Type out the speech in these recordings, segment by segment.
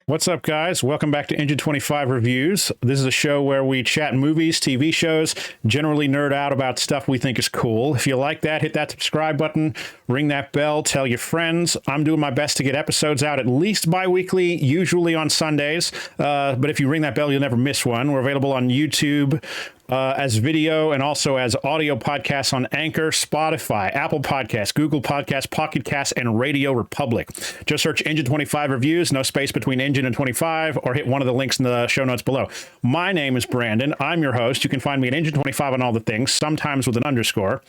What's up, guys? Welcome back to Engine25 Reviews. This is a show where we chat movies, TV shows, generally nerd out about stuff we think is cool. If you like that, hit that subscribe button, ring that bell, tell your friends. I'm doing my best to get episodes out at least bi-weekly, usually on Sundays. But if you ring that bell, you'll never miss one. We're available on YouTube, as video and also as audio podcasts on Anchor, Spotify, Apple Podcasts, Google Podcasts, Pocket Casts, and Radio Republic. Just search Engine25 Reviews, no space between Engine and 25, or hit one of the links in the show notes below. My name is Brandon. I'm your host. You can find me at Engine25 on all the things, sometimes with an underscore.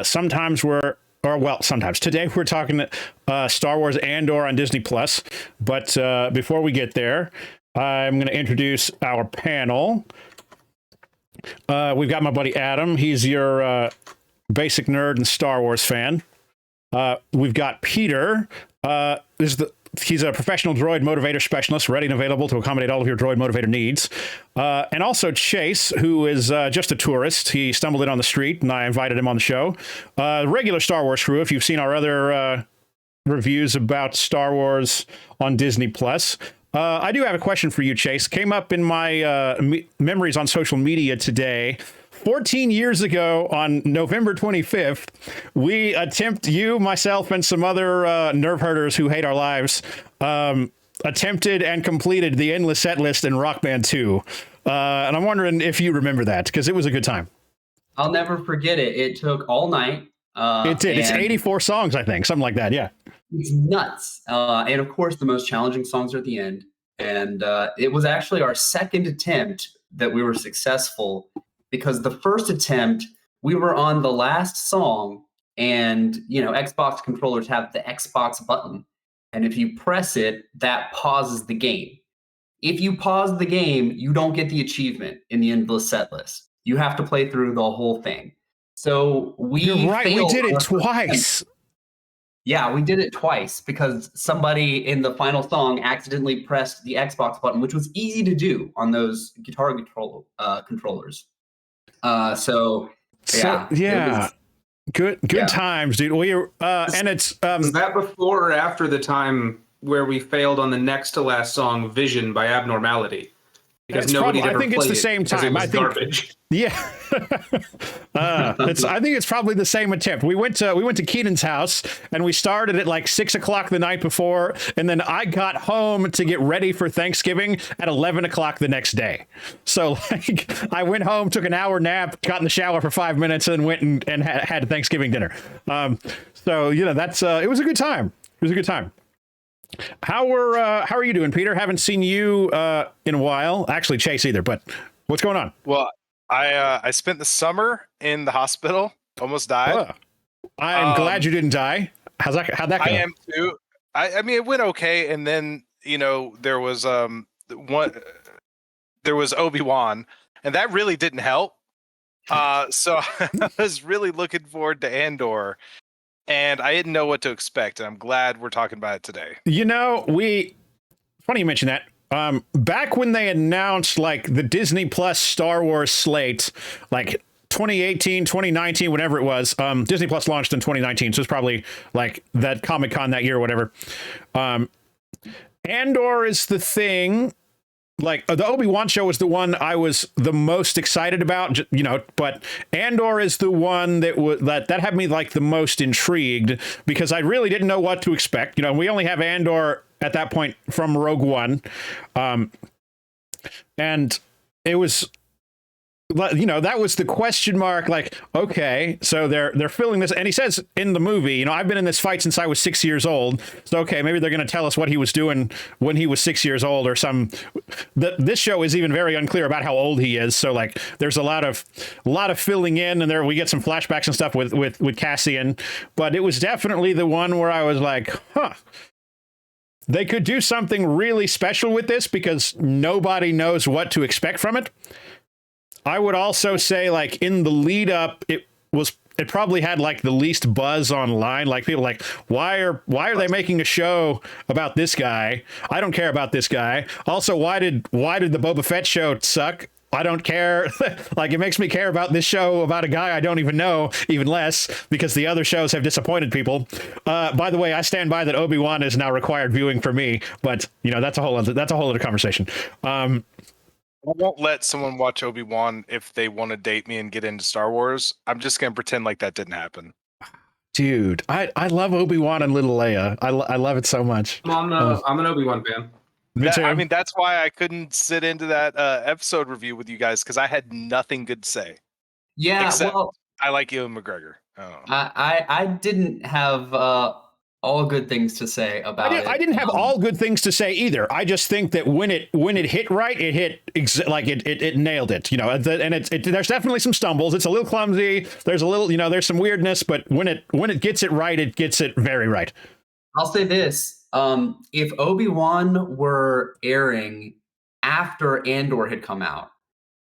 Sometimes today we're talking Star Wars Andor on Disney Plus. But before we get there, I'm going to introduce our panel. We've got my buddy Adam. He's your basic nerd and Star Wars fan. We've got Peter. He's a professional droid motivator specialist, ready and available to accommodate all of your droid motivator needs. And also Chase, who is just a tourist. He stumbled in on the street, and I invited him on the show. Regular Star Wars crew, if you've seen our other reviews about Star Wars on Disney Plus. I do have a question for you, Chase. Came up in my memories on social media today. 14 years ago, on November 25th, you, myself, and some other nerve herders who hate our lives, attempted and completed the Endless Set List in Rock Band 2. And I'm wondering if you remember that, because it was a good time. I'll never forget it. It took all night. It did. It's 84 songs, I think. Something like that, yeah. It's nuts. And of course, the most challenging songs are at the end. And it was actually our second attempt that we were successful, because the first attempt, we were on the last song, and, Xbox controllers have the Xbox button. And if you press it, that pauses the game. If you pause the game, you don't get the achievement in the Endless Set List. You have to play through the whole thing. So You're right. We did it twice. Yeah, we did it twice because somebody in the final song accidentally pressed the Xbox button, which was easy to do on those guitar controllers. Good times, dude. And it's was that before or after the time where we failed on the next to last song, "Vision" by Abnormality? Because I think it's the same time. I think garbage. Yeah. I think it's probably the same attempt. We went to Keenan's house, and we started at like 6 o'clock the night before, and then I got home to get ready for Thanksgiving at 11 o'clock the next day. So I went home, took an hour nap, got in the shower for 5 minutes, and went and had Thanksgiving dinner. That's it was a good time. It was a good time. How are you doing, Peter? Haven't seen you in a while. Actually, Chase either. But what's going on? Well, I spent the summer in the hospital. Almost died. I'm glad you didn't die. How'd that go? I am too. I mean, it went okay, and then there was Obi-Wan, and that really didn't help. So I was really looking forward to Andor. And I didn't know what to expect, and I'm glad we're talking about it today. Funny you mention that. Back when they announced like the Disney Plus Star Wars slate, like 2018, 2019, whatever it was, Disney Plus launched in 2019, so it's probably like that Comic-Con that year or whatever. Andor is the thing. Like the Obi-Wan show was the one I was the most excited about, but Andor is the one that had me like the most intrigued, because I really didn't know what to expect. We only have Andor at that point from Rogue One. And it was, that was the question mark. Like, okay, so they're filling this, and he says in the movie, I've been in this fight since I was 6 years old. So okay, maybe they're going to tell us what he was doing when he was 6 years old, or this show is even very unclear about how old he is. So like, there's a lot of filling in, and there we get some flashbacks and stuff with Cassian. But it was definitely the one where I was like, they could do something really special with this, because nobody knows what to expect from it. I would also say, like, in the lead up, it probably had like the least buzz online. Like, people like, why are they making a show about this guy? I don't care about this guy. Also, why did the Boba Fett show suck? I don't care. Like, it makes me care about this show about a guy I don't even know even less, because the other shows have disappointed people. By the way, I stand by that Obi-Wan is now required viewing for me, but that's a whole other conversation. I won't let someone watch Obi-Wan if they want to date me and get into Star Wars. I'm just going to pretend like that didn't happen. Dude, I love Obi-Wan and Little Leia. I love it so much. I'm an Obi-Wan fan. Me too. I mean, that's why I couldn't sit into that episode review with you guys, because I had nothing good to say. Yeah, Except well, I like Ewan McGregor. I didn't have all good things to say about it. I didn't have all good things to say either. I just think that when it hit right, it hit it nailed it. And there's definitely some stumbles. It's a little clumsy. There's a little, there's some weirdness, but when it gets it right, it gets it very right. I'll say this. If Obi-Wan were airing after Andor had come out,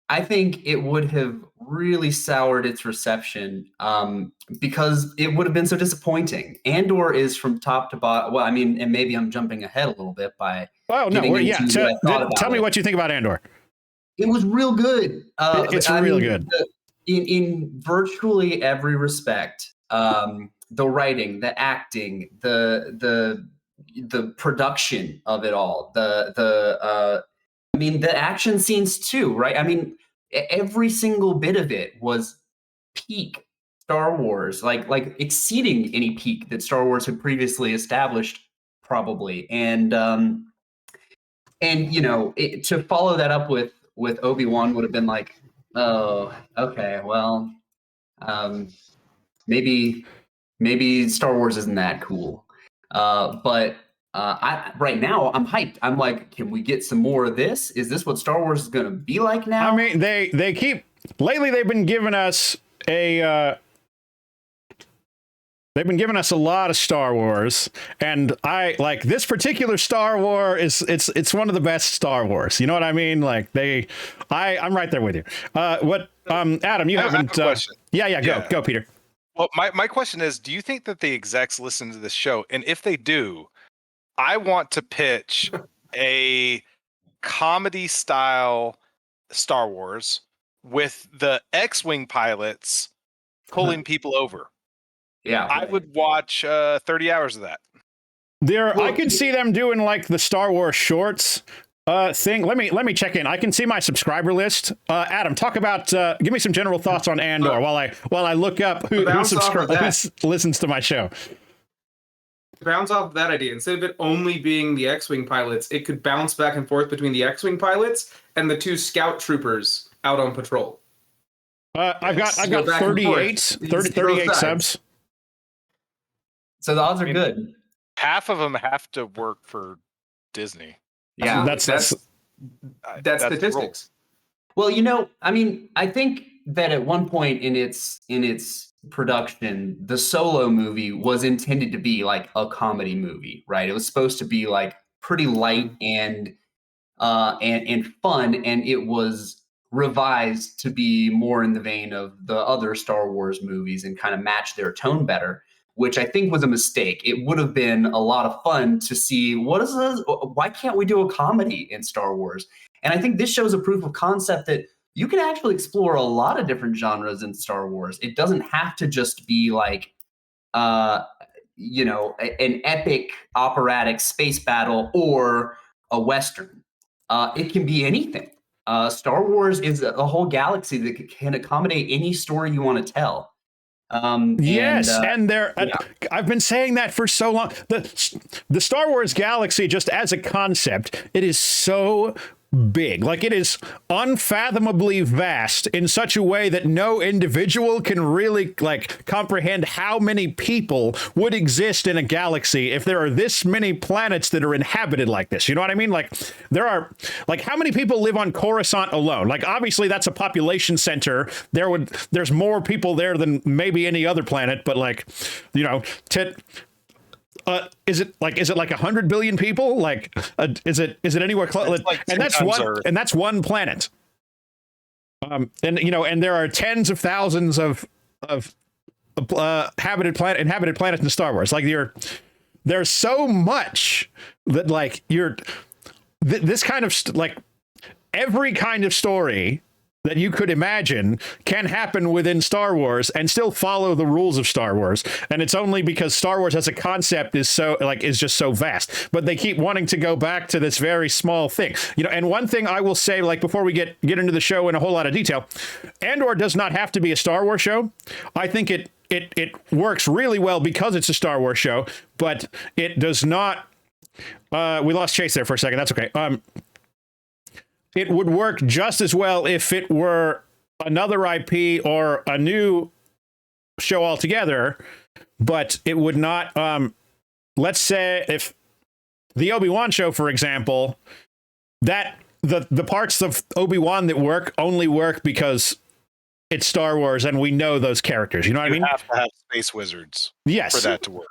I think it would have really soured its reception, because it would have been so disappointing. Andor is from top to bottom. Well, I mean, and maybe I'm jumping ahead a little bit by. Oh no! Tell me what you think about Andor. It was real good. It's real good in virtually every respect. The writing, the acting, the production of it all, the action scenes too, right? I mean, every single bit of it was peak Star Wars, like exceeding any peak that Star Wars had previously established, probably. And to follow that up with Obi-Wan would have been like, oh, okay, well, maybe Star Wars isn't that cool. But right now I'm hyped. I'm like, can we get some more of this? Is this what Star Wars is going to be like now? I mean, they keep lately. They've been giving us a lot of Star Wars, and I like this particular Star Wars. It's one of the best Star Wars. You know what I mean? Like I'm right there with you. Adam, you haven't. Go, Peter. Well, my question is, do you think that the execs listen to this show? And if they do, I want to pitch a comedy style Star Wars with the X-Wing pilots pulling people over. Yeah. I would watch 30 hours of that. I could see them doing like the Star Wars shorts thing. Let me check in. I can see my subscriber list. Adam, talk about give me some general thoughts on Andor while I look up who listens to my show. Bounce off that idea. Instead of it only being the X-Wing pilots, it could bounce back and forth between the X-Wing pilots and the two scout troopers out on patrol. I've got 38 subs. So the odds are good. Half of them have to work for Disney. Yeah, that's statistics. Well, I mean, I think that at one point in its production, the Solo movie was intended to be like a comedy movie, right? It was supposed to be like pretty light and fun, and it was revised to be more in the vein of the other Star Wars movies and kind of match their tone better, which I think was a mistake. It would have been a lot of fun to see why can't we do a comedy in Star Wars? And I think this shows a proof of concept that you can actually explore a lot of different genres in Star Wars. It doesn't have to just be like, an epic operatic space battle or a Western. It can be anything. Star Wars is a whole galaxy that can accommodate any story you want to tell. I've been saying that for so long. The Star Wars galaxy, just as a concept, it is so big. Like, it is unfathomably vast in such a way that no individual can really comprehend how many people would exist in a galaxy if there are this many planets that are inhabited like this. You know what I mean? Like, there are how many people live on Coruscant alone? Like, obviously that's a population center. There's more people there than maybe any other planet, but is it like 100 billion people? Is it anywhere close? And that's one planet. And there are tens of thousands of inhabited planets in Star Wars. There's so much that this kind of every kind of story that you could imagine can happen within Star Wars and still follow the rules of Star Wars. And it's only because Star Wars as a concept is just so vast. But they keep wanting to go back to this very small thing. And one thing I will say, like before we get into the show in a whole lot of detail, Andor does not have to be a Star Wars show. I think it works really well because it's a Star Wars show, but it does not. We lost Chase there for a second. That's okay. It would work just as well if it were another IP or a new show altogether, but it would not. Let's say if the Obi-Wan show, for example, that the parts of Obi-Wan that work only work because it's Star Wars and we know those characters. You know what I mean? You have to have space wizards yes. for that to work.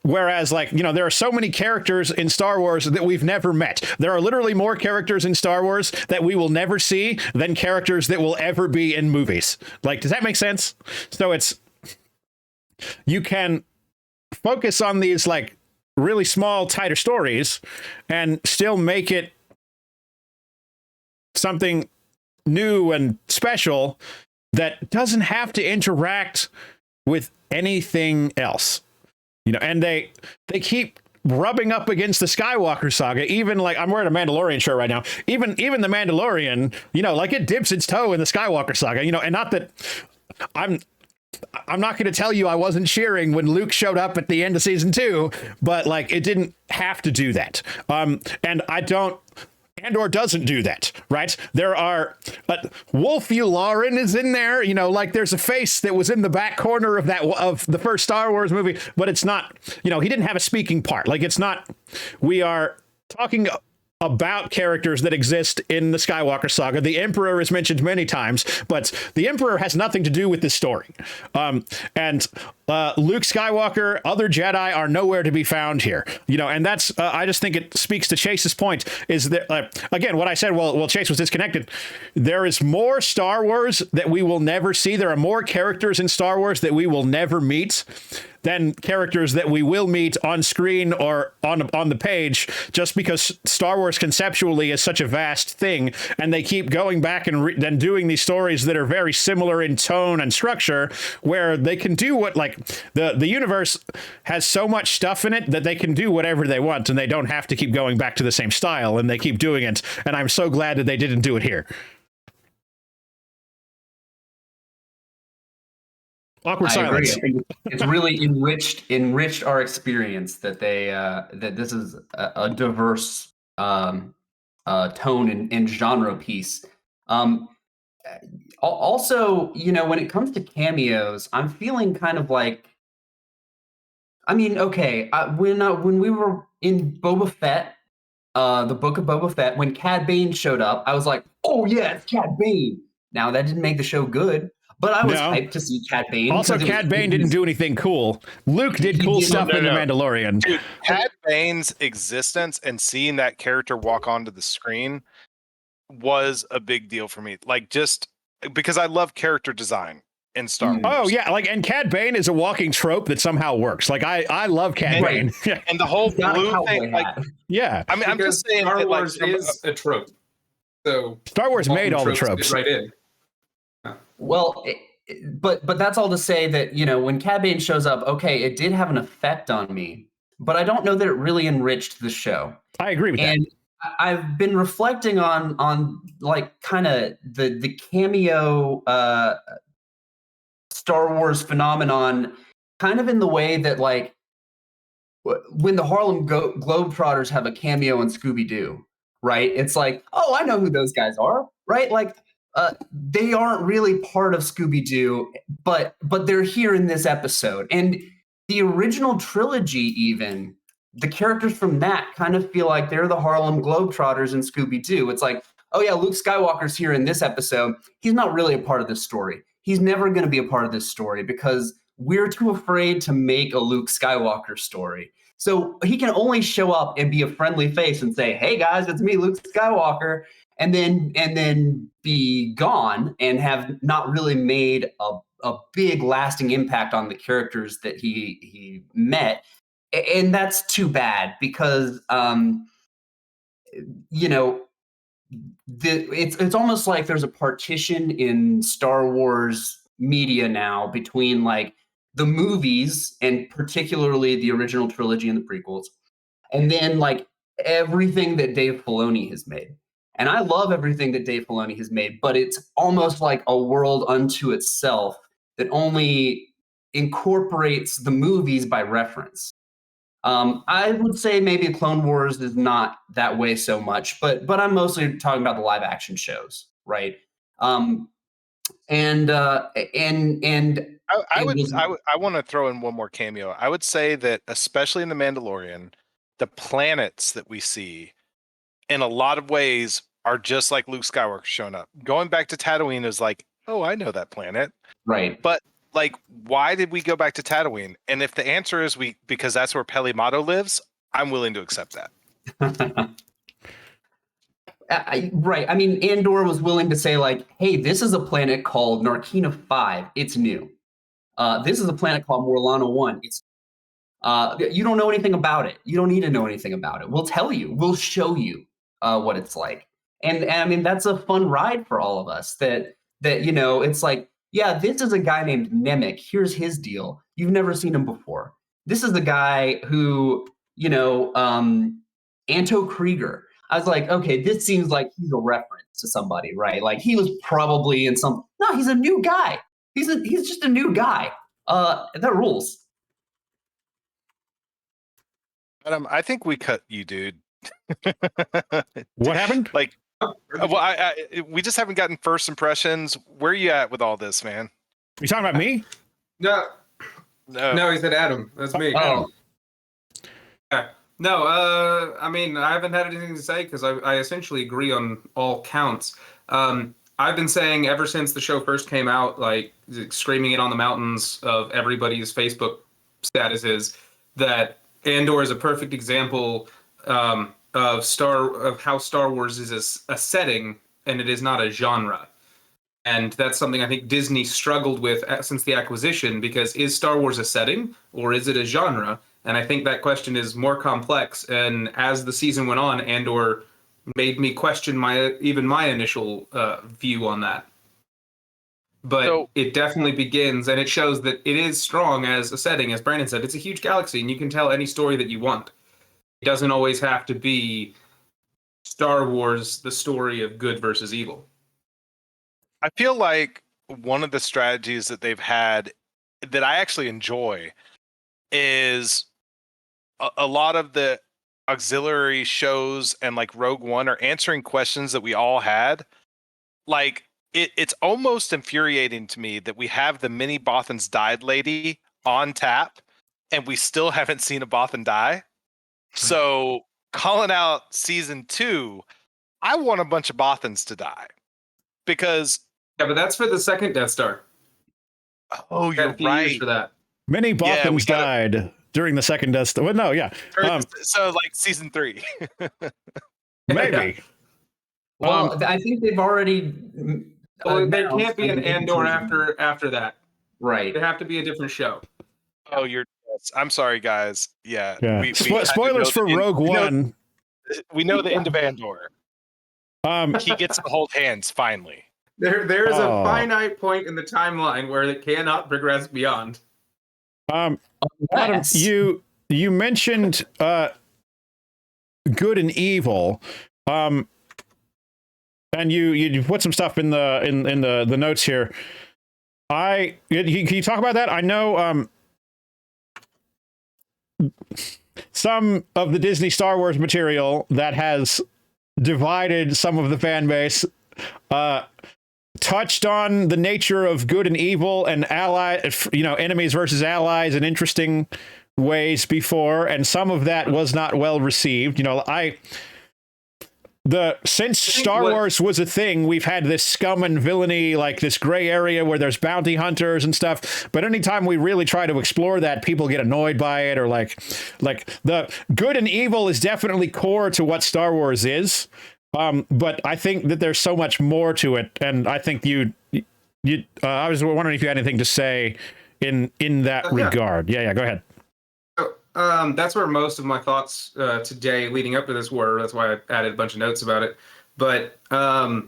Whereas, there are so many characters in Star Wars that we've never met. There are literally more characters in Star Wars that we will never see than characters that will ever be in movies. Does that make sense? So you can focus on these really small, tighter stories and still make it something new and special that doesn't have to interact with anything else. And they keep rubbing up against the Skywalker saga. Even I'm wearing a Mandalorian shirt right now. Even the Mandalorian, it dips its toe in the Skywalker saga. And not that I'm not going to tell you I wasn't cheering when Luke showed up at the end of season 2, but it didn't have to do that. And I don't. Andor doesn't do that, right? There are Wolf Yularen is in there, there's a face that was in the back corner of the first Star Wars movie, but it's not, he didn't have a speaking part. It's not. We are talking about characters that exist in the Skywalker saga. The Emperor is mentioned many times, but the Emperor has nothing to do with this story. And Luke Skywalker, other Jedi are nowhere to be found here. And that's, I just think it speaks to Chase's point is that, again, what I said, well, Chase was disconnected. There is more Star Wars that we will never see. There are more characters in Star Wars that we will never meet than characters that we will meet on screen or on the page, just because Star Wars conceptually is such a vast thing, and they keep going back and doing these stories that are very similar in tone and structure, where they can do what the universe has so much stuff in it that they can do whatever they want, and they don't have to keep going back to the same style, and they keep doing it. And I'm so glad that they didn't do it here. Awkward silence. Agree. It's really enriched our experience that that this is a diverse tone and genre piece. Also, when it comes to cameos, I'm feeling kind of when we were in Boba Fett, the Book of Boba Fett, when Cad Bane showed up, I was like, oh yeah, it's Cad Bane. Now that didn't make the show good. But I was hyped to see Cad Bane. Also, Cad Bane didn't do anything cool. Luke did cool stuff in The Mandalorian. Dude, Cad Bane's existence and seeing that character walk onto the screen was a big deal for me. Just because I love character design in Star Wars. Oh, yeah. And Cad Bane is a walking trope that somehow works. I love Cad Bane. And the whole blue thing. Yeah. I mean, I'm just saying Star Wars is a trope. So Star Wars made all the tropes. Right in. Well, but that's all to say that, when Cad Bane shows up, okay, it did have an effect on me, but I don't know that it really enriched the show. I agree with that. And I've been reflecting on kind of the cameo Star Wars phenomenon, kind of in the way that when the Harlem Globetrotters have a cameo in Scooby-Doo, right? It's oh, I know who those guys are, right? They aren't really part of Scooby-Doo, but they're here in this episode. And the original trilogy, even, the characters from that kind of feel like they're the Harlem Globetrotters in Scooby-Doo. It's oh yeah, Luke Skywalker's here in this episode. He's not really a part of this story. He's never going to be a part of this story because we're too afraid to make a Luke Skywalker story. So he can only show up and be a friendly face and say, hey guys, it's me, Luke Skywalker. And then be gone and have not really made a big lasting impact on the characters that he met. And that's too bad because, it's almost like there's a partition in Star Wars media now between like the movies and particularly the original trilogy and the prequels, and then like everything that Dave Filoni has made. And I love everything that Dave Filoni has made, but it's almost like a world unto itself that only incorporates the movies by reference. I would say maybe Clone Wars is not that way so much, but I'm mostly talking about the live action shows, right? Um, and I want to throw in one more cameo. I would say that especially in The Mandalorian, the planets that we see in a lot of ways are just like Luke Skywalker showing up. Going back to Tatooine is like, oh, I know that planet. right. But like, why did we go back to Tatooine? And if the answer is because that's where Pelimato lives, I'm willing to accept that. Right. I mean, Andor was willing to say like, hey, this is a planet called Narkina 5. It's new. This is a planet called Morlana 1. You don't know anything about it. You don't need to know anything about it. We'll tell you. We'll show you what it's like. And I mean, that's a fun ride for all of us. That it's like, yeah, this is a guy named Nemec. Here's his deal. You've never seen him before. This is the guy who, Anto Krieger. I was like, okay, this seems like he's a reference to somebody, right? Like he was probably in some. No, he's a new guy. He's just a new guy. That rules. Adam, I think we cut you, dude. What happened? Like, well, we just haven't gotten first impressions. Where are you at with all this, man? You talking about me? No, No. he said Adam. That's me. Oh, Yeah. No, I mean, I haven't had anything to say because I essentially agree on all counts. I've been saying ever since the show first came out, like screaming it on the mountains of everybody's Facebook statuses, that Andor is a perfect example of how Star Wars is a setting and it is not a genre. And that's something I think Disney struggled with since the acquisition, because is Star Wars a setting or is it a genre? And I think that question is more complex. And as the season went on, Andor made me question my initial view on that. But it definitely begins, and it shows that it is strong as a setting. As Brandon said, it's a huge galaxy, and you can tell any story that you want. It doesn't always have to be Star Wars, the story of good versus evil. I feel like one of the strategies that they've had that I actually enjoy is a lot of the auxiliary shows and like Rogue One are answering questions that we all had. Like it's almost infuriating to me that we have the mini Bothans died lady on tap and we still haven't seen a Bothan die. So calling out season 2, I want a bunch of Bothans to die because Yeah, but that's for the second Death Star. Oh, you're right. For that. Many Bothans died during the second Death Star. Well, no, yeah. So like season 3. Maybe. Well, I think they've already. Well, there can't be an Andor after that. Right. They have to be a different show. Oh, I'm sorry, guys. Yeah. Spoilers for Rogue One. We know the end of Andor. He gets to hold hands finally. There is a finite point in the timeline where it cannot progress beyond. Adam, you mentioned good and evil, and you put some stuff in the notes here. Can you talk about that? I know some of the Disney Star Wars material that has divided some of the fan base touched on the nature of good and evil and enemies versus allies in interesting ways before, and some of that was not well received. Since Star Wars was a thing, we've had this scum and villainy, like this gray area where there's bounty hunters and stuff. But anytime we really try to explore that, people get annoyed by it, or like the good and evil is definitely core to what Star Wars is. But I think that there's so much more to it, and I think I was wondering if you had anything to say in that regard. Yeah, go ahead. That's where most of my thoughts today leading up to this were. That's why I added a bunch of notes about it. But I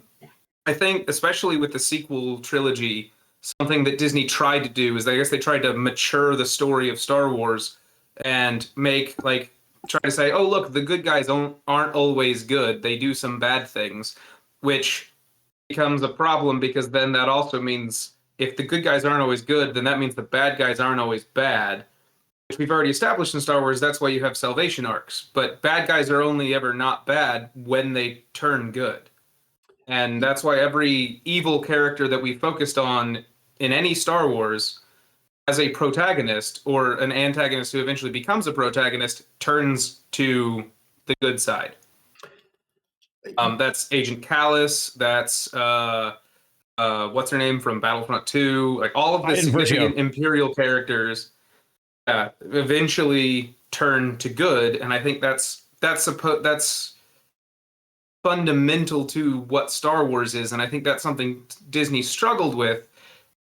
think, especially with the sequel trilogy, something that Disney tried to do is, I guess they tried to mature the story of Star Wars and make, like, try to say, oh, look, the good guys aren't always good. They do some bad things, which becomes a problem because then that also means if the good guys aren't always good, then that means the bad guys aren't always bad, which we've already established in Star Wars. That's why you have salvation arcs. But bad guys are only ever not bad when they turn good. And that's why every evil character that we focused on in any Star Wars as a protagonist or an antagonist who eventually becomes a protagonist turns to the good side. That's Agent Callus. That's what's her name from Battlefront 2. Like all of the significant Imperial characters eventually turn to good, and I think that's fundamental to what Star Wars is, and I think that's something Disney struggled with.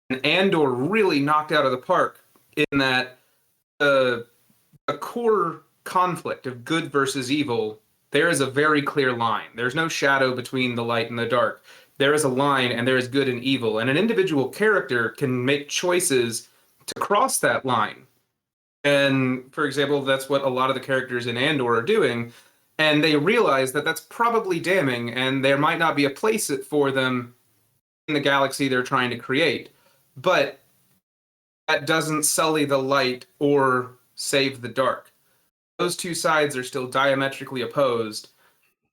And Andor really knocked out of the park in that the core conflict of good versus evil, there is a very clear line. There's no shadow between the light and the dark. There is a line, and there is good and evil. And an individual character can make choices to cross that line. And, for example, that's what a lot of the characters in Andor are doing. And they realize that that's probably damning, and there might not be a place for them in the galaxy they're trying to create. But that doesn't sully the light or save the dark. Those two sides are still diametrically opposed,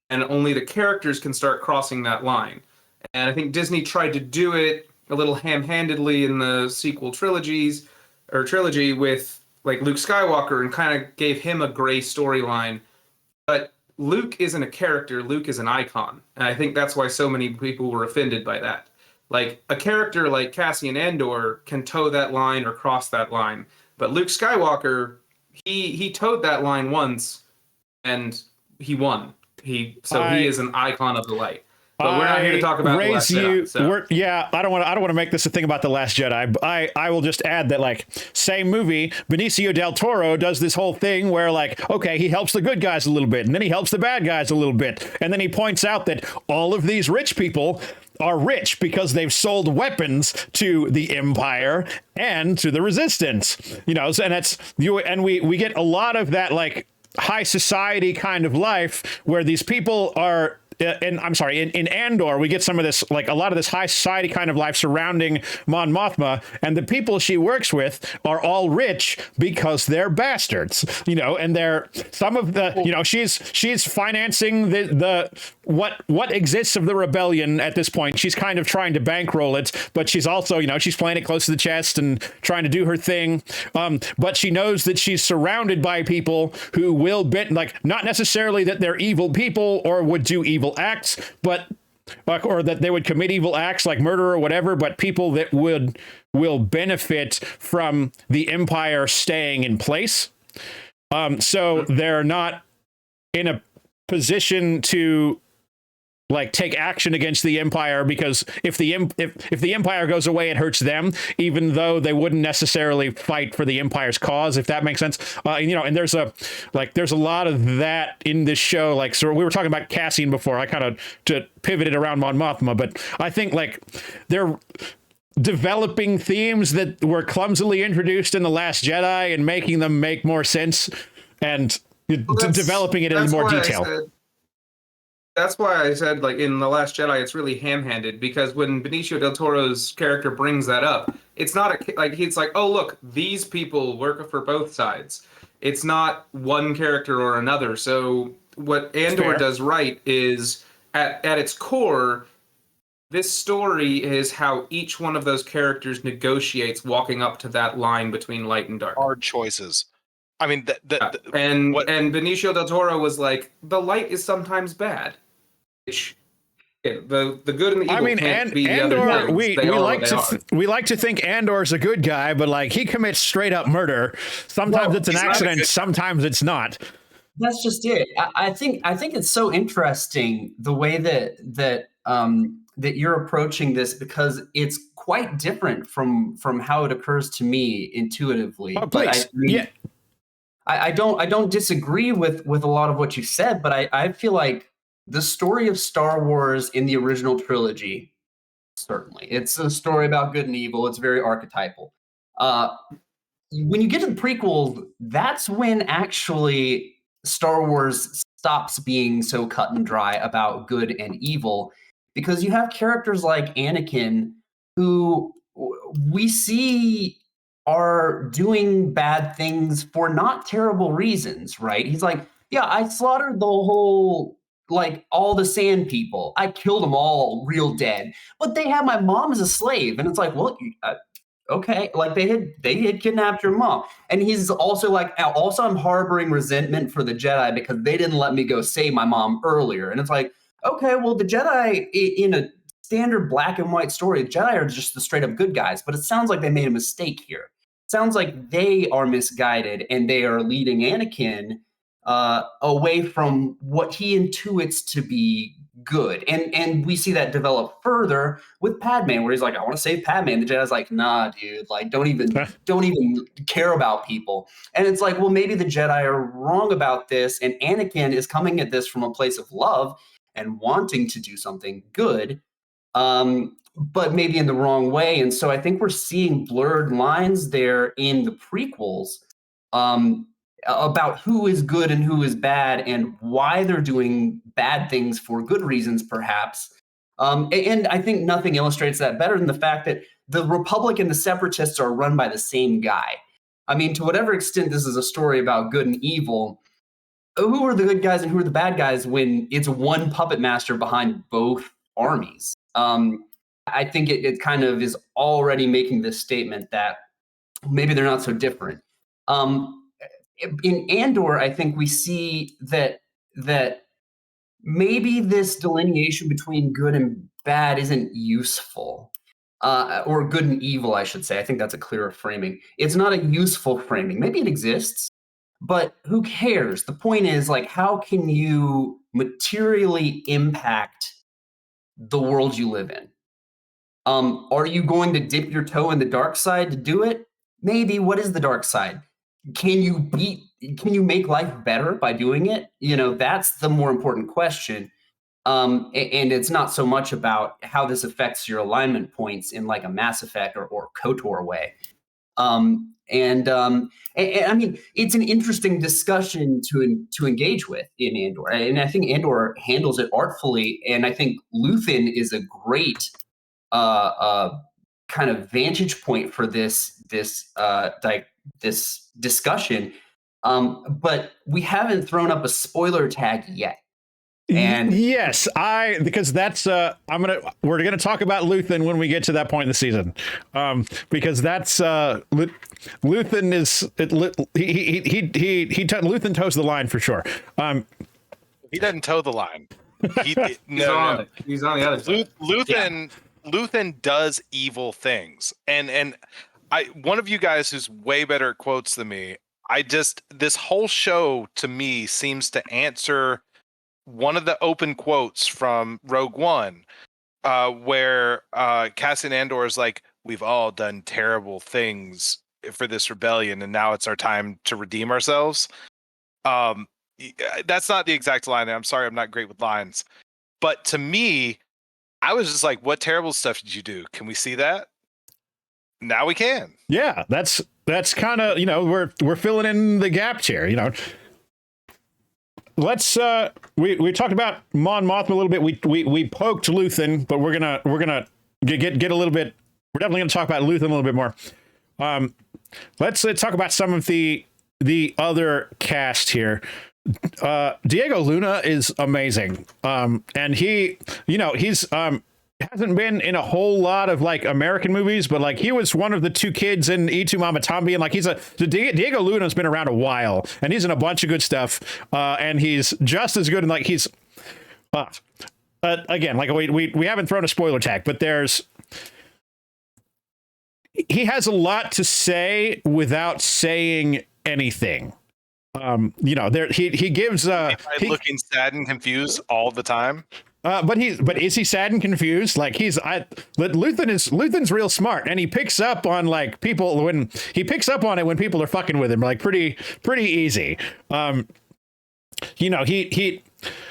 and only the characters can start crossing that line. And I think Disney tried to do it a little ham-handedly in the sequel trilogy with like Luke Skywalker, and kind of gave him a gray storyline. But Luke isn't a character, Luke is an icon. And I think that's why so many people were offended by that. Like, a character like Cassian Andor can toe that line or cross that line. But Luke Skywalker, he towed that line once, and he won. He is an icon of the light. But we're not here to talk about The Last Jedi. I don't want to make this a thing about The Last Jedi. I will just add that, like, same movie, Benicio del Toro does this whole thing where, like, okay, he helps the good guys a little bit, and then he helps the bad guys a little bit, and then he points out that all of these rich people are rich because they've sold weapons to the Empire and to the Resistance. You know, and that's we get a lot of that, like, high society kind of life where these people are. In Andor, we get some of this, like a lot of this high society kind of life surrounding Mon Mothma, and the people she works with are all rich because they're bastards, you know, and they're some of the, you know, she's financing the what exists of the rebellion at this point. She's kind of trying to bankroll it, but she's also, you know, she's playing it close to the chest and trying to do her thing. But she knows that she's surrounded by people who will not necessarily that they're evil people or would do evil acts, but or that they would commit evil acts like murder or whatever, but people that will benefit from the Empire staying in place. So they're not in a position to like take action against the Empire, because if the Empire goes away, it hurts them, even though they wouldn't necessarily fight for the Empire's cause, if that makes sense. You know, and there's a lot of that in this show. Like, so we were talking about Cassian before. I kind of to pivot it around Mon Mothma, but I think like they're developing themes that were clumsily introduced in The Last Jedi and making them make more sense and developing it in more detail. That's why I said, like, in The Last Jedi, it's really ham-handed, because when Benicio del Toro's character brings that up, it's not he's like, oh, look, these people work for both sides. It's not one character or another. So what Andor does right is, at its core, this story is how each one of those characters negotiates walking up to that line between light and dark. Hard choices. I mean, and Benicio del Toro was like, the light is sometimes bad. Which, the good and the evil can't be the other things. We like to think Andor's a good guy, but like he commits straight up murder. Sometimes it's an accident, sometimes it's not. That's just it. I think it's so interesting the way that you're approaching this, because it's quite different from how it occurs to me intuitively. Oh, please. I don't disagree with a lot of what you said, but I feel like the story of Star Wars in the original trilogy, certainly. It's a story about good and evil. It's very archetypal. When you get to the prequels, that's when actually Star Wars stops being so cut and dry about good and evil, because you have characters like Anakin who we see are doing bad things for not terrible reasons, right? He's like, yeah, I slaughtered the whole, like, all the sand people. I killed them all real dead, but they had my mom as a slave. And it's like, well, okay, like they had kidnapped your mom. And he's also like, also I'm harboring resentment for the Jedi because they didn't let me go save my mom earlier. And it's like, okay, well, the Jedi in a standard black and white story, the Jedi are just the straight up good guys, but it sounds like they made a mistake here. It sounds like they are misguided and they are leading Anakin away from what he intuits to be good. And we see that develop further with Padme, where he's like, I want to save Padme. And the Jedi's like, nah, dude, like don't even care about people. And it's like, well, maybe the Jedi are wrong about this. And Anakin is coming at this from a place of love and wanting to do something good, but maybe in the wrong way. And so I think we're seeing blurred lines there in the prequels, about who is good and who is bad and why they're doing bad things for good reasons, perhaps. And I think nothing illustrates that better than the fact that the Republic and the Separatists are run by the same guy. I mean, to whatever extent this is a story about good and evil, who are the good guys and who are the bad guys when it's one puppet master behind both armies? I think it kind of is already making this statement that maybe they're not so different. In Andor, I think we see that maybe this delineation between good and bad isn't useful, or good and evil, I should say. I think that's a clearer framing. It's not a useful framing. Maybe it exists, but who cares? The point is, like, how can you materially impact the world you live in? Are you going to dip your toe in the dark side to do it? Maybe. What is the dark side? Can you make life better by doing it? You know, that's the more important question. And it's not so much about how this affects your alignment points in like a Mass Effect or KOTOR way. And I mean, it's an interesting discussion to engage with in Andor. And I think Andor handles it artfully. And I think Luthen is a great kind of vantage point for this discussion, but we haven't thrown up a spoiler tag yet. And yes, because that's we're gonna talk about Luthen when we get to that point in the season, because that's Luthen is Luthen toes the line for sure. He doesn't toe the line. He's on the other side. Luthen does evil things, and one of you guys who's way better at quotes than me, this whole show to me seems to answer one of the open quotes from Rogue One, where Cassian Andor is like, we've all done terrible things for this rebellion, and now it's our time to redeem ourselves. That's not the exact line. I'm sorry, I'm not great with lines. But to me, I was just like, what terrible stuff did you do? Can we see that? Now we can. Yeah, that's kind of, we're filling in the gaps here, Let's we talked about Mon Mothma a little bit. We poked Luthen, but we're gonna get a little bit. We're definitely gonna talk about Luthen a little bit more. Let's talk about some of the other cast here. Diego Luna is amazing. And he's hasn't been in a whole lot of like American movies, but like he was one of the two kids in E2 Mama Tombi, and like Diego Luna's been around a while, and he's in a bunch of good stuff, and he's just as good. And like he's again, like we haven't thrown a spoiler tag, but he has a lot to say without saying anything. He gives looking sad and confused all the time. But is he sad and confused? Like Luthen's real smart, and he picks up on like people when people are fucking with him, like pretty easy.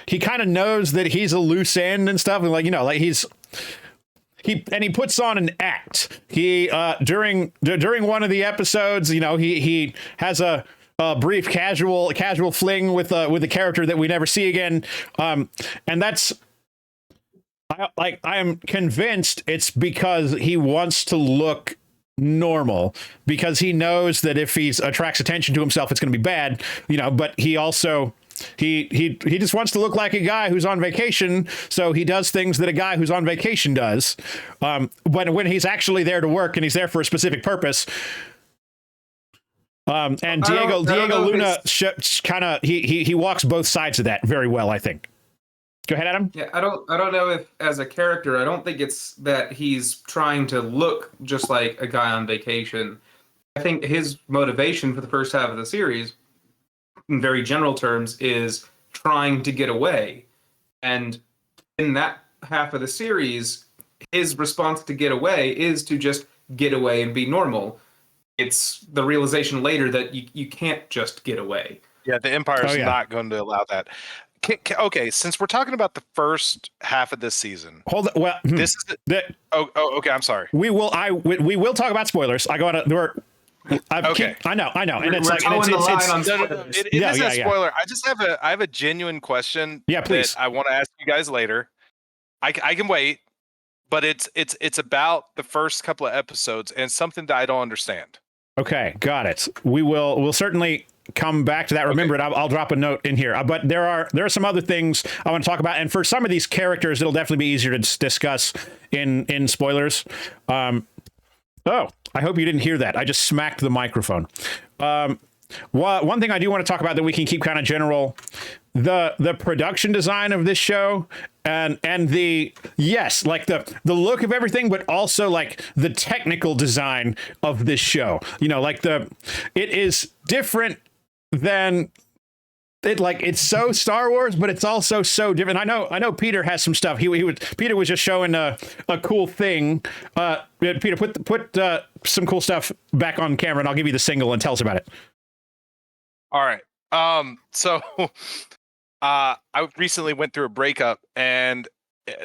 he kind of knows that he's a loose end and stuff, and like, you know, like he puts on an act. He during one of the episodes, you know, he has a brief casual fling with a character that we never see again, and that's I am convinced it's because he wants to look normal, because he knows that if he attracts attention to himself, it's going to be bad, you know. But he also he just wants to look like a guy who's on vacation, so he does things that a guy who's on vacation does. When he's actually there to work and he's there for a specific purpose. And Diego Luna kind of he walks both sides of that very well, I think. Go ahead, Adam. Yeah, I don't know if as a character, I don't think it's that he's trying to look just like a guy on vacation. I think his motivation for the first half of the series, in very general terms, is trying to get away. And in that half of the series, his response to get away is to just get away and be normal. It's the realization later that you can't just get away. Yeah, the Empire's not going to allow that. Okay, since we're talking about the first half of this season, hold on. Well, this is okay. I'm sorry. We will talk about spoilers. I go on. Okay. I know, and it's like it isn't a spoiler. I have a genuine question. Yeah, please. That I want to ask you guys later. I can wait, but it's about the first couple of episodes and something that I don't understand. Okay, got it. We'll certainly come back to that. Remember it. I'll drop a note in here. But there are some other things I want to talk about, and for some of these characters, it'll definitely be easier to discuss in spoilers. I hope you didn't hear that. I just smacked the microphone. One thing I do want to talk about that we can keep kind of general, the production design of this show, and the look of everything, but also like the technical design of this show. You know, like it is different than it's so Star Wars, but it's also so different. I know Peter has some stuff. Peter was just showing a cool thing. Peter, put some cool stuff back on camera, and I'll give you the single and tell us about it. All right. So I recently went through a breakup, and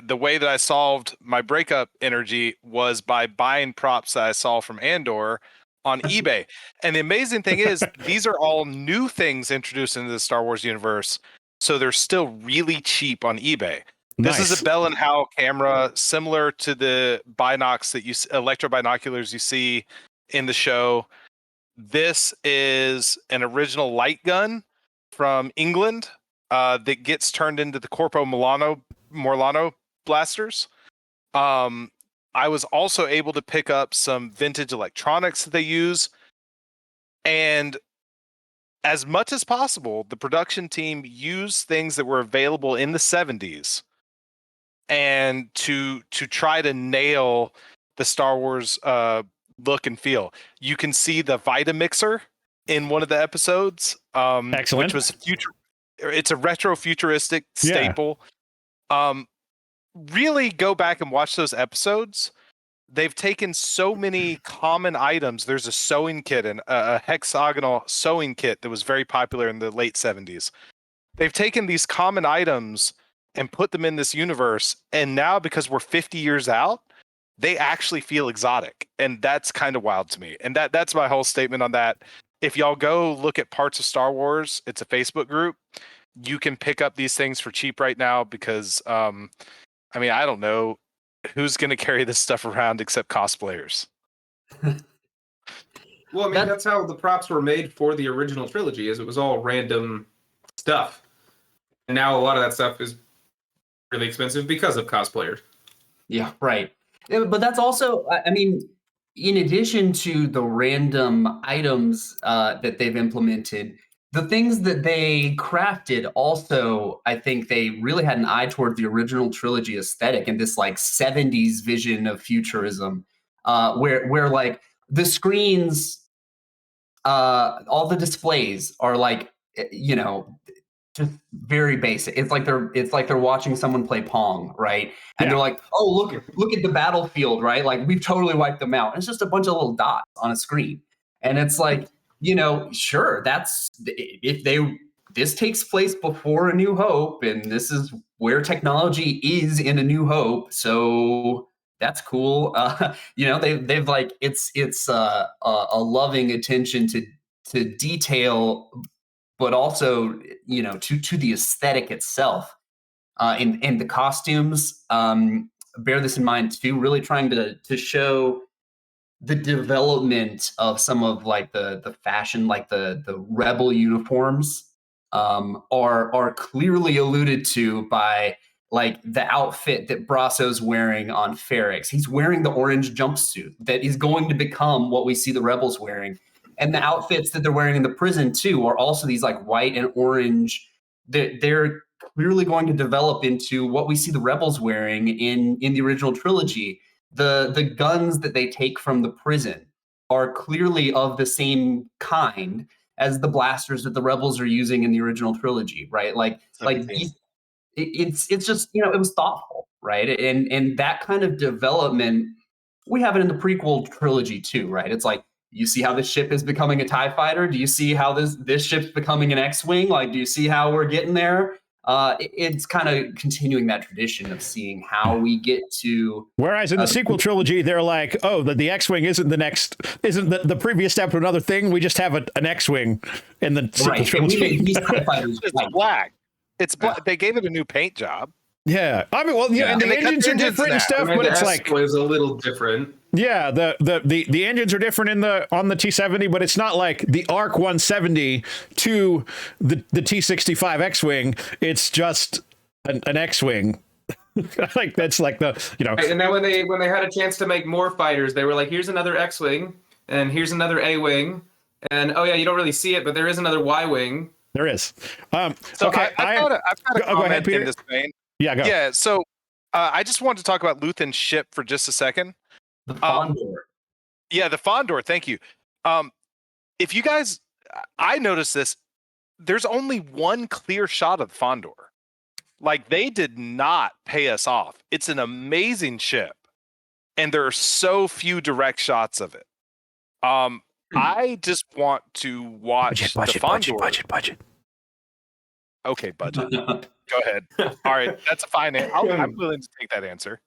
the way that I solved my breakup energy was by buying props that I saw from Andor on eBay. And the amazing thing is, these are all new things introduced into the Star Wars universe, so they're still really cheap on eBay. Nice. This is a Bell & Howell camera, similar to the binocs that electro binoculars you see in the show. This is an original light gun from England that gets turned into the Corpo Morlano blasters. I was also able to pick up some vintage electronics that they use. And as much as possible, the production team used things that were available in the 70s and to try to nail the Star Wars look and feel. You can see the Vitamixer in one of the episodes. Excellent. Which was it's a retro futuristic staple. Really go back and watch those episodes. They've taken so many common items. There's a sewing kit and a hexagonal sewing kit that was very popular in the late 70s. They've taken these common items and put them in this universe, and now because we're 50 years out, they actually feel exotic, and that's kind of wild to me. And that's my whole statement on that. If y'all go look at Parts of Star Wars, it's a Facebook group. You can pick up these things for cheap right now because I don't know who's going to carry this stuff around except cosplayers. Well, that's how the props were made for the original trilogy, is it was all random stuff. And now a lot of that stuff is really expensive because of cosplayers. Yeah, right. But that's also, in addition to the random items that they've implemented, the things that they crafted also, I think they really had an eye toward the original trilogy aesthetic and this like 70s vision of futurism, where like the screens, all the displays are like, just very basic. It's like they're watching someone play Pong, right? And they're like, oh, look at the battlefield, right? Like we've totally wiped them out. And it's just a bunch of little dots on a screen. And it's like, sure, that's if they this takes place before A New Hope, and this is where technology is in A New Hope. So that's cool. They've like it's a loving attention to detail, but also to the aesthetic itself, and the costumes. Bear this in mind too. Really trying to show the development of some of like the fashion, like the rebel uniforms, are clearly alluded to by like the outfit that Brasso's wearing on Ferrix. He's wearing the orange jumpsuit that is going to become what we see the rebels wearing. And the outfits that they're wearing in the prison too are also these like white and orange. They're clearly going to develop into what we see the rebels wearing in the original trilogy. The guns that they take from the prison are clearly of the same kind as the blasters that the rebels are using in the original trilogy, right? Like 17. it's just, it was thoughtful, right? And that kind of development, we have it in the prequel trilogy too, right? It's like, you see how this ship is becoming a TIE fighter? Do you see how this ship's becoming an X-Wing? Like, do you see how we're getting there? It's kind of continuing that tradition of seeing how we get to. Whereas in the sequel trilogy, they're like, oh, the X-Wing isn't the previous step to another thing. We just have an X-Wing in the sequel trilogy. It's black. It's black. They gave it a new paint job. Yeah, I mean, well, yeah, and the engines are different and stuff, but it's like was a little different. Yeah, the engines are different on the T-70, but it's not like the ARC 170 to the T-65 X-Wing. It's just an X-Wing. Like that's like the And then when they had a chance to make more fighters, they were like, here's another X-Wing, and here's another A-Wing, and oh yeah, you don't really see it, but there is another Y-Wing. There is. So okay, I've got a comment go ahead, Peter. in this vein. Yeah, go. Yeah, so I just wanted to talk about Luthen's ship for just a second. The Fondor. Yeah, the Fondor. Thank you. If you guys, I noticed this. There's only one clear shot of the Fondor. Like, they did not pay us off. It's an amazing ship, and there are so few direct shots of it. I just want to watch the Fondor. Budget. Okay, budget. Go ahead. All right, that's a fine answer. I'm willing to take that answer.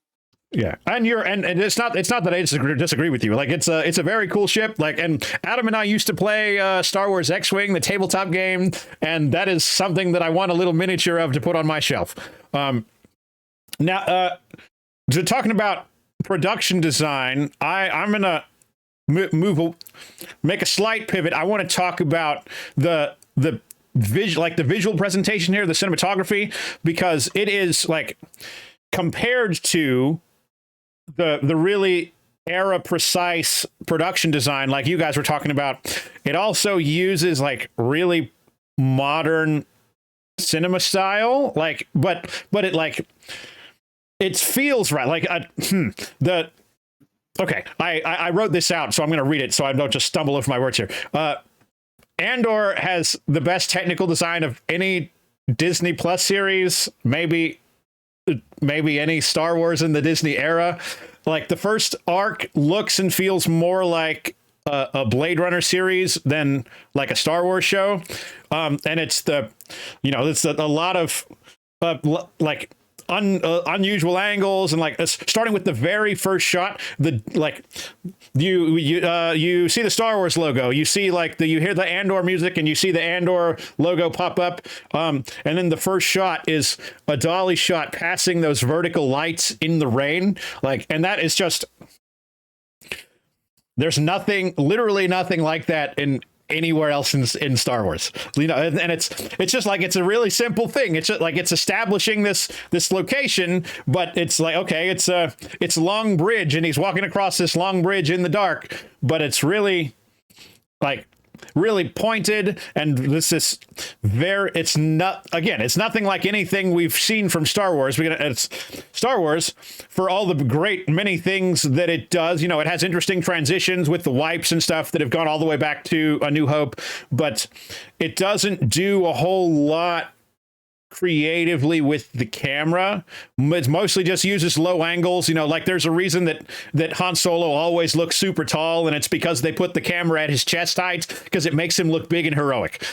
Yeah, and it's not that I disagree with you. Like, it's a very cool ship. Like, and Adam and I used to play Star Wars X-Wing, the tabletop game, and that is something that I want a little miniature of to put on my shelf. Now, talking about production design, I'm gonna make a slight pivot. I want to talk about the visual presentation here, the cinematography, because it is like, compared to the really era precise production design like you guys were talking about, it also uses like really modern cinema style, like but it like it feels right. Like I wrote this out, so I'm going to read it so I don't just stumble over my words here. Andor has the best technical design of any Disney Plus series, maybe any Star Wars in the Disney era. Like, the first arc looks and feels more like a Blade Runner series than like a Star Wars show. And it's it's a lot of like unusual angles, and like starting with the very first shot, you see the Star Wars logo, you see you hear the Andor music, and you see the Andor logo pop up, and then the first shot is a dolly shot passing those vertical lights in the rain, and that is just, there's literally nothing like that in anywhere else in Star Wars, and it's just like, it's a really simple thing. It's just like, it's establishing this location, but it's like, okay, it's Long Bridge, and he's walking across this long bridge in the dark, but it's really really pointed, and it's nothing like anything we've seen from Star Wars. It's Star Wars for all the great many things that it does. It has interesting transitions with the wipes and stuff that have gone all the way back to A New Hope, but it doesn't do a whole lot creatively with the camera. It mostly just uses low angles. Like there's a reason that Han Solo always looks super tall, and it's because they put the camera at his chest height because it makes him look big and heroic.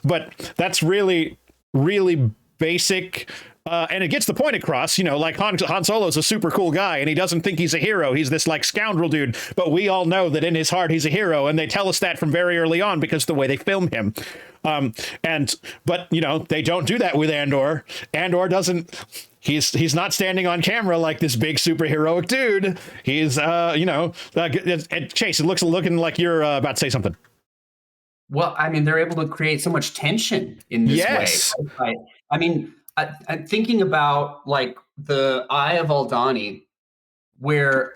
But that's really, really basic. And it gets the point across, like Han Solo's a super cool guy and he doesn't think he's a hero. He's this like scoundrel dude. But we all know that in his heart, he's a hero. And they tell us that from very early on because the way they film him. But they don't do that with Andor. Andor doesn't. He's not standing on camera like this big superheroic dude. He's, Chase, it looking like you're about to say something. Well, I mean, they're able to create so much tension in this way. Right? I mean, I'm thinking about like the Eye of Aldani, where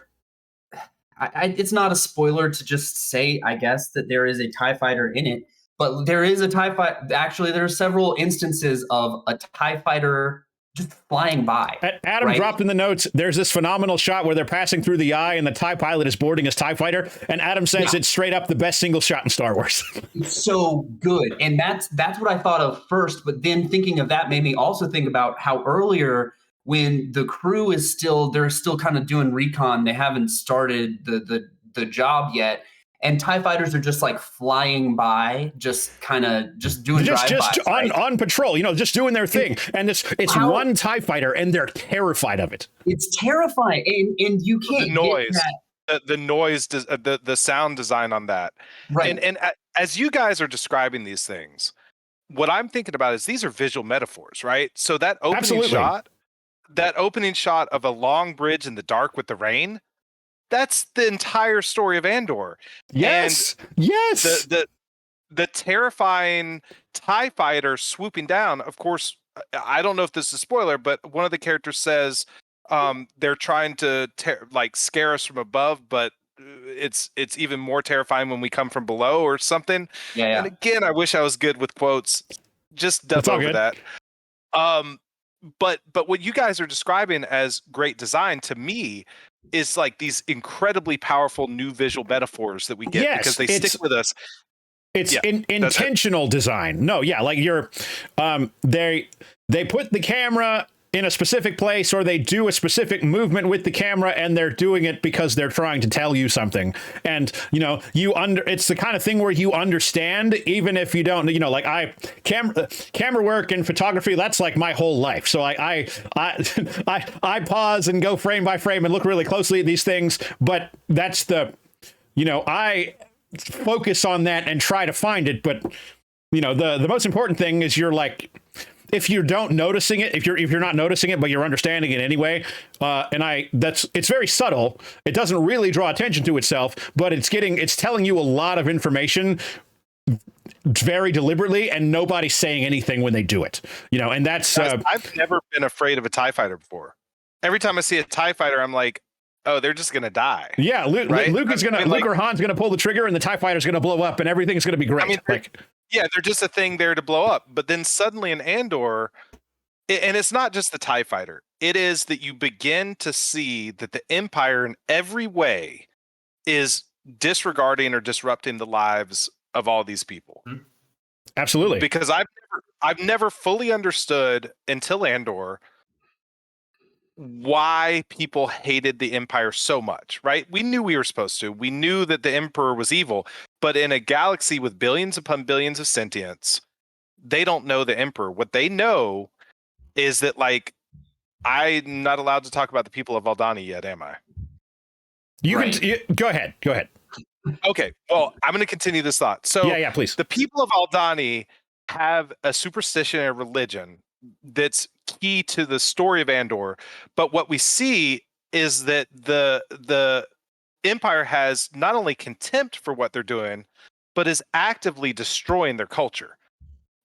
it's not a spoiler to just say, I guess, that there is a TIE fighter in it, but there is a TIE fighter. Actually, there are several instances of a TIE fighter just flying by. Adam dropped in the notes, there's this phenomenal shot where they're passing through the eye and the TIE pilot is boarding his TIE fighter. And Adam says it's straight up the best single shot in Star Wars. It's so good. And that's what I thought of first. But then thinking of that made me also think about how earlier when the crew they're still kind of doing recon, they haven't started the job yet. And TIE fighters are just like flying by, just doing drive-bys, on patrol, just doing their thing. And it's one TIE fighter, and they're terrified of it. It's terrifying, and you can't the noise, get that. the noise, the sound design on that, right? And as you guys are describing these things, what I'm thinking about is these are visual metaphors, right? So that opening shot of a long bridge in the dark with the rain. That's the entire story of Andor. Yes. And yes. The terrifying TIE fighter swooping down. Of course, I don't know if this is a spoiler, but one of the characters says they're trying to scare us from above, but it's even more terrifying when we come from below or something. Yeah. And again, I wish I was good with quotes. Just dub over that. But what you guys are describing as great design to me is like these incredibly powerful new visual metaphors that we get because they stick with us. It's intentional design. No, like they put the camera in a specific place, or they do a specific movement with the camera, and they're doing it because they're trying to tell you something. And it's the kind of thing where you understand, even if you don't. Camera work and photography, that's like my whole life. So I pause and go frame by frame and look really closely at these things. But that's I focus on that and try to find it. But the most important thing is if you don't noticing it, if you're not noticing it, but you're understanding it anyway, it's very subtle. It doesn't really draw attention to itself, but it's telling you a lot of information very deliberately, and nobody's saying anything when they do it. And that's. I've never been afraid of a TIE fighter before. Every time I see a TIE fighter, I'm like, oh, they're just gonna die. Yeah, Luke or Han's gonna pull the trigger, and the TIE fighter's gonna blow up, and everything's gonna be great. Yeah, they're just a thing there to blow up. But then suddenly in Andor, and it's not just the TIE fighter, it is that you begin to see that the Empire in every way is disregarding or disrupting the lives of all these people. Absolutely. Because I've never fully understood until Andor why people hated the Empire so much, right? We knew we were supposed to. We knew that the Emperor was evil, but in a galaxy with billions upon billions of sentience, they don't know the Emperor. What they know is that, I'm not allowed to talk about the people of Aldani yet, am I? Go ahead. Okay, well, I'm going to continue this thought. So, yeah, please. The people of Aldani have a superstition and a religion that's key to the story of Andor, but what we see is that the Empire has not only contempt for what they're doing, but is actively destroying their culture.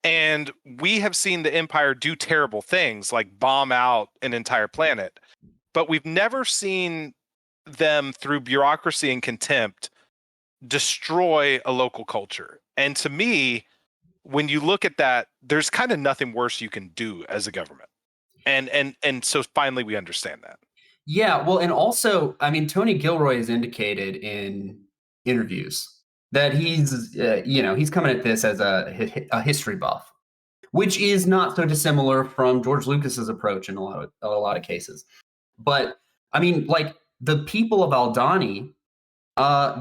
And we have seen the Empire do terrible things like bomb out an entire planet, but we've never seen them, through bureaucracy and contempt, destroy a local culture. And to me, when you look at that, there's kind of nothing worse you can do as a government. And so finally we understand that. Yeah, well, and also, I mean, Tony Gilroy has indicated in interviews that he's coming at this as a history buff, which is not so dissimilar from George Lucas's approach in a lot of cases. But I mean, like the people of Aldhani,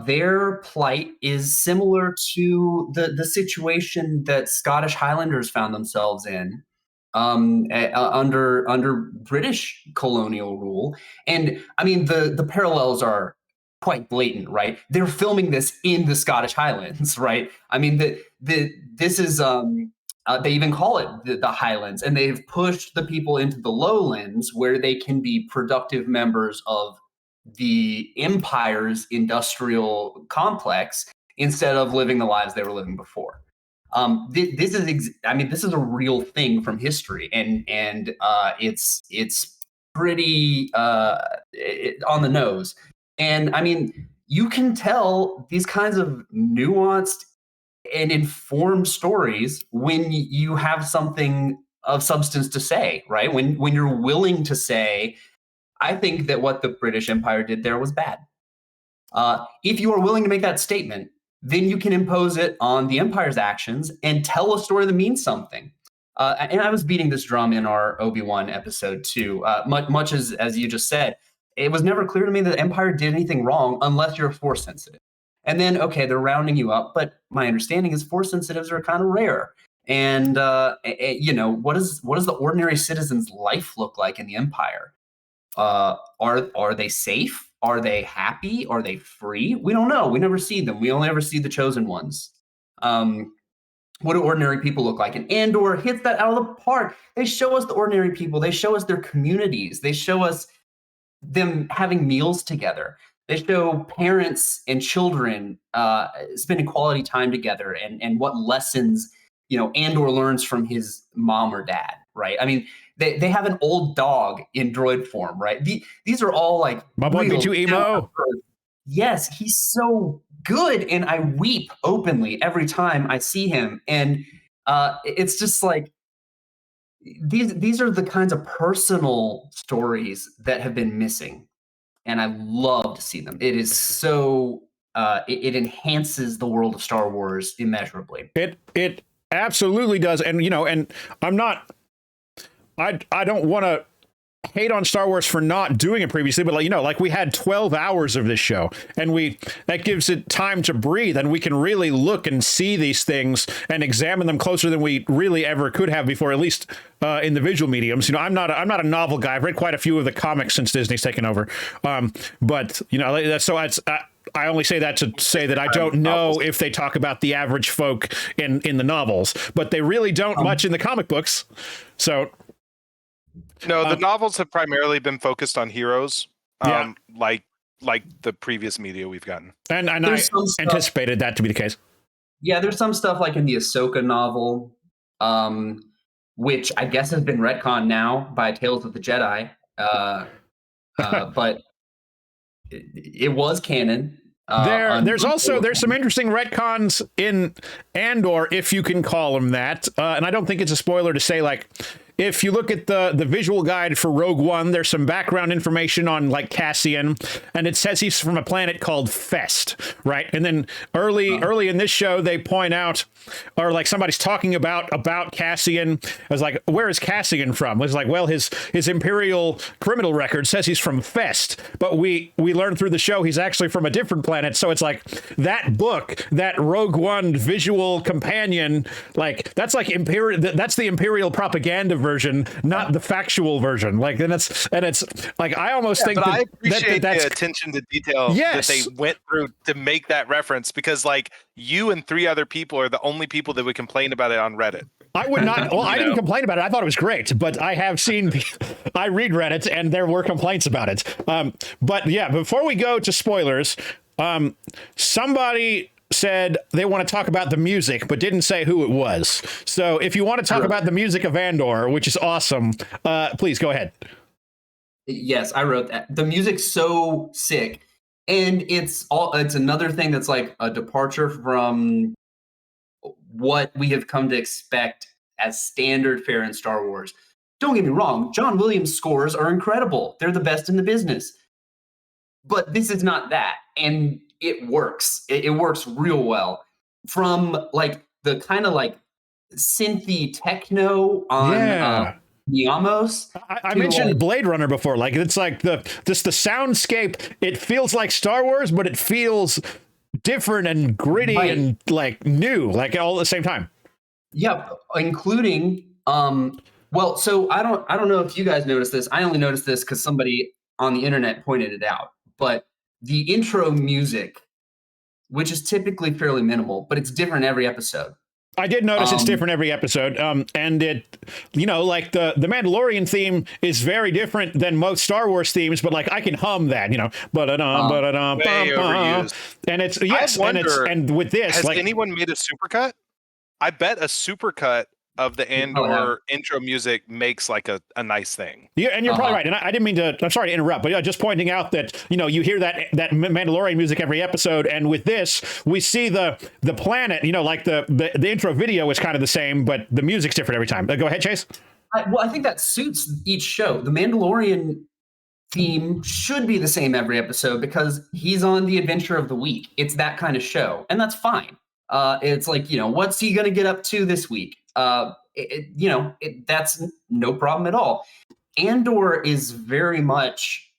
their plight is similar to the situation that Scottish Highlanders found themselves in under British colonial rule. And I mean, the parallels are quite blatant, right? They're filming this in the Scottish Highlands, right? I mean, this is they even call it the Highlands, and they've pushed the people into the lowlands where they can be productive members of the empire's industrial complex instead of living the lives they were living before. This is a real thing from history, and it's pretty on the nose. And I mean, you can tell these kinds of nuanced and informed stories when you have something of substance to say, right? When you're willing to say, I think that what the British Empire did there was bad. If you are willing to make that statement, then you can impose it on the Empire's actions and tell a story that means something. And I was beating this drum in our Obi-Wan episode too. Much as you just said, it was never clear to me that the Empire did anything wrong unless you're force sensitive. And then, okay, they're rounding you up, but my understanding is force sensitives are kind of rare. And what does the ordinary citizen's life look like in the Empire? Are they safe? Are they happy? Are they free? We don't know. We never see them. We only ever see the chosen ones. What do ordinary people look like? And Andor hits that out of the park. They show us the ordinary people. They show us their communities. They show us them having meals together. They show parents and children spending quality time together, and what lessons Andor learns from his mom or dad. Right? I mean, they have an old dog in droid form. Right? These are all like my boy be too emo. Yes, he's so good, and I weep openly every time I see him. And it's just like these are the kinds of personal stories that have been missing. And I love to see them. It is so it enhances the world of Star Wars immeasurably. It absolutely does. And and I don't want to hate on Star Wars for not doing it previously, but like we had 12 hours of this show, and that gives it time to breathe, and we can really look and see these things and examine them closer than we really ever could have before, at least in the visual mediums. I'm not a novel guy. I've read quite a few of the comics since Disney's taken over, but I only say that to say that I don't know if they talk about the average folk in the novels, but they really don't much in the comic books. So. No, the novels have primarily been focused on heroes, like the previous media we've gotten. And I anticipated that to be the case. Yeah, there's some stuff like in the Ahsoka novel, which I guess has been retconned now by Tales of the Jedi, but it was canon. There's some interesting retcons in Andor, if you can call them that, and I don't think it's a spoiler to say, like, if you look at the visual guide for Rogue One, there's some background information on like Cassian, and it says he's from a planet called Fest, right? And then early in this show, they point out, or like somebody's talking about Cassian. I was like, where is Cassian from? It's like, well, his Imperial criminal record says he's from Fest, but we learn through the show he's actually from a different planet. So it's like that book, that Rogue One visual companion, like that's like that's the Imperial propaganda version, not the factual version. Like, and it's like I almost think I appreciate the attention to detail that they went through to make that reference, because like you and 3 other people are the only people that would complain about it on Reddit. I would not. Well, I didn't complain about it. I thought it was great, but I have seen. I read Reddit, and there were complaints about it. But yeah, before we go to spoilers, somebody said they want to talk about the music, but didn't say who it was. So if you want to talk about the music of Andor, which is awesome, please go ahead. Yes, I wrote that. The music's so sick. And it's another thing that's like a departure from what we have come to expect as standard fare in Star Wars. Don't get me wrong, John Williams' scores are incredible. They're the best in the business. But this is not that. And it works. It works real well. From like the kind of like synthy techno on Niamos. I mentioned Blade Runner before. Like it's like the soundscape. It feels like Star Wars, but it feels different and gritty and like new, like all at the same time. Yep, including well, so I don't know if you guys noticed this. I only noticed this because somebody on the internet pointed it out. But the intro music, which is typically fairly minimal, but it's different every episode. I did notice it's different every episode. And it, like the Mandalorian theme is very different than most Star Wars themes, but like I can hum that, and it's, yes. And with this, has like, anyone made a supercut? I bet a supercut of the Andor intro music makes like a nice thing. Yeah, and you're probably right. And I didn't mean to, I'm sorry to interrupt, but just pointing out that, you hear that Mandalorian music every episode. And with this, we see the planet, like the intro video is kind of the same, but the music's different every time. Go ahead, Chase. I think that suits each show. The Mandalorian theme should be the same every episode because he's on the adventure of the week. It's that kind of show, and that's fine. It's like, what's he going to get up to this week? That's no problem at all. Andor is very much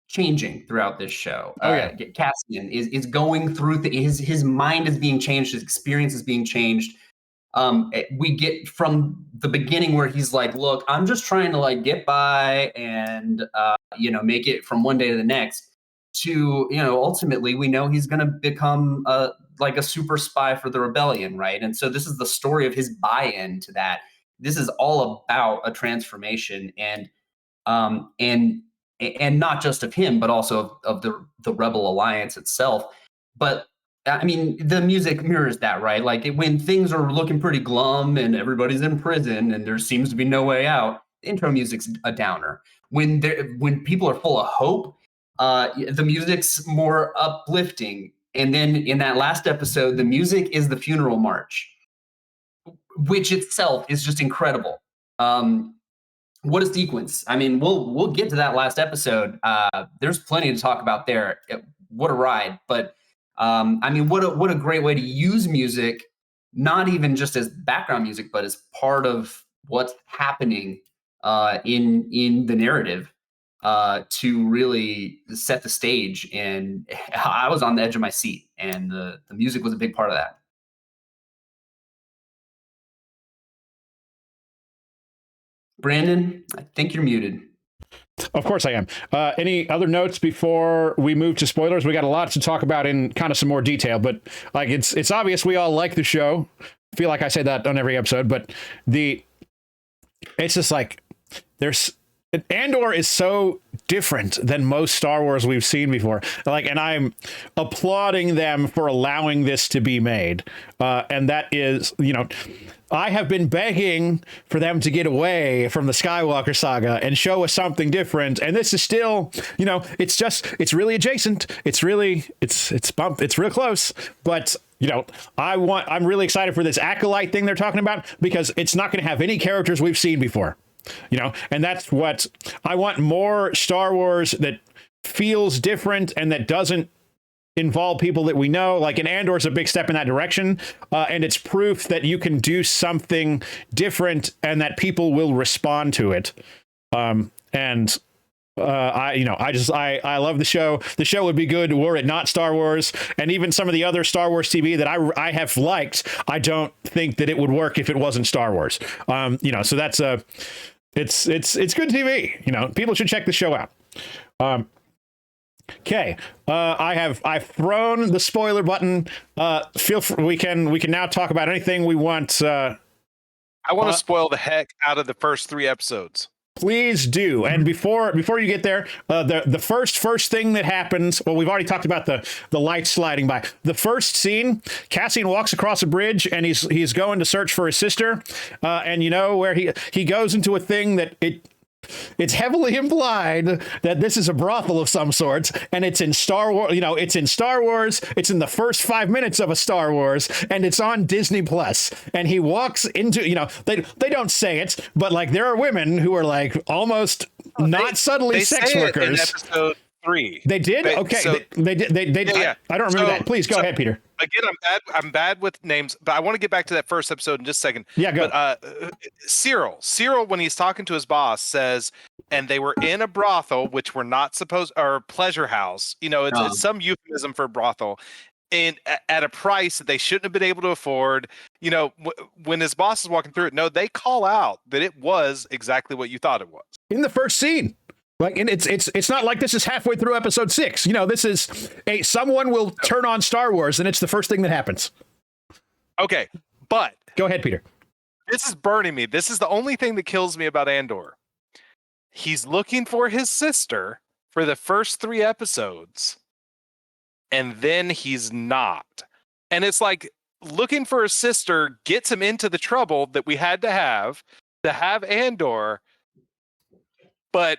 changing throughout this show. Cassian is going through his mind is being changed. His experience is being changed. We get from the beginning where he's like, look, I'm just trying to like get by and, make it from one day to the next to, ultimately we know he's going to become like a super spy for the rebellion, right? And so this is the story of his buy-in to that. This is all about a transformation and not just of him, but also of the Rebel Alliance itself. But I mean, the music mirrors that, right? Like when things are looking pretty glum and everybody's in prison and there seems to be no way out, intro music's a downer. When people are full of hope, the music's more uplifting. And then in that last episode, the music is the funeral march, which itself is just incredible. What a sequence. I mean, we'll get to that last episode. There's plenty to talk about there. What a ride. But I mean, what a great way to use music, not even just as background music, but as part of what's happening in the narrative. To really set the stage. And I was on the edge of my seat, and the music was a big part of that. Brandon, I think you're muted. Of course I am. Any other notes before we move to spoilers? We got a lot to talk about in kind of some more detail, but like it's obvious we all like the show. I feel like I say that on every episode, but it's just like Andor is so different than most Star Wars we've seen before. Like, and I'm applauding them for allowing this to be made. And that is, I have been begging for them to get away from the Skywalker saga and show us something different. And this is still, it's really adjacent. It's real close. But I'm really excited for this acolyte thing they're talking about because it's not going to have any characters we've seen before. And that's what I want, more Star Wars that feels different and that doesn't involve people that we know. Like, in Andor is a big step in that direction. And it's proof that you can do something different and that people will respond to it. I love the show. The show would be good were it not Star Wars. And even some of the other Star Wars TV that I have liked, I don't think that it would work if it wasn't Star Wars. So that's it's good TV. People should check the show out. Okay. I've thrown the spoiler button. Feel free, we can now talk about anything we want. I want to spoil the heck out of the first 3 episodes. Please do. And before you get there, the first thing that happens, well, we've already talked about the lights sliding by. The first scene, Cassian walks across a bridge and he's going to search for his sister. And where he goes into a thing that it's heavily implied that this is a brothel of some sort, and it's in Star Wars. It's in Star Wars. It's in the first 5 minutes of a Star Wars, and it's on Disney Plus. And he walks into, they don't say it, but like there are women who are like almost subtly sex workers. In episode 3. They did? Okay. So, they did. Yeah. I don't remember that. Please go ahead, Peter. again, I'm bad with names, but I want to get back to that first episode in just a second. Yeah, go. But Cyril, when he's talking to his boss, says, and they were in a brothel, which we're not supposed, or pleasure house. It's some euphemism for brothel, and at a price that they shouldn't have been able to afford. When his boss is walking through it, no, they call out that it was exactly what you thought it was in the first scene. Like, and it's not like this is halfway through episode 6. This is someone will turn on Star Wars, and it's the first thing that happens. Okay, but go ahead, Peter. This is burning me. This is the only thing that kills me about Andor. He's looking for his sister for the first 3 episodes, and then he's not. And it's like looking for a sister gets him into the trouble that we had to have Andor, but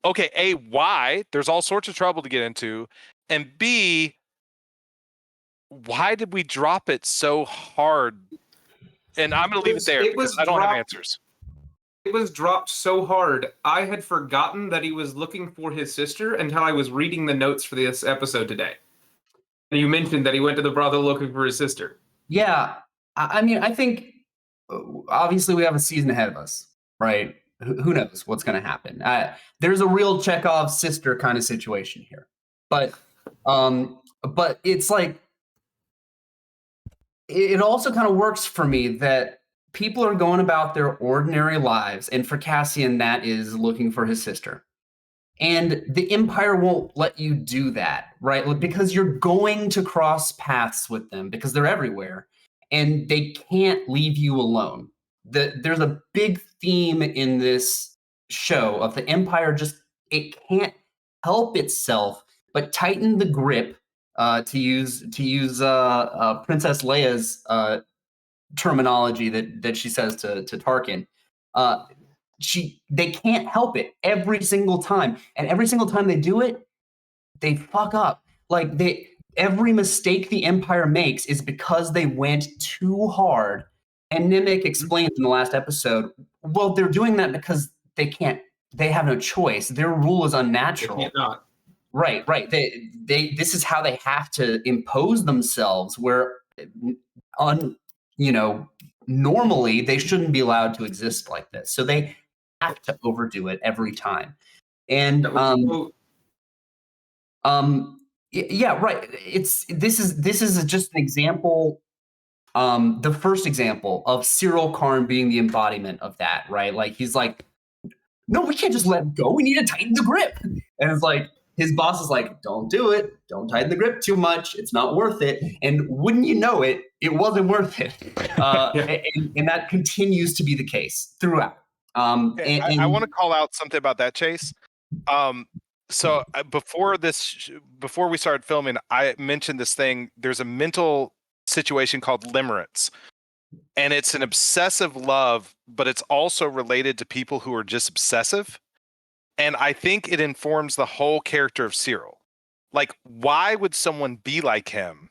okay, A, why? There's all sorts of trouble to get into. And B, why did we drop it so hard? And I'm going to leave it there because I don't have answers. It was dropped so hard, I had forgotten that he was looking for his sister until I was reading the notes for this episode today. And you mentioned that he went to the brothel looking for his sister. Yeah. I mean, I think obviously we have a season ahead of us, right? Who knows what's going to happen? There's a real Chekhov's sister kind of situation here, but it's like it also kind of works for me that people are going about their ordinary lives, and for Cassian, that is looking for his sister, and the Empire won't let you do that, right? Because you're going to cross paths with them because they're everywhere, and they can't leave you alone. There's a big theme in this show of the Empire it can't help itself but tighten the grip, to use Princess Leia's terminology that she says to Tarkin. They can't help it every single time, and every single time they do it, they fuck up. Like every mistake the Empire makes is because they went too hard. And Nimic explained in the last episode, well, they're doing that because they have no choice. Their rule is unnatural. They can't not. Right. This is how they have to impose themselves, where normally they shouldn't be allowed to exist like this. So they have to overdo it every time. And yeah, right. This is just an example. The first example of Cyril Karn being the embodiment of that, right? Like he's like, no, we can't just let him go. We need to tighten the grip. And it's like his boss is like, don't do it. Don't tighten the grip too much. It's not worth it. And wouldn't you know it, it wasn't worth it. And that continues to be the case throughout. I want to call out something about that, Chase. So before we started filming, I mentioned this thing. There's a mental situation called limerence, and it's an obsessive love, but it's also related to people who are just obsessive. And I think it informs the whole character of Cyril. Like, why would someone be like him?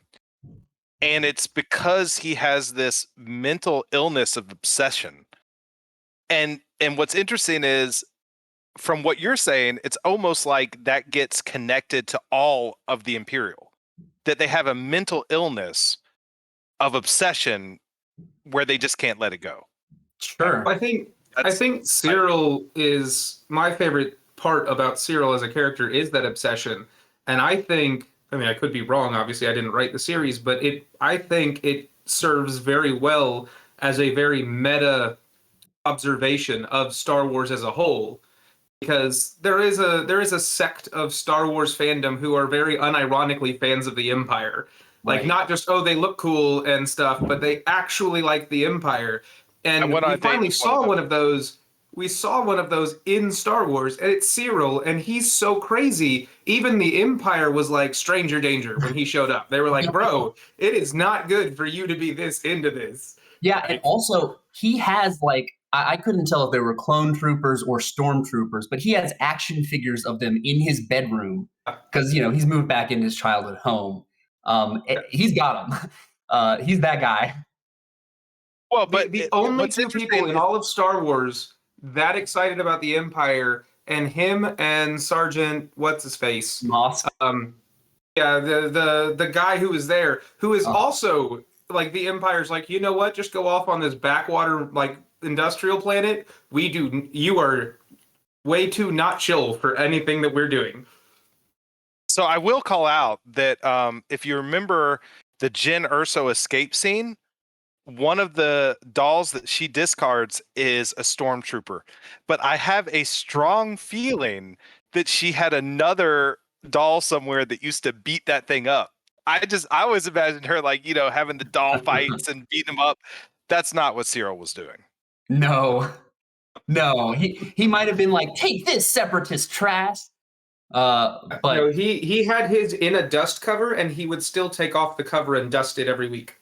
And it's because he has this mental illness of obsession. And what's interesting is, from what you're saying, it's almost like that gets connected to all of the Imperial, that they have a mental illness of obsession where they just can't let it go. Sure. I think Cyril is my favorite part about Cyril as a character is that obsession. And I could be wrong. Obviously, I didn't write the series, but I think it serves very well as a very meta observation of Star Wars as a whole. Because there is a sect of Star Wars fandom who are very unironically fans of the Empire. Like, right. Not just, they look cool and stuff, but they actually like the Empire. And we finally saw one of those. We saw one of those in Star Wars, and it's Cyril, and he's so crazy. Even the Empire was like stranger danger when he showed up. They were like, bro, it is not good for you to be this into this. Yeah, and also, he has, like, I couldn't tell if they were clone troopers or stormtroopers, but he has action figures of them in his bedroom because, he's moved back into his childhood home. He's got them. He's that guy. Well, but the only two people in all of Star Wars that excited about the Empire, and him and Sergeant what's his face Moss. Yeah, the guy who was there, who is also like the Empire's like, you know what? Just go off on this backwater like industrial planet. You are way too not chill for anything that we're doing. So I will call out that if you remember the Jyn Erso escape scene, one of the dolls that she discards is a stormtrooper. But I have a strong feeling that she had another doll somewhere that used to beat that thing up. I always imagined her like, having the doll fights and beating them up. That's not what Cyril was doing. No, he might have been like, take this, separatist trash. But no, he had his in a dust cover, and he would still take off the cover and dust it every week.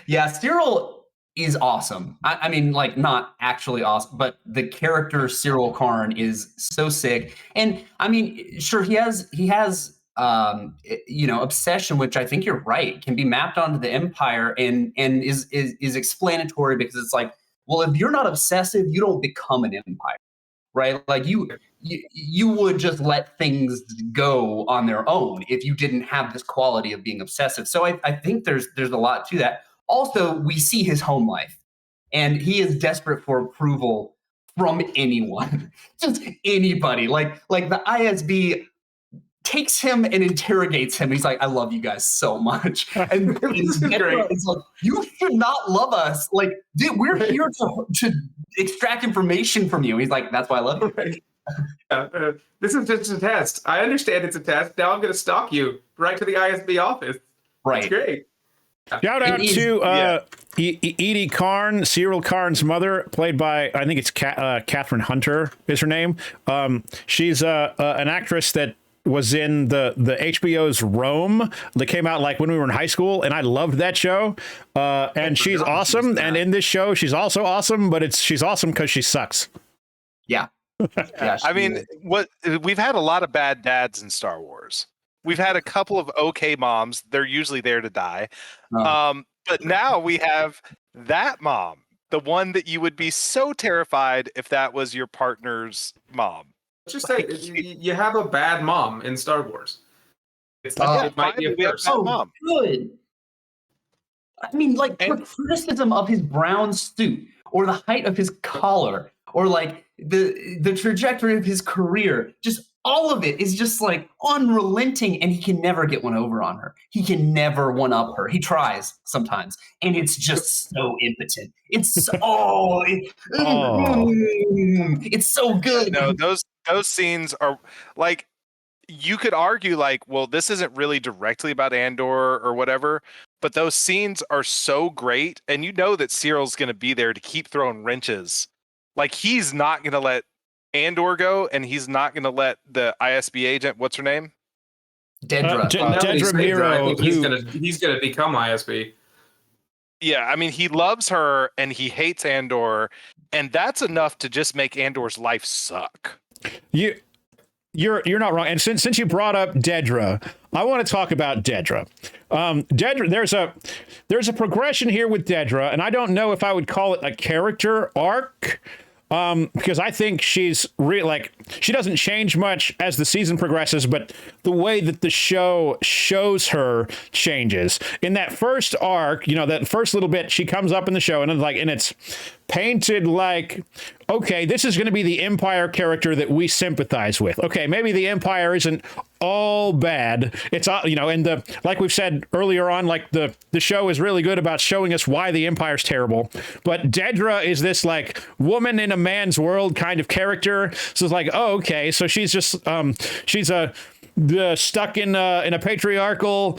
Yeah, Cyril is awesome. I mean, like, not actually awesome, but the character Cyril Karn is so sick. And I mean, sure, he has obsession, which I think you're right, can be mapped onto the Empire and is explanatory, because it's like, well, if you're not obsessive, you don't become an Empire, right? Like you would just let things go on their own if you didn't have this quality of being obsessive. So I think there's a lot to that. Also, we see his home life, and he is desperate for approval from anyone, just anybody. Like the ISB takes him and interrogates him. He's like, "I love you guys so much," and This is great. it's like, "You should not love us. Like, dude, we're here to extract information from you." He's like, "That's why I love you." Right. This is just a test. I understand it's a test. Now I'm going to stalk you right to the ISB office. Right. It's great. Shout out to Edie Karn, Cyril Karn's mother, played by, I think it's Catherine Hunter is her name. She's an actress that was in the HBO's Rome that came out like when we were in high school, and I loved that show. And she's awesome. And in this show, she's also awesome, but she's awesome because she sucks. Yeah. Yeah, I mean, we've had a lot of bad dads in Star Wars. We've had a couple of okay moms. They're usually there to die. But now we have that mom, the one that you would be so terrified if that was your partner's mom. Let's just say you have a bad mom in Star Wars. It might be a first. mom. Good. I mean, like, her criticism of his brown suit, or the height of his collar, or like the trajectory of his career, just all of it is just like unrelenting, and he can never get one over on her. He can never one up her. He tries sometimes, and it's just so impotent. It's it's so good. No, those scenes are like, you could argue like, well, this isn't really directly about Andor or whatever, but those scenes are so great, and you know that Cyril's going to be there to keep throwing wrenches. Like, he's not going to let Andor go, and he's not going to let the ISB agent, what's her name? Dedra. Dedra Miro. I think he's gonna become ISB. Yeah, I mean, he loves her and he hates Andor, and that's enough to just make Andor's life suck. You're not wrong. And since you brought up Dedra, I want to talk about Dedra. Dedra, there's a progression here with Dedra, and I don't know if I would call it a character arc. Because I think she's she doesn't change much as the season progresses, but the way that the show shows her changes. In that first arc, that first little bit, she comes up in the show, and it's painted like, okay, this is going to be the Empire character that we sympathize with. Okay, maybe the Empire isn't all bad. It's and like we've said earlier on, like the show is really good about showing us why the Empire's terrible. But Dedra is this like woman in a man's world kind of character. So it's like, oh, okay, so she's just stuck in a patriarchal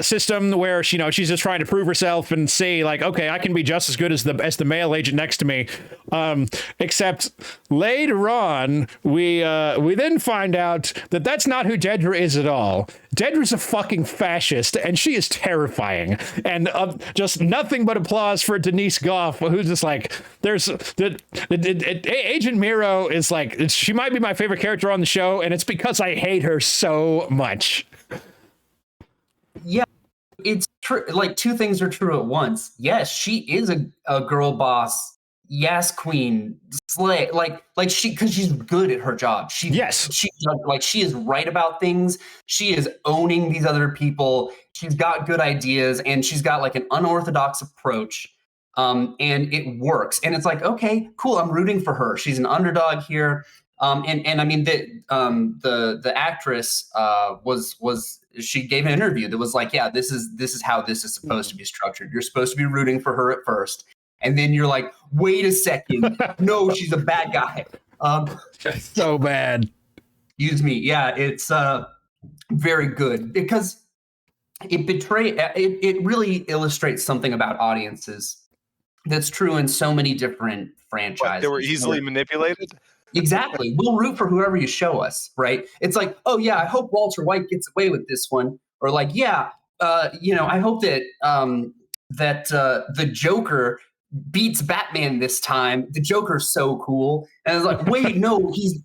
system where she's just trying to prove herself and say like, okay, I can be just as good as the male agent next to me. Except later on, we then find out that that's not who Dedra is at all. Dedra's a fucking fascist, and she is terrifying. And just nothing but applause for Denise Goff, who's just like, Agent Miro is like, she might be my favorite character on the show, and it's because I hate her so much. Yeah, it's true. Like, two things are true at once. Yes, she is a girl boss, yes queen, slay, like she, because she's good at her job. She like she is right about things. She is owning these other people. She's got good ideas, and she's got like an unorthodox approach. And it works. And it's like, okay, cool. I'm rooting for her. She's an underdog here. And I mean the actress was she gave an interview that was like, yeah, this is how this is supposed to be structured. You're supposed to be rooting for her at first, and then you're like, wait a second, no, she's a bad guy. So bad. Excuse me. Yeah, it's very good because it really illustrates something about audiences that's true in so many different franchises. They were easily manipulated. Exactly. We'll root for whoever you show us, right? It's like, oh yeah, I hope Walter White gets away with this one, or like, yeah, I hope that the Joker beats Batman this time. The Joker's so cool, and it's like, wait, no, he's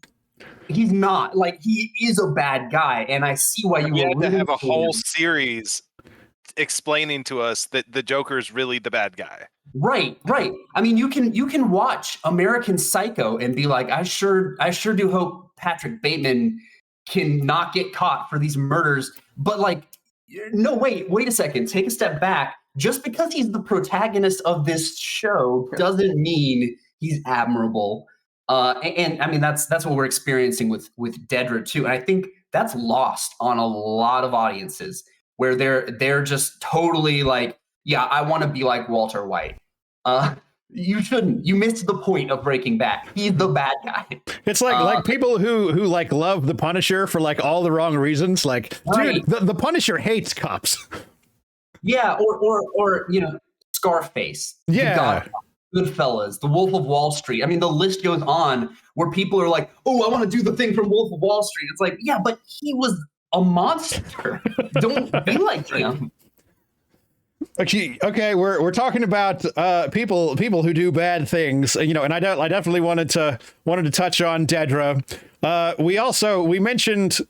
not. Like, he is a bad guy, and I see why you had to have a whole him. series explaining to us that the Joker is really the bad guy. Right. I mean, you can watch American Psycho and be like, I sure do hope Patrick Bateman can not get caught for these murders. But like, no, wait a second, take a step back. Just because he's the protagonist of this show doesn't mean he's admirable. And I mean, that's what we're experiencing with Dedra too. And I think that's lost on a lot of audiences where they're just totally like, yeah, I want to be like Walter White. You shouldn't. You missed the point of Breaking Bad. He's the bad guy. It's like people who like love the Punisher for like all the wrong reasons. Like, right. Dude, the Punisher hates cops. Yeah, or Scarface. Yeah. Goodfellas, The Wolf of Wall Street. I mean, the list goes on where people are like, oh, I want to do the thing from Wolf of Wall Street. It's like, yeah, but he was a monster. Don't be like him. Okay, we're talking about people who do bad things, and I definitely wanted to touch on Dedra. We mentioned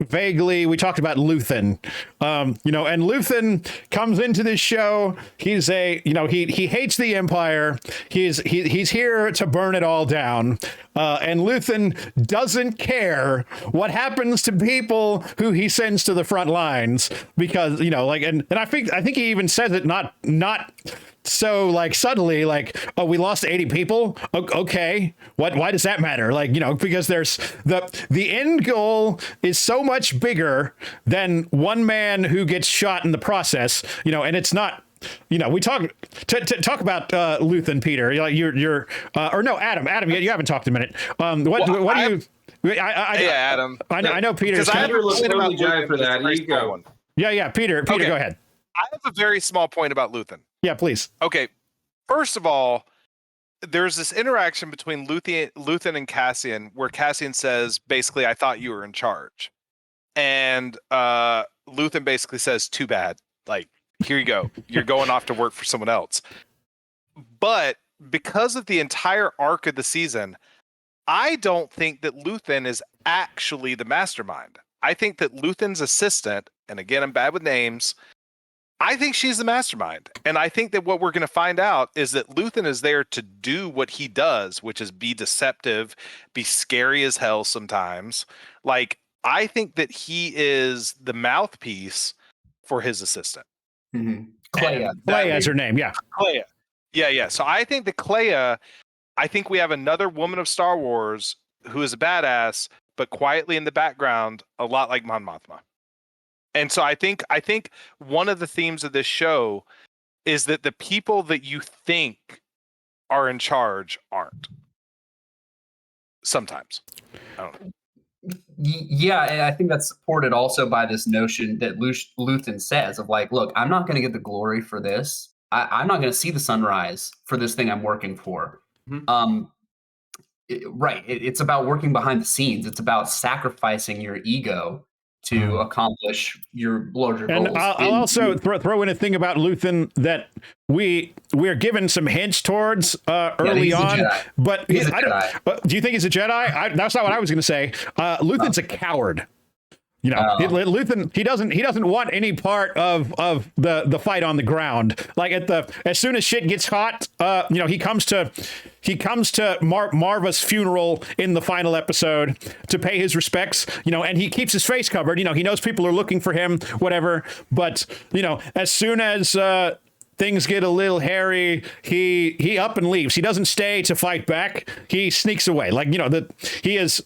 vaguely, we talked about Luthen, and Luthen comes into this show. He's he hates the Empire. He's here to burn it all down. And Luthen doesn't care what happens to people who he sends to the front lines because, and I think he even says it not so like subtly, like, oh, we lost 80 people. Okay. Why does that matter? Like, because there's the end goal is so much bigger than one man who gets shot in the process, and it's not, we talk about Luthen, Peter, you're or no, Adam, you haven't talked a minute. What do you, Adam. I know Peter. Because I looks totally jive for that. Here you go. Yeah. Peter, okay. Go ahead. I have a very small point about Luthen. Yeah, please. Okay. First of all, there's this interaction between Luthen and Cassian where Cassian says, basically, I thought you were in charge. And Luthen basically says, too bad. Like, here you go. You're going off to work for someone else. But because of the entire arc of the season, I don't think that Luthen is actually the mastermind. I think that Luthen's assistant, and again, I'm bad with names, I think she's the mastermind. And I think that what we're going to find out is that Luthen is there to do what he does, which is be deceptive, be scary as hell sometimes. Like, I think that he is the mouthpiece for his assistant. Mm-hmm. Clea. Clea is her name, yeah. Clea. Yeah. So I think that Clea, I think we have another woman of Star Wars who is a badass, but quietly in the background, a lot like Mon Mothma. And so I think one of the themes of this show is that the people that you think are in charge aren't. Sometimes. I don't know. Yeah, and I think that's supported also by this notion that Luthen says of like, look, I'm not going to get the glory for this. I'm not going to see the sunrise for this thing I'm working for. Mm-hmm. It's about working behind the scenes. It's about sacrificing your ego to accomplish your larger goals. And I'll also throw in a thing about Luthen that we're given some hints towards early on. But do you think he's a Jedi? That's not what I was going to say. Luthen's a coward. You know, Luthen, he doesn't want any part of the fight on the ground. Like as soon as shit gets hot, you know, he comes to Marva's funeral in the final episode to pay his respects, you know, and he keeps his face covered. You know, he knows people are looking for him, whatever. But, you know, as soon as things get a little hairy, he up and leaves. He doesn't stay to fight back. He sneaks away. Like, you know, he's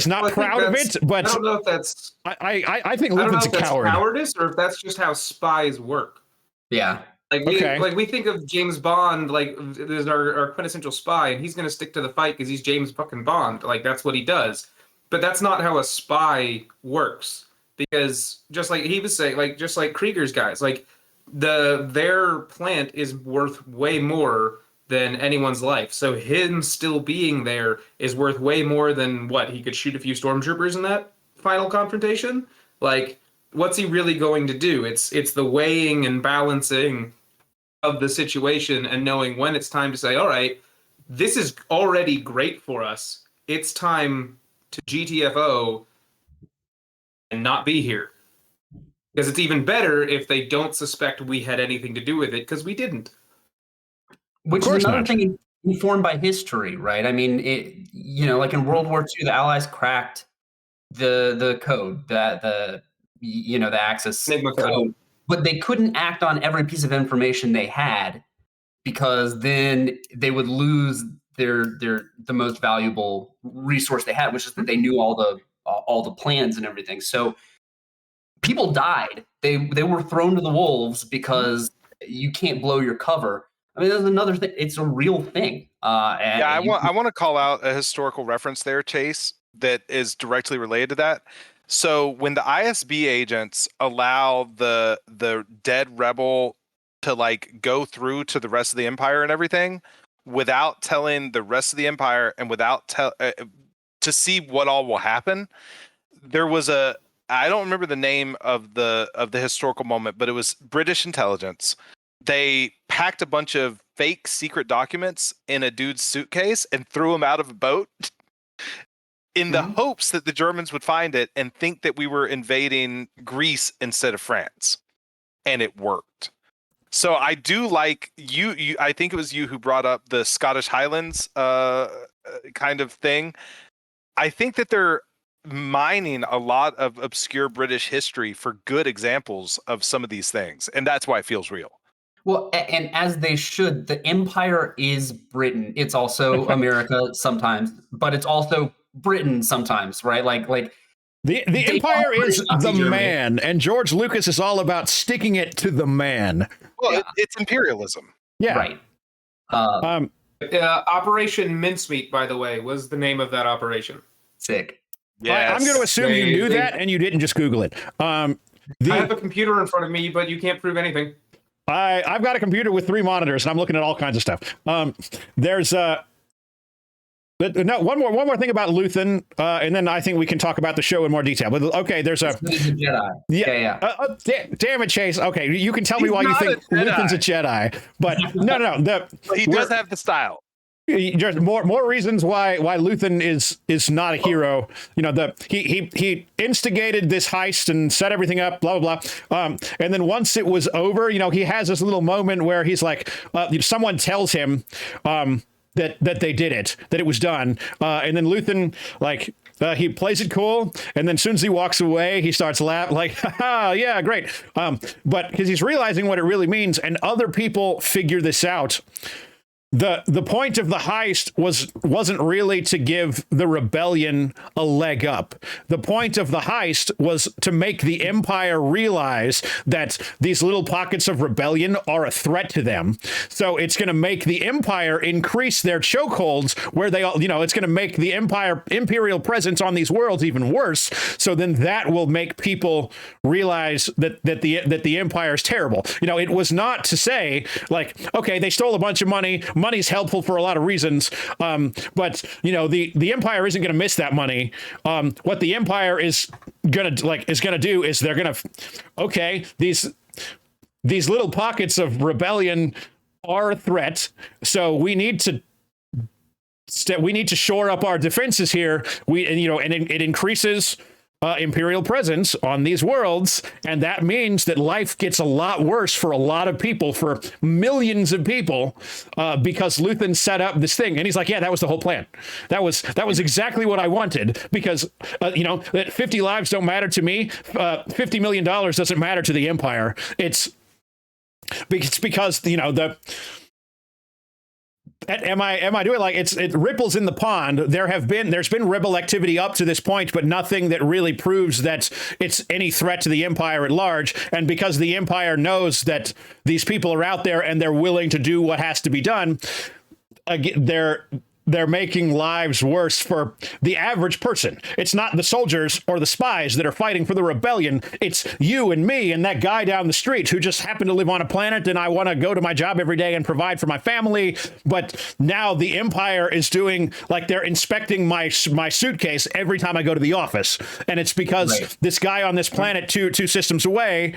not proud of it, but I don't know if that's I think Luthen's a coward. Cowardice, or if that's just how spies work. Yeah. Like we think of James Bond like as our quintessential spy, and he's gonna stick to the fight because he's James fucking Bond. Like that's what he does. But that's not how a spy works. Because just like he was saying, like just like Krieger's guys, like their plant is worth way more than anyone's life. So him still being there is worth way more than what he could shoot a few stormtroopers in that final confrontation. Like, what's he really going to do? It's the weighing and balancing of the situation and knowing when it's time to say, all right, this is already great for us. It's time to GTFO and not be here. Because it's even better if they don't suspect we had anything to do with it, because we didn't. Which is another thing informed by history, right? I mean, you know, like in World War II, the Allies cracked the code, the Axis Enigma code, but they couldn't act on every piece of information they had, because then they would lose the most valuable resource they had, which is that they knew all the plans and everything. So people died. They were thrown to the wolves because you can't blow your cover. I mean, there's another thing. It's a real thing. I want to call out a historical reference there, Chase, that is directly related to that. So when the ISB agents allow the dead rebel to like go through to the rest of the Empire and everything without telling the rest of the Empire and without to see what all will happen, there was I don't remember the name of the historical moment, but it was British intelligence. They packed a bunch of fake secret documents in a dude's suitcase and threw him out of a boat in the hopes that the Germans would find it and think that we were invading Greece instead of France. And it worked. So I do like you I think it was you who brought up the Scottish Highlands kind of thing. I think that they're mining a lot of obscure British history for good examples of some of these things. And that's why it feels real. Well, and as they should, the Empire is Britain. It's also America sometimes, but it's also Britain sometimes, right? Like the Empire is the man, and George Lucas is all about sticking it to the man. Well, it's imperialism. Yeah. Right. Operation Mincemeat, by the way, was the name of that operation. Sick. Yes. I'm going to assume you knew that and you didn't just Google it. I have a computer in front of me, but you can't prove anything. I've got a computer with 3 monitors and I'm looking at all kinds of stuff. There's one more thing about Luthen, and then I think we can talk about the show in more detail. But okay, there's a Jedi. Yeah. Damn it, Chase. Okay, you can tell me why you think Luthen's a Jedi, but no. He does have the style. Just more reasons why Luthen is not a hero. You know, he instigated this heist and set everything up, blah blah blah. And then once it was over, you know, he has this little moment where he's like, someone tells him that they did it, that it was done, and then Luthen he plays it cool, and then as soon as he walks away, he starts laughing like, haha, yeah, great. But because he's realizing what it really means, and other people figure this out. The point of the heist wasn't really to give the rebellion a leg up. The point of the heist was to make the Empire realize that these little pockets of rebellion are a threat to them. So it's going to make the Empire increase their chokeholds, where they all, it's going to make the imperial presence on these worlds even worse. So then that will make people realize that the Empire is terrible. It was not to say like, okay, they stole a bunch of money. Money's helpful for a lot of reasons, but the Empire isn't going to miss that money. What the Empire is going to do is they're going to, these little pockets of rebellion are a threat, so we need to shore up our defenses here. And it increases Imperial presence on these worlds, and that means that life gets a lot worse for a lot of people, for millions of people, because Luthen set up this thing. And he's like, yeah, that was the whole plan. That was exactly what I wanted, because that 50 lives don't matter to me. $50 million doesn't matter to the Empire. It's because Am I doing like it ripples in the pond? There's been rebel activity up to this point, but nothing that really proves that it's any threat to the Empire at large. And because the Empire knows that these people are out there and they're willing to do what has to be done, they're making lives worse for the average person. It's not the soldiers or the spies that are fighting for the rebellion. It's you and me and that guy down the street who just happen to live on a planet, and I want to go to my job every day and provide for my family. But now the Empire is doing, like, they're inspecting my suitcase every time I go to the office. And it's because this guy on this planet two systems away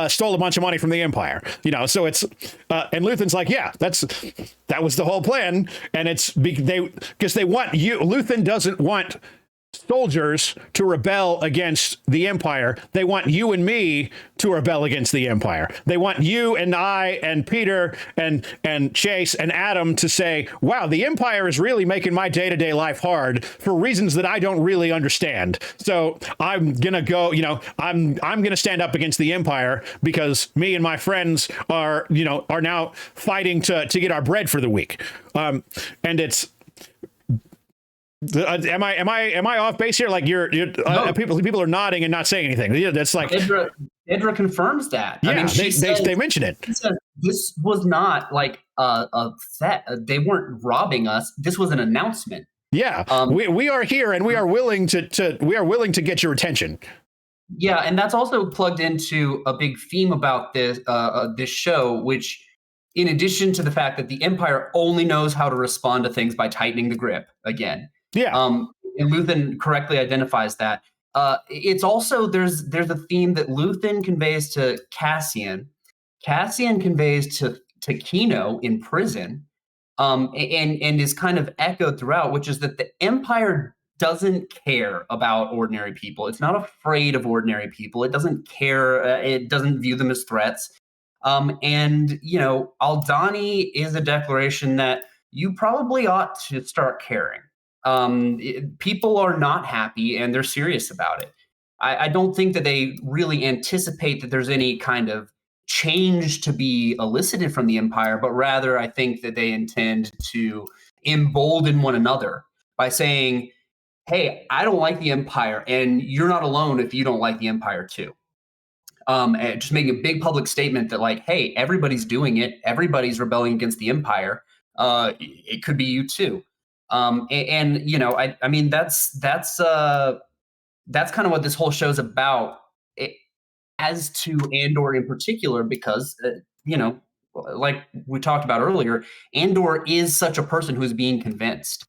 stole a bunch of money from the Empire. So it's and Luthen's like, yeah, that was the whole plan. And it's because they want you. Luthen doesn't want soldiers to rebel against the Empire. They want you and me to rebel against the Empire. They want you and I and Peter and Chase and Adam to say, wow, the Empire is really making my day-to-day life hard for reasons that I don't really understand. So I'm gonna go, I'm gonna stand up against the Empire because me and my friends are now fighting to get our bread for the week. And it's am I off base here? Like no. People are nodding and not saying anything. That's like Edra confirms that. Yeah, I mean, they mention it. This was not like a set. They weren't robbing us. This was an announcement. Yeah, we are here and we are willing to get your attention. Yeah, and that's also plugged into a big theme about this show, which, in addition to the fact that the Empire only knows how to respond to things by tightening the grip again. Yeah. And Luthen correctly identifies that. It's also there's a theme that Luthen conveys to Cassian. Cassian conveys to Kino in prison, and is kind of echoed throughout, which is that the Empire doesn't care about ordinary people. It's not afraid of ordinary people. It doesn't care. It doesn't view them as threats. And Aldhani is a declaration that you probably ought to start caring. People are not happy and they're serious about it. I don't think that they really anticipate that there's any kind of change to be elicited from the Empire, but rather I think that they intend to embolden one another by saying, hey, I don't like the Empire, and you're not alone if you don't like the Empire too. And just making a big public statement that, like, hey, everybody's doing it. Everybody's rebelling against the Empire. It could be you too. I mean, that's kind of what this whole show's about. As to Andor in particular, because like we talked about earlier, Andor is such a person who's being convinced.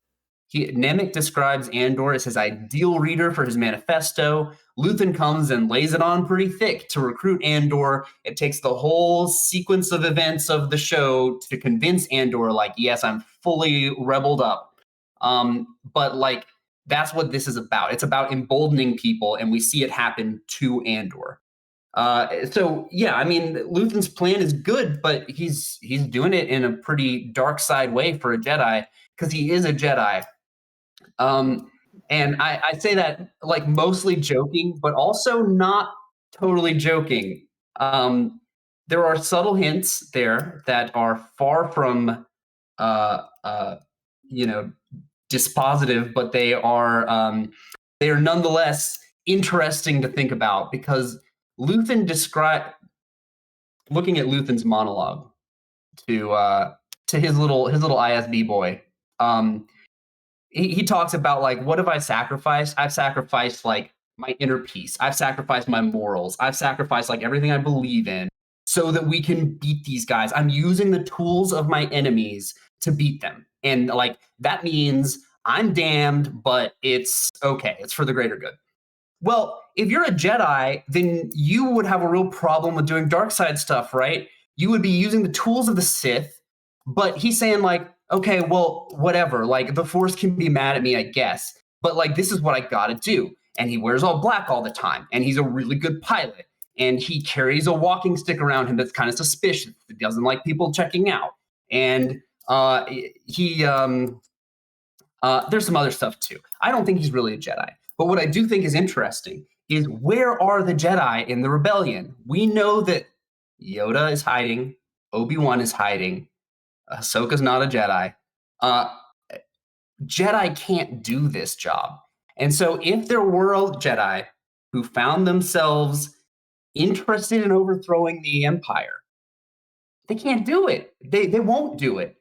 Nemec describes Andor as his ideal reader for his manifesto. Luthen comes and lays it on pretty thick to recruit Andor. It takes the whole sequence of events of the show to convince Andor, like, yes, I'm fully rebelled up. But like, that's what this is about. It's about emboldening people, and we see it happen to Andor. So yeah, I mean, Luthen's plan is good, but he's doing it in a pretty dark side way for a Jedi, because he is a Jedi. And I say that like mostly joking, but also not totally joking. There are subtle hints there that are far from, dispositive, but they are nonetheless interesting to think about, because Luthen looking at Luthen's monologue to his little ISB boy. He talks about, like, what have I sacrificed? I've sacrificed like my inner peace. I've sacrificed my morals. I've sacrificed like everything I believe in so that we can beat these guys. I'm using the tools of my enemies to beat them. And like, that means I'm damned, but it's okay. It's for the greater good. Well, if you're a Jedi, then you would have a real problem with doing dark side stuff, right? You would be using the tools of the Sith, but he's saying, like, okay, well, whatever. Like, the Force can be mad at me, I guess. But like, this is what I gotta do. and he wears all black all the time, and he's a really good pilot, and he carries a walking stick around him that's kind of suspicious. He doesn't like people checking out, and there's some other stuff too. I don't think he's really a Jedi, but what I do think is interesting is where are the Jedi in the rebellion? We know that Yoda is hiding, Obi-Wan is hiding, Ahsoka's not a Jedi. Jedi can't do this job. And so if there were a Jedi who found themselves interested in overthrowing the Empire, they can't do it. They won't do it.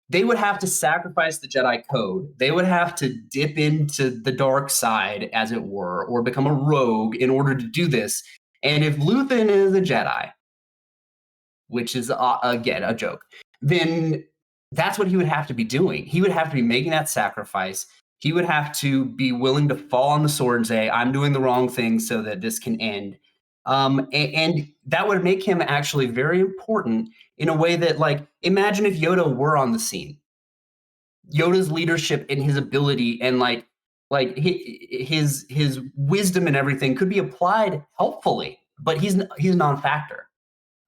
They would have to sacrifice the Jedi code. They would have to dip into the dark side, as it were, or become a rogue in order to do this. And if Luthen is a Jedi, which is, again, a joke, then that's what he would have to be doing. He would have to be making that sacrifice. He would have to be willing to fall on the sword and say, I'm doing the wrong thing so that this can end. And that would make him actually very important in a way that, like, imagine if Yoda were on the scene. Yoda's leadership and his ability and like his wisdom and everything could be applied helpfully, but he's a non-factor.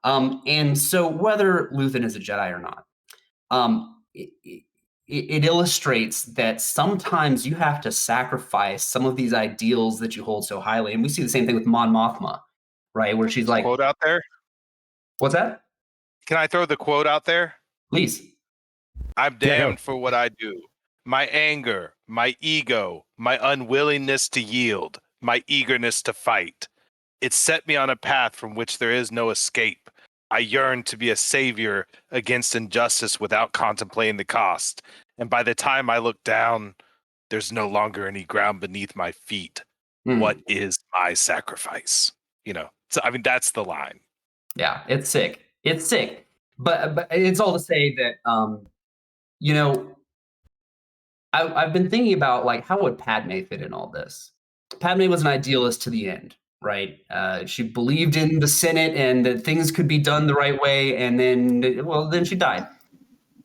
And so whether Luthen is a Jedi or not, it illustrates that sometimes you have to sacrifice some of these ideals that you hold so highly. And we see the same thing with Mon Mothma, right? Where she's like, Quote out there. What's that? Can I throw the quote out there? Please. I'm damned for what I do. My anger, my ego, my unwillingness to yield, my eagerness to fight. It set me on a path from which there is no escape. I yearn to be a savior against injustice without contemplating the cost. And by the time I look down, there's no longer any ground beneath my feet. What is my sacrifice? So I mean, that's the line. Yeah, it's sick. It's sick. But it's all to say that, I've been thinking about, like, how would Padme fit in all this? Padme was an idealist to the end, right? She believed in the Senate and that things could be done the right way, and then she died.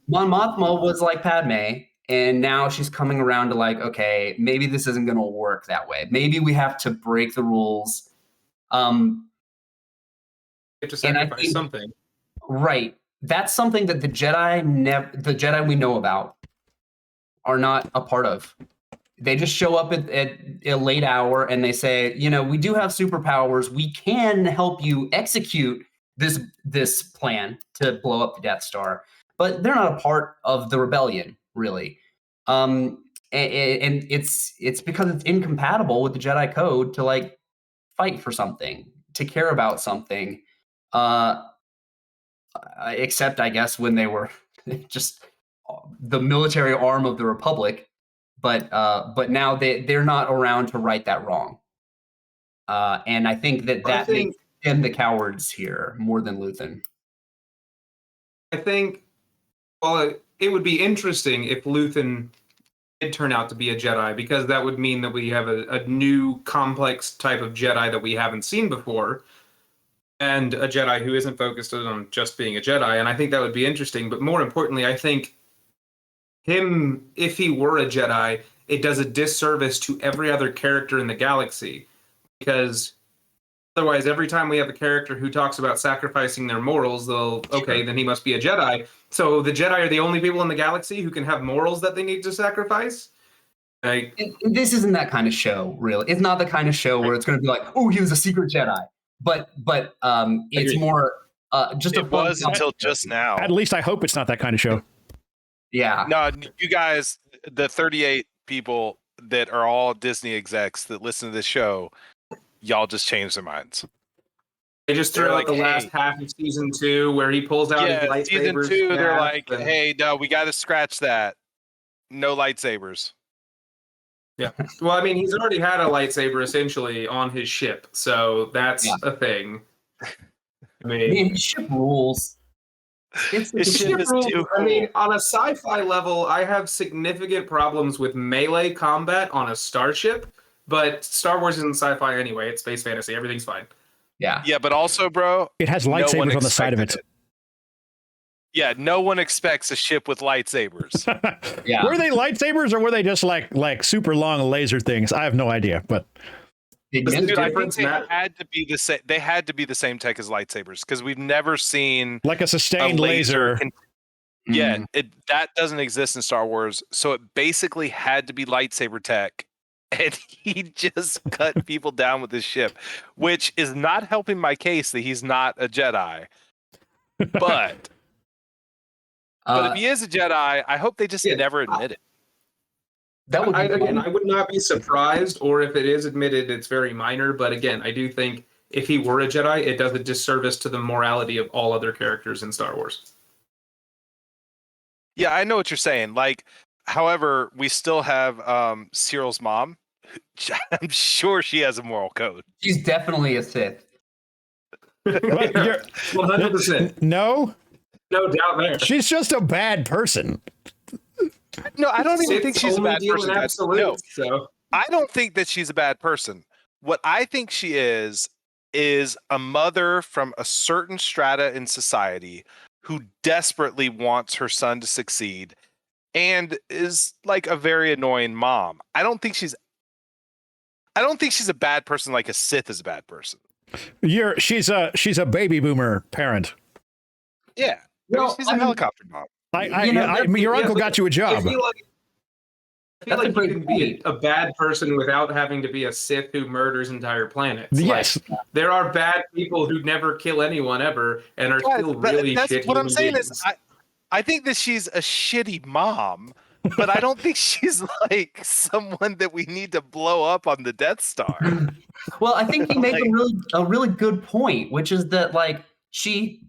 Mon Mothma was like Padme, and now she's coming around to, like, okay, maybe this isn't going to work that way. Maybe we have to break the rules. You have to sacrifice something. Right. That's something that the Jedi we know about are not a part of. They just show up at a late hour and they say, we do have superpowers. We can help you execute this plan to blow up the Death Star, but they're not a part of the rebellion, really. And it's because it's incompatible with the Jedi Code to, like, fight for something, to care about something. Except, I guess, when they were just the military arm of the Republic, but now they're not around to right that wrong. And I think that makes them the cowards here more than Luthen. I think, well, it would be interesting if Luthen did turn out to be a Jedi, because that would mean that we have a new complex type of Jedi that we haven't seen before. And a Jedi who isn't focused on just being a Jedi. And I think that would be interesting. But more importantly, I think if he were a Jedi, it does a disservice to every other character in the galaxy. Because otherwise, every time we have a character who talks about sacrificing their morals, then he must be a Jedi. So the Jedi are the only people in the galaxy who can have morals that they need to sacrifice? This isn't that kind of show, really. It's not the kind of show where it's going to be like, oh, he was a secret Jedi. But it's more just a fun. It was until just now. At least I hope it's not that kind of show. Yeah. No, you guys, the 38 people that are all Disney execs that listen to this show, y'all just changed their minds. They just threw out the last half of season 2 where he pulls out his lightsabers. Season 2, they're like, hey, no, we got to scratch that. No lightsabers. Yeah. Well, I mean, he's already had a lightsaber essentially on his ship, so that's a thing. I mean, his ship rules. His ship rules. Too cool. I mean, on a sci-fi level, I have significant problems with melee combat on a starship, but Star Wars isn't sci-fi anyway. It's space fantasy. Everything's fine. Yeah. Yeah, but also, bro, it has lightsabers on the side of it. Yeah, no one expects a ship with lightsabers. Yeah. Were they lightsabers or were they just like super long laser things? I have no idea, but Does the Dude, I think difference they matter? had to be the same. They had to be the same tech as lightsabers because we've never seen like a a sustained laser. laser. Yeah, that doesn't exist in Star Wars, so it basically had to be lightsaber tech, and he just cut people down with his ship, which is not helping my case that he's not a Jedi. But if he is a Jedi, I hope they just Yeah, never admit it. that would be Again, cool. I would not be surprised, or if it is admitted, it's very minor. But again, I do think if he were a Jedi, it does a disservice to the morality of all other characters in Star Wars. Yeah, I know what you're saying. Like, however, we still have Cyril's mom. I'm sure she has a moral code. She's definitely a Sith. But you're- 100%. no, No doubt there. she's just a bad person. No, I don't even Siths think she's a only bad deal in person. No, absolutes, so. I don't think that she's a bad person. What I think she is a mother from a certain strata in society who desperately wants her son to succeed and is like a very annoying mom. I don't think she's a bad person like a Sith is a bad person. She's a baby boomer parent. Yeah. Well, She's I a mean, helicopter mom. Your uncle got you a job. I feel like That's a you great can be point. a bad person without having to be a Sith who murders entire planets. Yes. Like, there are bad people who never kill anyone ever and are Yeah, still but really that's shit what I'm human saying beings. is I think that she's a shitty mom, but I don't think she's like someone that we need to blow up on the Death Star. Well, I think you make Like- a really good point, which is that like she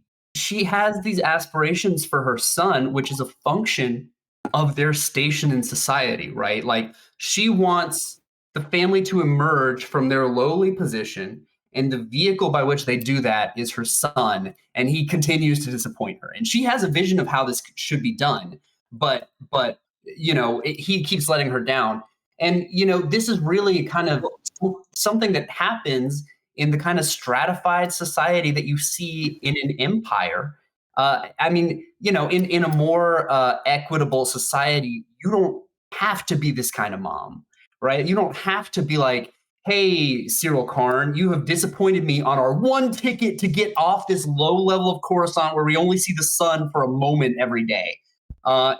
has these aspirations for her son, which is a function of their station in society, right? Like she wants the family to emerge from their lowly position, and the vehicle by which they do that is her son, and he continues to disappoint her. And she has a vision of how this should be done, but he keeps letting her down. And this is really kind of something that happens in the kind of stratified society that you see in an empire. I mean, in a more equitable society, you don't have to be this kind of mom, right? You don't have to be like, hey, Cyril Karn, you have disappointed me on our one ticket to get off this low level of Coruscant where we only see the sun for a moment every day.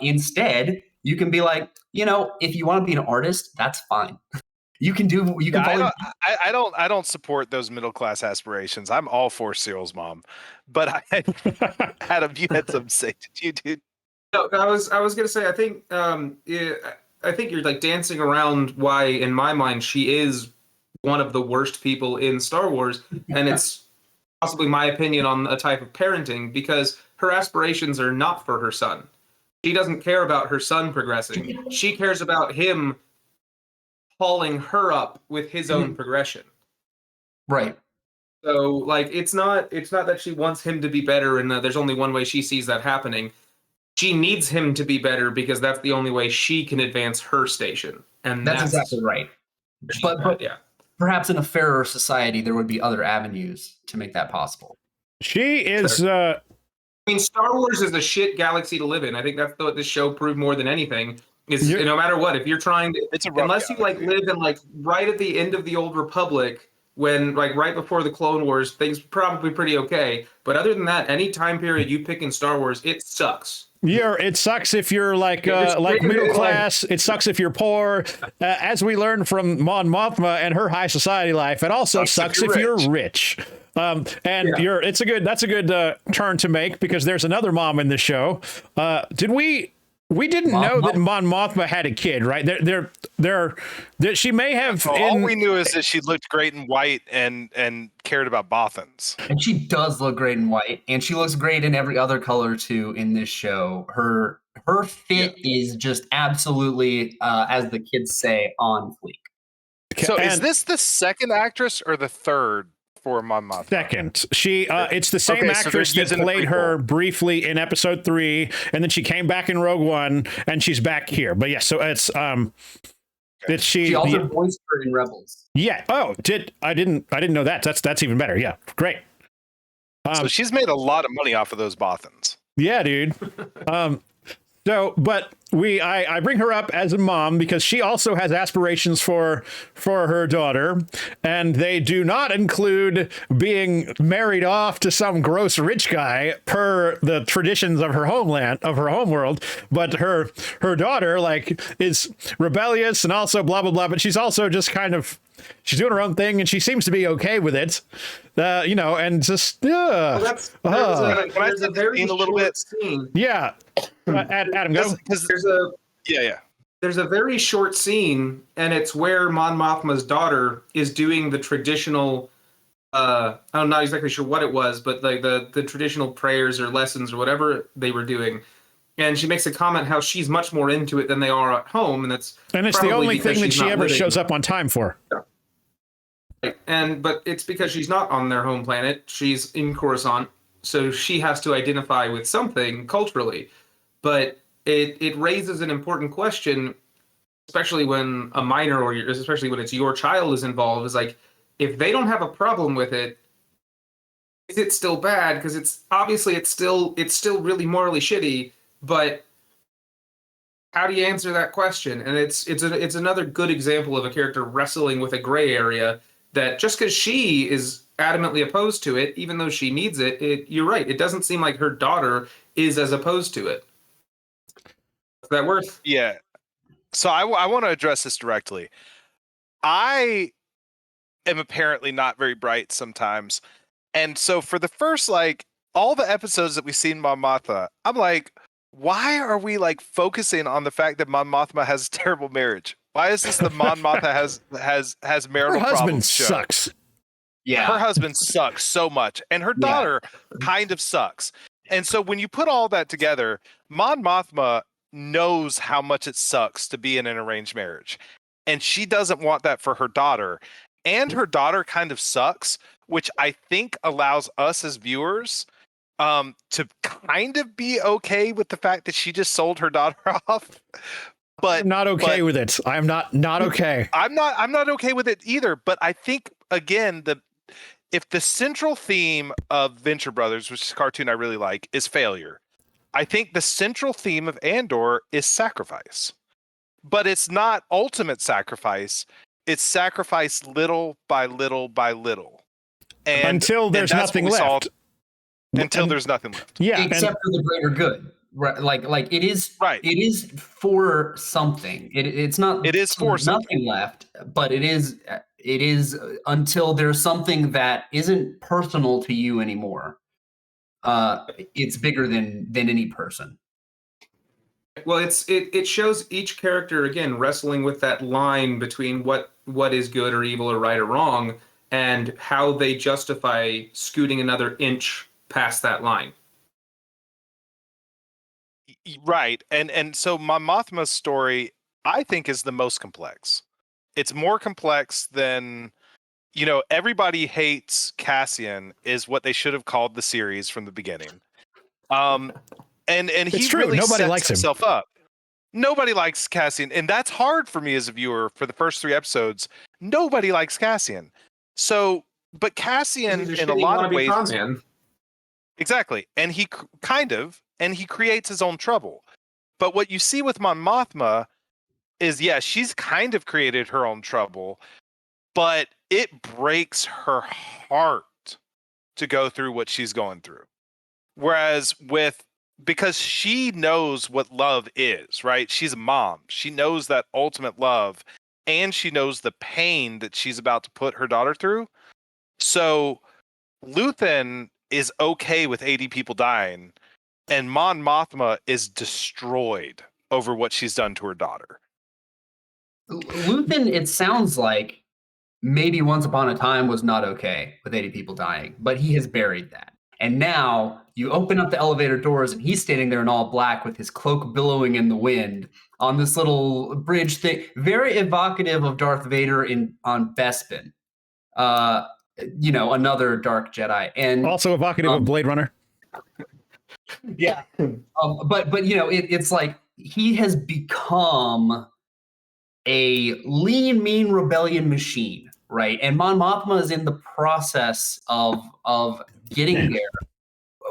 Instead, you can be like, if you want to be an artist, that's fine. You can probably. I don't support those middle class aspirations. I'm all for Cyril's mom, but Adam, you had something to say. Did you, dude? No, I was gonna say I think I think you're like dancing around why in my mind she is one of the worst people in Star Wars, and it's possibly my opinion on a type of parenting because her aspirations are not for her son. She doesn't care about her son progressing. She cares about him hauling her up with his own progression. Right. So like it's not that she wants him to be better and there's only one way she sees that happening. She needs him to be better because that's the only way she can advance her station. And that's exactly right. But yeah. Perhaps in a fairer society there would be other avenues to make that possible. She is I mean, Star Wars is a shit galaxy to live in. I think that's what this show proved more than anything. Is no matter what, if you're trying to, unless you like live in like right at the end of the Old Republic, when like right before the Clone Wars, things probably pretty okay. But other than that, any time period you pick in Star Wars, it sucks. Yeah, it sucks if you're like middle class. It sucks if you're poor. As we learned from Mon Mothma and her high society life, it also sucks if you're rich. That's a good turn to make because there's another mom in the show. We didn't know that Mon Mothma had a kid, right? She may have. All we knew is that she looked great in white and cared about Bothans. And she does look great in white, and she looks great in every other color too in this show. Her fit is just absolutely, as the kids say, on fleek. So is this the second actress or the third for Mon Mothma? Second. It's the same actress that played her briefly in episode 3, and then she came back in Rogue One, and she's back here. But yeah, so it's she also voiced her in Rebels. Yeah. Oh, I didn't know that. That's even better. Yeah. Great. So she's made a lot of money off of those Bothans. Yeah, dude. But I bring her up as a mom because she also has aspirations for her daughter, and they do not include being married off to some gross rich guy per the traditions of her homeland, of her homeworld. But her daughter is rebellious and also blah blah blah. But she's also just kind of, she's doing her own thing, and she seems to be okay with it. And just Well, there's a very short scene. Yeah. Adam, go. There's a very short scene, and it's where Mon Mothma's daughter is doing the traditional. I'm not exactly sure what it was, but like the traditional prayers or lessons or whatever they were doing, and she makes a comment how she's much more into it than they are at home, and it's the only thing that she ever shows up on time for. Yeah. But it's because she's not on their home planet; she's in Coruscant, so she has to identify with something culturally. But it raises an important question, especially when a minor especially when it's your child is involved, is like, if they don't have a problem with it, is it still bad? Because it's still really morally shitty, but how do you answer that question? And it's another good example of a character wrestling with a gray area, that just because she is adamantly opposed to it, even though she needs it, you're right, it doesn't seem like her daughter is as opposed to it. Is that worth? Yeah. So I want to address this directly. I am apparently not very bright sometimes. And so for the first, all the episodes that we've seen Mon Mothma, I'm like, why are we focusing on the fact that Mon Mothma has a terrible marriage? Why is this the Mon Mothma has marital problems? Her husband sucks. Yeah. Her husband sucks so much. And her daughter kind of sucks. And so when you put all that together, Mon Mothma knows how much it sucks to be in an arranged marriage. And she doesn't want that for her daughter. And her daughter kind of sucks, which I think allows us as viewers to kind of be okay with the fact that she just sold her daughter off. But I'm not okay with it. I'm not okay. I'm not okay with it either. But I think, again, if the central theme of Venture Brothers, which is a cartoon I really like, is failure, I think the central theme of Andor is sacrifice. But it's not ultimate sacrifice. It's sacrifice little by little by little. Until there's nothing left. Until there's nothing left. Yeah. Except for the greater good. Right, like it is. Right. It is for something. It's not. It is for nothing left, but it is. It is until there's something that isn't personal to you anymore. It's bigger than any person. Well, it shows each character again wrestling with that line between what is good or evil or right or wrong, and how they justify scooting another inch past that line. Right. And so Mon Mothma's story, I think, is the most complex. It's more complex than, everybody hates Cassian is what they should have called the series from the beginning. And he really Nobody sets likes himself up. Nobody likes Cassian. And that's hard for me as a viewer for the first 3 episodes. Nobody likes Cassian. So, but Cassian, in a lot of ways, exactly. And he he creates his own trouble. But what you see with Mon Mothma is, she's kind of created her own trouble, but it breaks her heart to go through what she's going through. Whereas because she knows what love is, right? She's a mom. She knows that ultimate love, and she knows the pain that she's about to put her daughter through. So Luthen is okay with 80 people dying, and Mon Mothma is destroyed over what she's done to her daughter. Luthen, it sounds like, maybe once upon a time was not okay with 80 people dying, but he has buried that. And now you open up the elevator doors and he's standing there in all black with his cloak billowing in the wind on this little bridge thing, very evocative of Darth Vader on Bespin. Another Dark Jedi. And also evocative of Blade Runner. Yeah. But it's like he has become a lean, mean rebellion machine, right? And Mon Mothma is in the process of getting there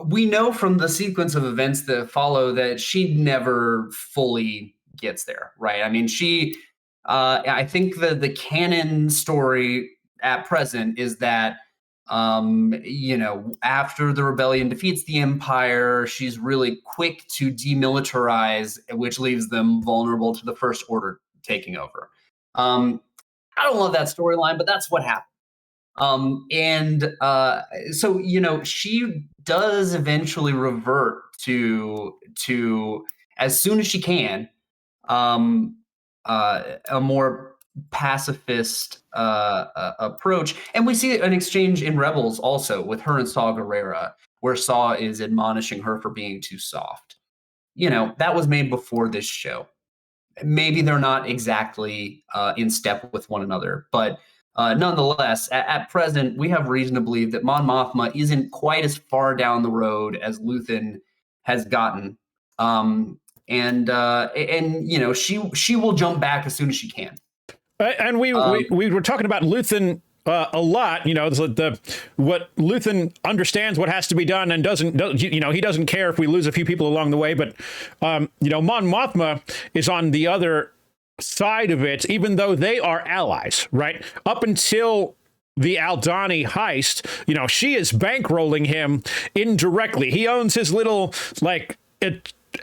we know from the sequence of events that follow that she never fully gets there, right? I mean, I think the canon story at present is that, after the rebellion defeats the Empire, she's really quick to demilitarize, which leaves them vulnerable to the First Order taking over. I don't love that storyline, but that's what happened. So she does eventually revert to as soon as she can, a more pacifist approach, and we see an exchange in Rebels also with her and Saw Gerrera, where Saw is admonishing her for being too soft. That was made before this show. Maybe they're not exactly in step with one another, but nonetheless, at present, we have reason to believe that Mon Mothma isn't quite as far down the road as Luthen has gotten, and she will jump back as soon as she can. And we were talking about Luthen a lot. What Luthen understands what has to be done and he doesn't care if we lose a few people along the way. But Mon Mothma is on the other side of it, even though they are allies, right? Up until the Aldhani heist, she is bankrolling him indirectly. He owns his little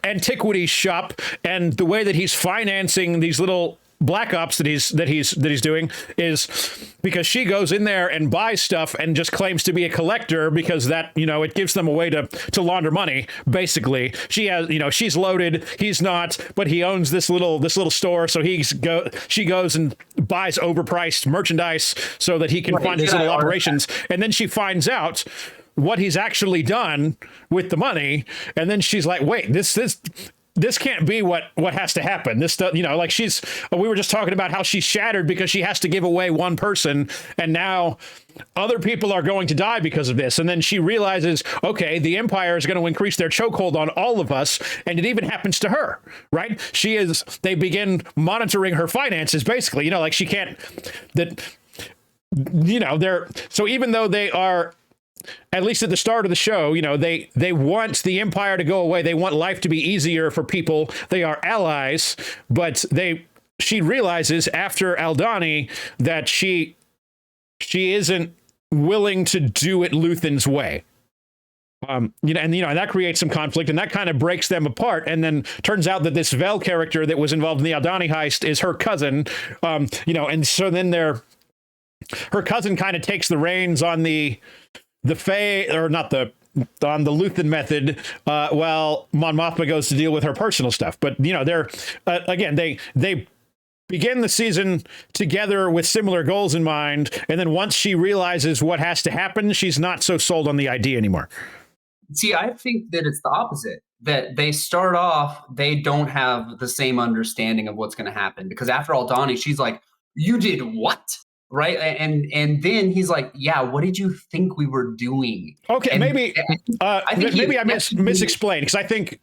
antiquities shop, and the way that he's financing these little black ops that he's doing is because she goes in there and buys stuff and just claims to be a collector, because that it gives them a way to launder money. Basically, she has she's loaded, he's not, but he owns this little store, so she goes and buys overpriced merchandise so that he can fund his little operations, and then she finds out what he's actually done with the money, and then she's like, wait, this can't be what has to happen. This stuff, we were just talking about how she's shattered because she has to give away one person, and now other people are going to die because of this. And then she realizes, okay, the Empire is going to increase their chokehold on all of us, and it even happens to her, right? They begin monitoring her finances, basically, she can't, so even though they are, at least at the start of the show, they want the Empire to go away. They want life to be easier for people. They are allies, but she realizes after Aldhani that she isn't willing to do it Luthen's way. And that creates some conflict, and that kind of breaks them apart. And then turns out that this Vel character that was involved in the Aldhani heist is her cousin. And so then her cousin kind of takes the reins on the Luthen method, while Mon Mothma goes to deal with her personal stuff. But they're again, they begin the season together with similar goals in mind, and then once she realizes what has to happen, she's not so sold on the idea anymore. See, I think that it's the opposite. That they start off, they don't have the same understanding of what's going to happen, because after Aldhani, she's like, "You did what?" Right, and then he's like, "Yeah, what did you think we were doing?" Okay, and maybe I misexplained, because I think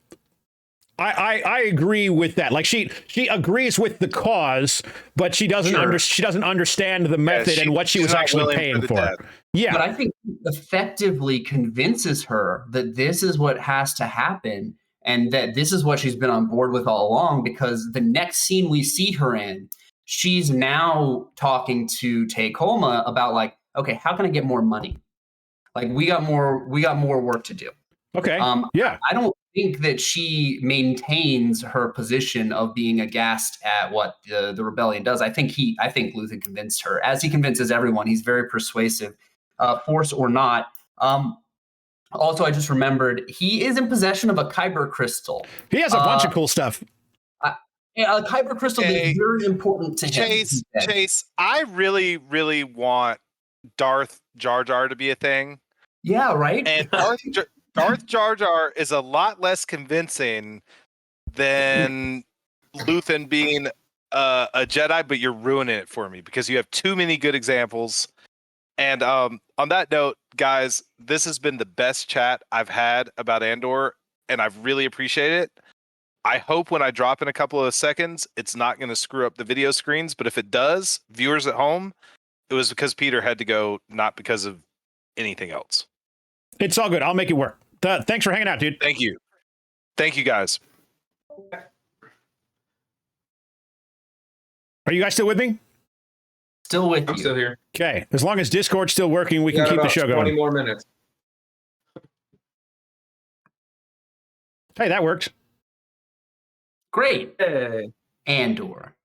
I agree with that. Like she agrees with the cause, but she doesn't she doesn't understand the method and what she was actually paying for. Yeah, but I think effectively convinces her that this is what has to happen, and that this is what she's been on board with all along. Because the next scene we see her in, she's now talking to Tay-Kolma about okay, how can I get more money? We got more work to do. Okay. Yeah. I don't think that she maintains her position of being aghast at what the rebellion does. I think Luthen convinced her, as he convinces everyone. He's very persuasive, Force or not. Also, I just remembered he is in possession of a Kyber crystal. He has a bunch of cool stuff. A Kyber crystal is very important to him. Chase, I really, really want Darth Jar Jar to be a thing. Yeah, right? And Darth Jar Jar is a lot less convincing than Luthen being a Jedi, but you're ruining it for me because you have too many good examples. And on that note, guys, this has been the best chat I've had about Andor, and I've really appreciated it. I hope when I drop in a couple of seconds, it's not going to screw up the video screens. But if it does, viewers at home, it was because Peter had to go, not because of anything else. It's all good. I'll make it work. Thanks for hanging out, dude. Thank you. Thank you, guys. Are you guys still with me? Still with I'm you. still here. Okay. As long as Discord's still working, we can got keep the about show 20 going. more minutes. Hey, that worked. Great. Hey. Andor.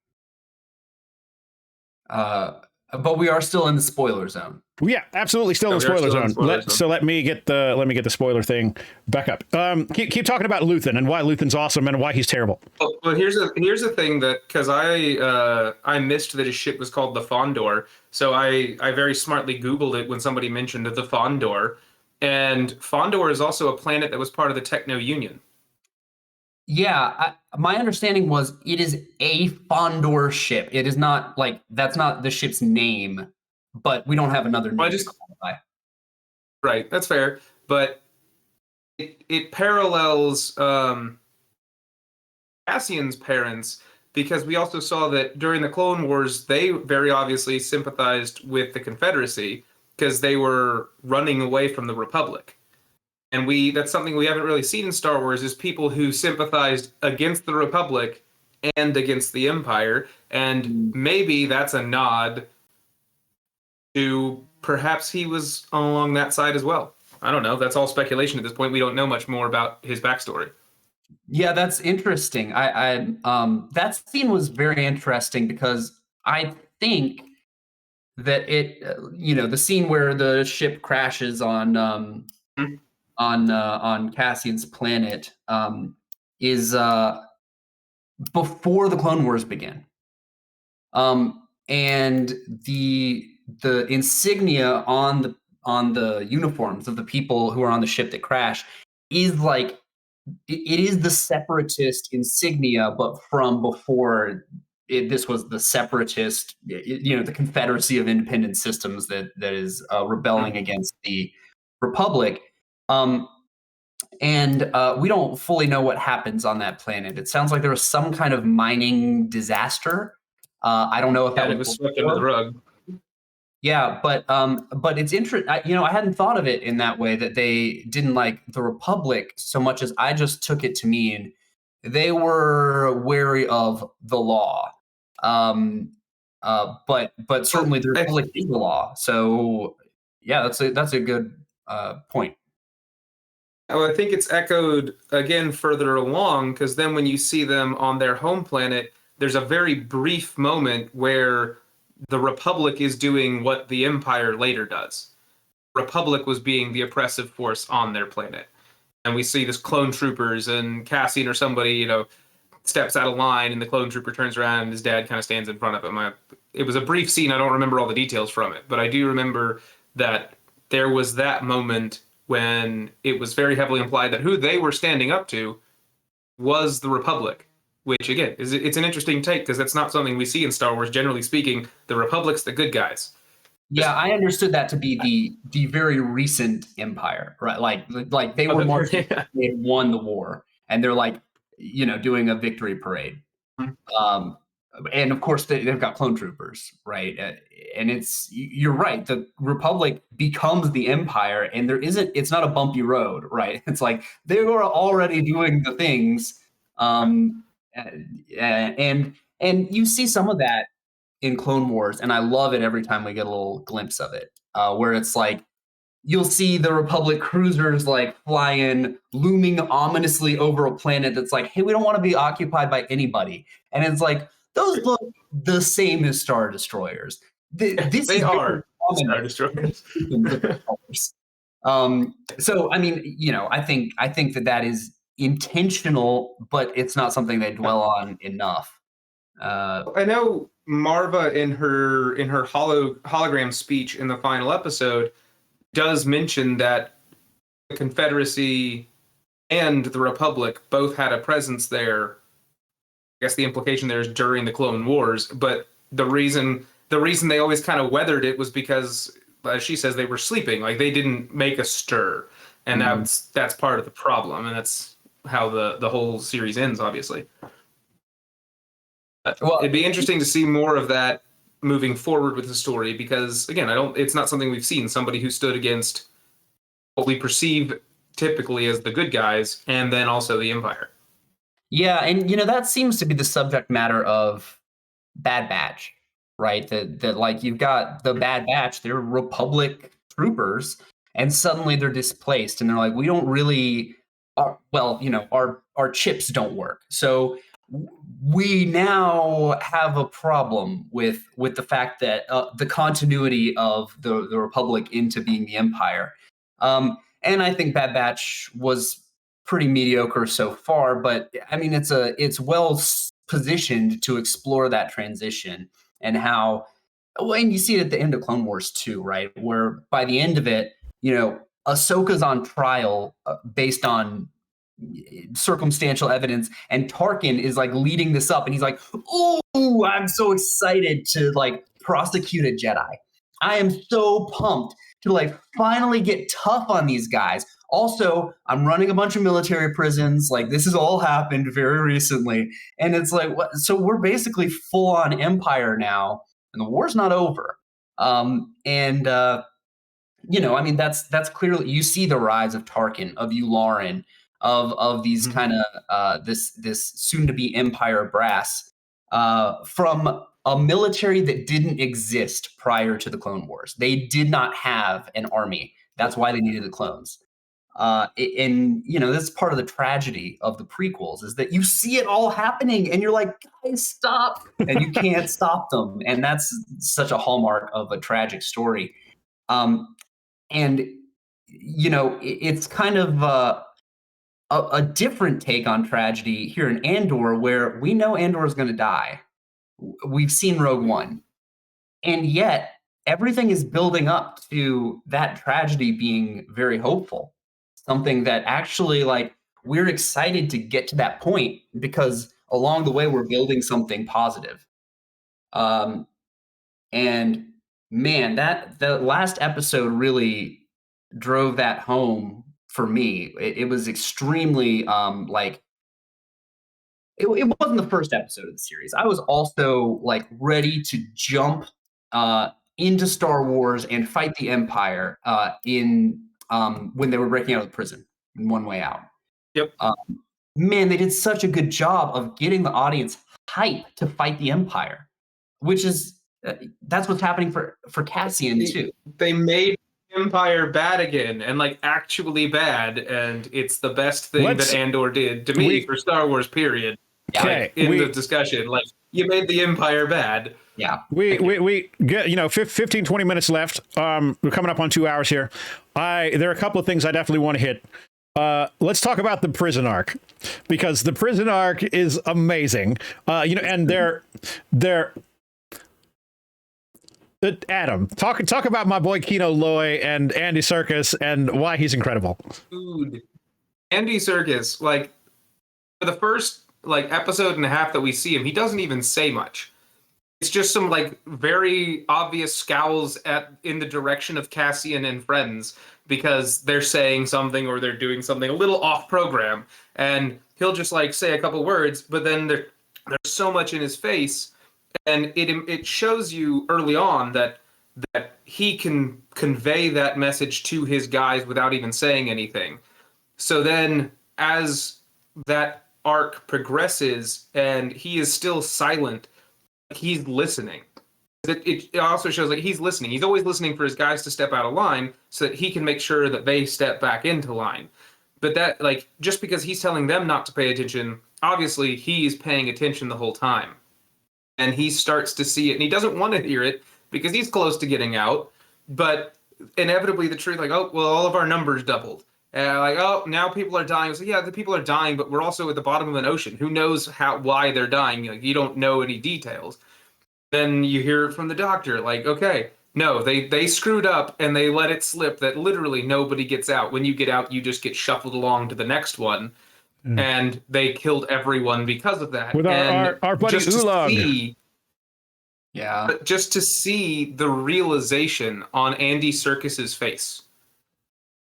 But we are still in the spoiler zone. Yeah, absolutely. Still in the we are spoiler still in zone. the spoiler zone. So let me get the spoiler thing back up. Keep talking about Luthen and why Luthen's awesome and why he's terrible. Well, here's the thing that because I missed that his ship was called the Fondor, so I very smartly Googled it when somebody mentioned the Fondor, and Fondor is also a planet that was part of the Techno Union. Yeah, my understanding was it is a Fondor ship. It is not like that's not the ship's name, but we don't have another name. Well, to call it by. Right, that's fair, but it parallels Cassian's parents because we also saw that during the Clone Wars they very obviously sympathized with the Confederacy because they were running away from the Republic. And that's something we haven't really seen in Star Wars is people who sympathized against the Republic and against the Empire. And maybe that's a nod to perhaps he was along that side as well. I don't know. That's all speculation at this point. We don't know much more about his backstory. Yeah, that's interesting. That scene was very interesting because I think that the scene where the ship crashes on Cassian's planet is before the Clone Wars begin. And the insignia on the uniforms of the people who are on the ship that crash is like it is the separatist insignia, but from before this was the separatist, the Confederacy of Independent Systems that is rebelling against the Republic. And we don't fully know what happens on that planet. It sounds like there was some kind of mining disaster. I don't know if that was swept under the rug. Yeah, but it's interesting. I hadn't thought of it in that way that they didn't like the Republic so much as I just took it to mean they were wary of the law. But certainly the Republic is the law. So yeah, that's a good point. Well, I think it's echoed again further along because then when you see them on their home planet, there's a very brief moment where the Republic is doing what the Empire later does. Republic was being the oppressive force on their planet. And we see this clone troopers and Cassian or somebody, steps out of line and the clone trooper turns around and his dad kind of stands in front of him. It was a brief scene. I don't remember all the details from it, but I do remember that there was that moment when it was very heavily implied that who they were standing up to was the Republic, which again it's an interesting take because that's not something we see in Star Wars. Generally speaking, the Republic's the good guys. Yeah, I understood that to be the very recent Empire, right? Like they were marching, they had won the war, and they're like, doing a victory parade. Mm-hmm. And of course they've got clone troopers, right? And you're right. The Republic becomes the Empire, and it's not a bumpy road, right? It's like they were already doing the things, and you see some of that in Clone Wars, and I love it every time we get a little glimpse of it, where it's like you'll see the Republic cruisers like flying, looming ominously over a planet that's like, hey, we don't want to be occupied by anybody, and it's like those look the same as Star Destroyers. They are Star Destroyers. So I mean, I think that is intentional, but it's not something they dwell on enough. I know Marva in her hologram speech in the final episode does mention that the Confederacy and the Republic both had a presence there. I guess the implication there is during the Clone Wars, but the reason they always kind of weathered it was because, as she says, they were sleeping, like they didn't make a stir, and that's part of the problem, and that's how the whole series ends, obviously. Well, it'd be interesting to see more of that moving forward with the story because, again, it's not something we've seen. Somebody who stood against what we perceive typically as the good guys, and then also the Empire. Yeah, and that seems to be the subject matter of Bad Batch, right? That like you've got the Bad Batch, they're Republic troopers, and suddenly they're displaced, and they're like, we don't really, our chips don't work, so we now have a problem with the fact that the continuity of the Republic into being the Empire. And I think Bad Batch was pretty mediocre so far, but I mean, it's well positioned to explore that transition and how, well, and you see it at the end of Clone Wars too, right? Where by the end of it, Ahsoka's on trial based on circumstantial evidence, and Tarkin is like leading this up, and he's like, "Oh, I'm so excited to like prosecute a Jedi. I am so pumped to like finally get tough on these guys. Also, I'm running a bunch of military prisons. Like this has all happened very recently, and it's like, what? So we're basically full on Empire now, and the war's not over." I mean, that's clearly, you see the rise of Tarkin, of Yularen, of these kind of this soon to be Empire brass from a military that didn't exist prior to the Clone Wars. They did not have an army. That's why they needed the clones. And that's part of the tragedy of the prequels, is that you see it all happening and you're like, guys, stop, and you can't stop them. And that's such a hallmark of a tragic story. And it's kind of a different take on tragedy here in Andor, where we know Andor is going to die. We've seen Rogue One, and yet everything is building up to that tragedy being very hopeful. Something that actually, like, we're excited to get to that point, because along the way we're building something positive. And man, the last episode really drove that home for me. It was extremely it wasn't the first episode of the series. I was also like ready to jump into Star Wars and fight the Empire when they were breaking out of the prison in One Way Out. Yep. Man, they did such a good job of getting the audience hype to fight the Empire, which is that's what's happening for Cassian too. They made Empire bad again, and like actually bad, and it's the best thing that Andor did to me for Star Wars, period. Okay. The discussion, like, you made the Empire bad. Yeah. We get 15, 20 minutes left. We're coming up on 2 hours here. There are a couple of things I definitely want to hit. Let's talk about the prison arc, because the prison arc is amazing. And they're Adam, talk about my boy Kino Loy and Andy Serkis and why he's incredible. Dude, Andy Serkis, like, for the first like episode and a half that we see him, he doesn't even say much. It's just some like very obvious scowls in the direction of Cassian and friends, because they're saying something or they're doing something a little off program, and he'll just like say a couple words, but then there's so much in his face. And it shows you early on that he can convey that message to his guys without even saying anything. So then, as that arc progresses and he is still silent, he's listening. It also shows like he's listening. He's always listening for his guys to step out of line so that he can make sure that they step back into line. But that, like, just because he's telling them not to pay attention, obviously he's paying attention the whole time. And he starts to see it, and he doesn't want to hear it because he's close to getting out. But inevitably, the truth, like, oh, well, all of our numbers doubled. Like, oh, now people are dying. So yeah, the people are dying, but we're also at the bottom of an ocean. Who knows why they're dying? Like, you don't know any details. Then you hear it from the doctor, like, okay, no, they screwed up and they let it slip that literally nobody gets out. When you get out, you just get shuffled along to the next one. And they killed everyone because of that. With our buddy Oolong. But just to see the realization on Andy Serkis's face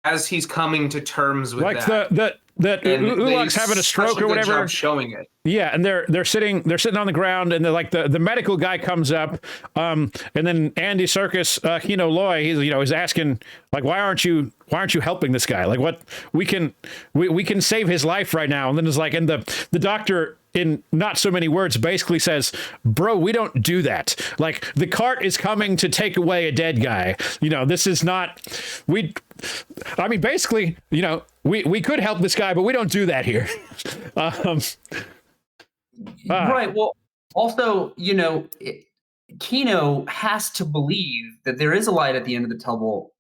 as he's coming to terms with that Oolong's having a stroke or whatever. Showing it. Yeah, and they're sitting on the ground, and they're like the medical guy comes up, and then Andy Serkis, Loy, he's asking like, why aren't you helping this guy? Like, what we can save his life right now. And then it's like, and the doctor, in not so many words, basically says, bro, we don't do that. Like, the cart is coming to take away a dead guy. This is not basically, we could help this guy, but we don't do that here. Right. Well, also, Kino has to believe that there is a light at the end of the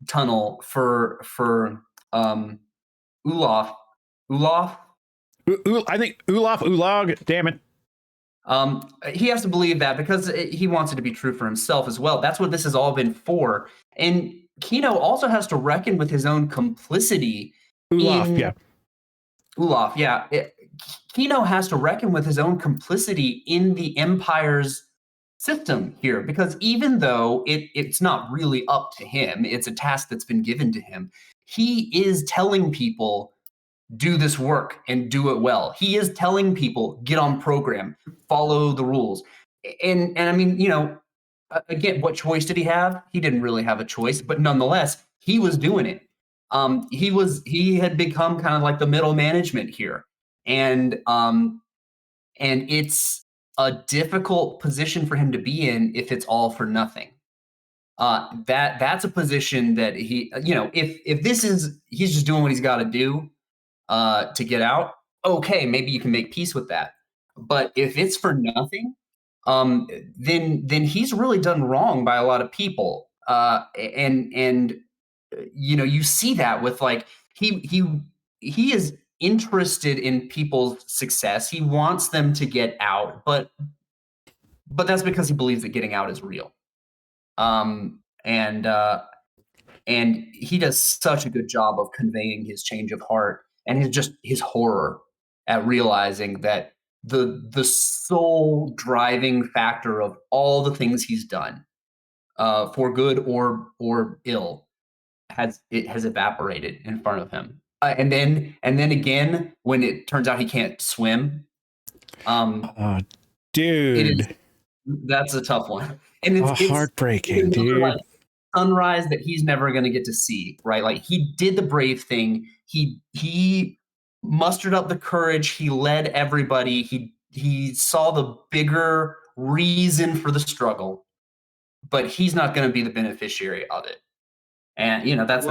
tunnel for Olaf. I think Ulag, damn it. He has to believe that because he wants it to be true for himself as well. That's what this has all been for. And Kino also has to reckon with his own complicity. Olaf, yeah. Kino has to reckon with his own complicity in the Empire's system here, because even though it's not really up to him, it's a task that's been given to him, he is telling people, do this work and do it well. He is telling people, get on program, follow the rules. And I mean, again, what choice did he have? He didn't really have a choice, but nonetheless, he was doing it. He had become kind of like the middle management here. And it's a difficult position for him to be in if it's all for nothing. That's a position that he, if this is, he's just doing what he's got to do to get out, okay, maybe you can make peace with that. But if it's for nothing, then he's really done wrong by a lot of people. And you see that with like he is interested in people's success. He wants them to get out, but that's because he believes that getting out is real. And he does such a good job of conveying his change of heart and his horror at realizing that the sole driving factor of all the things he's done, for good or ill, has evaporated in front of him. And then again, when it turns out he can't swim, dude, that's a tough one. And it's heartbreaking, dude. Like sunrise that he's never going to get to see, right? Like, he did the brave thing. He mustered up the courage. He led everybody. He saw the bigger reason for the struggle, but he's not going to be the beneficiary of it. And that's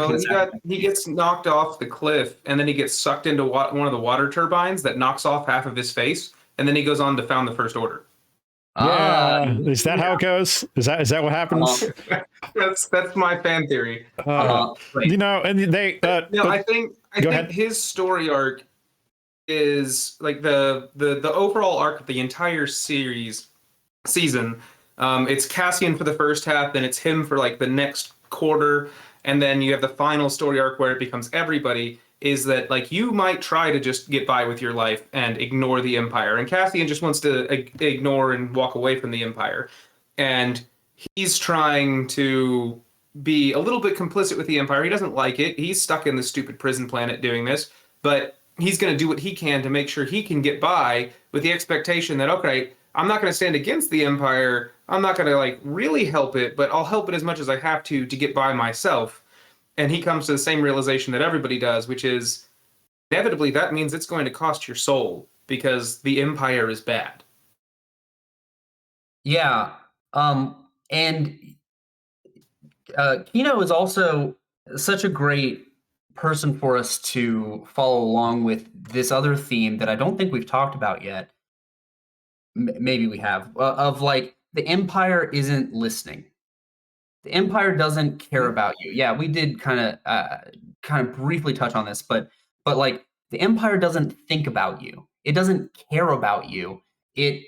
he gets knocked off the cliff, and then he gets sucked into one of the water turbines that knocks off half of his face, and then he goes on to found the First Order. Yeah, is that how it goes? Is that what happens? That's my fan theory. And they. I think his story arc is like the overall arc of the entire season. It's Cassian for the first half, and it's him for like the next quarter. And then you have the final story arc where it becomes everybody, is that like you might try to just get by with your life and ignore the Empire. And Cassian just wants to ignore and walk away from the Empire. And he's trying to be a little bit complicit with the Empire. He doesn't like it. He's stuck in the stupid prison planet doing this. But he's going to do what he can to make sure he can get by with the expectation that, okay, I'm not going to stand against the Empire. I'm not going to like really help it, but I'll help it as much as I have to get by myself. And he comes to the same realization that everybody does, which is inevitably that means it's going to cost your soul because the Empire is bad. Yeah. And Kino is also such a great person for us to follow along with this other theme that I don't think we've talked about yet. Maybe we have, of like the Empire isn't listening. The Empire doesn't care about you. Yeah, we did kind of briefly touch on this, but like the Empire doesn't think about you. It doesn't care about you. It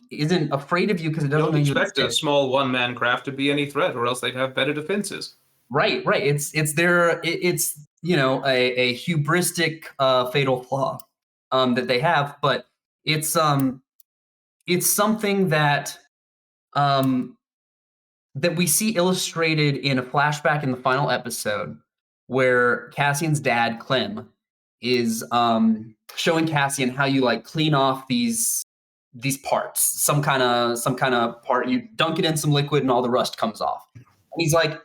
isn't afraid of you because it doesn't Don't expect a small one-man craft to be any threat, or else they'd have better defenses. Right. It's a hubristic fatal flaw that they have, but it's something that that we see illustrated in a flashback in the final episode where Cassian's dad, Clem, showing Cassian how you like clean off these parts, some kind of part. You dunk it in some liquid and all the rust comes off. And he's like,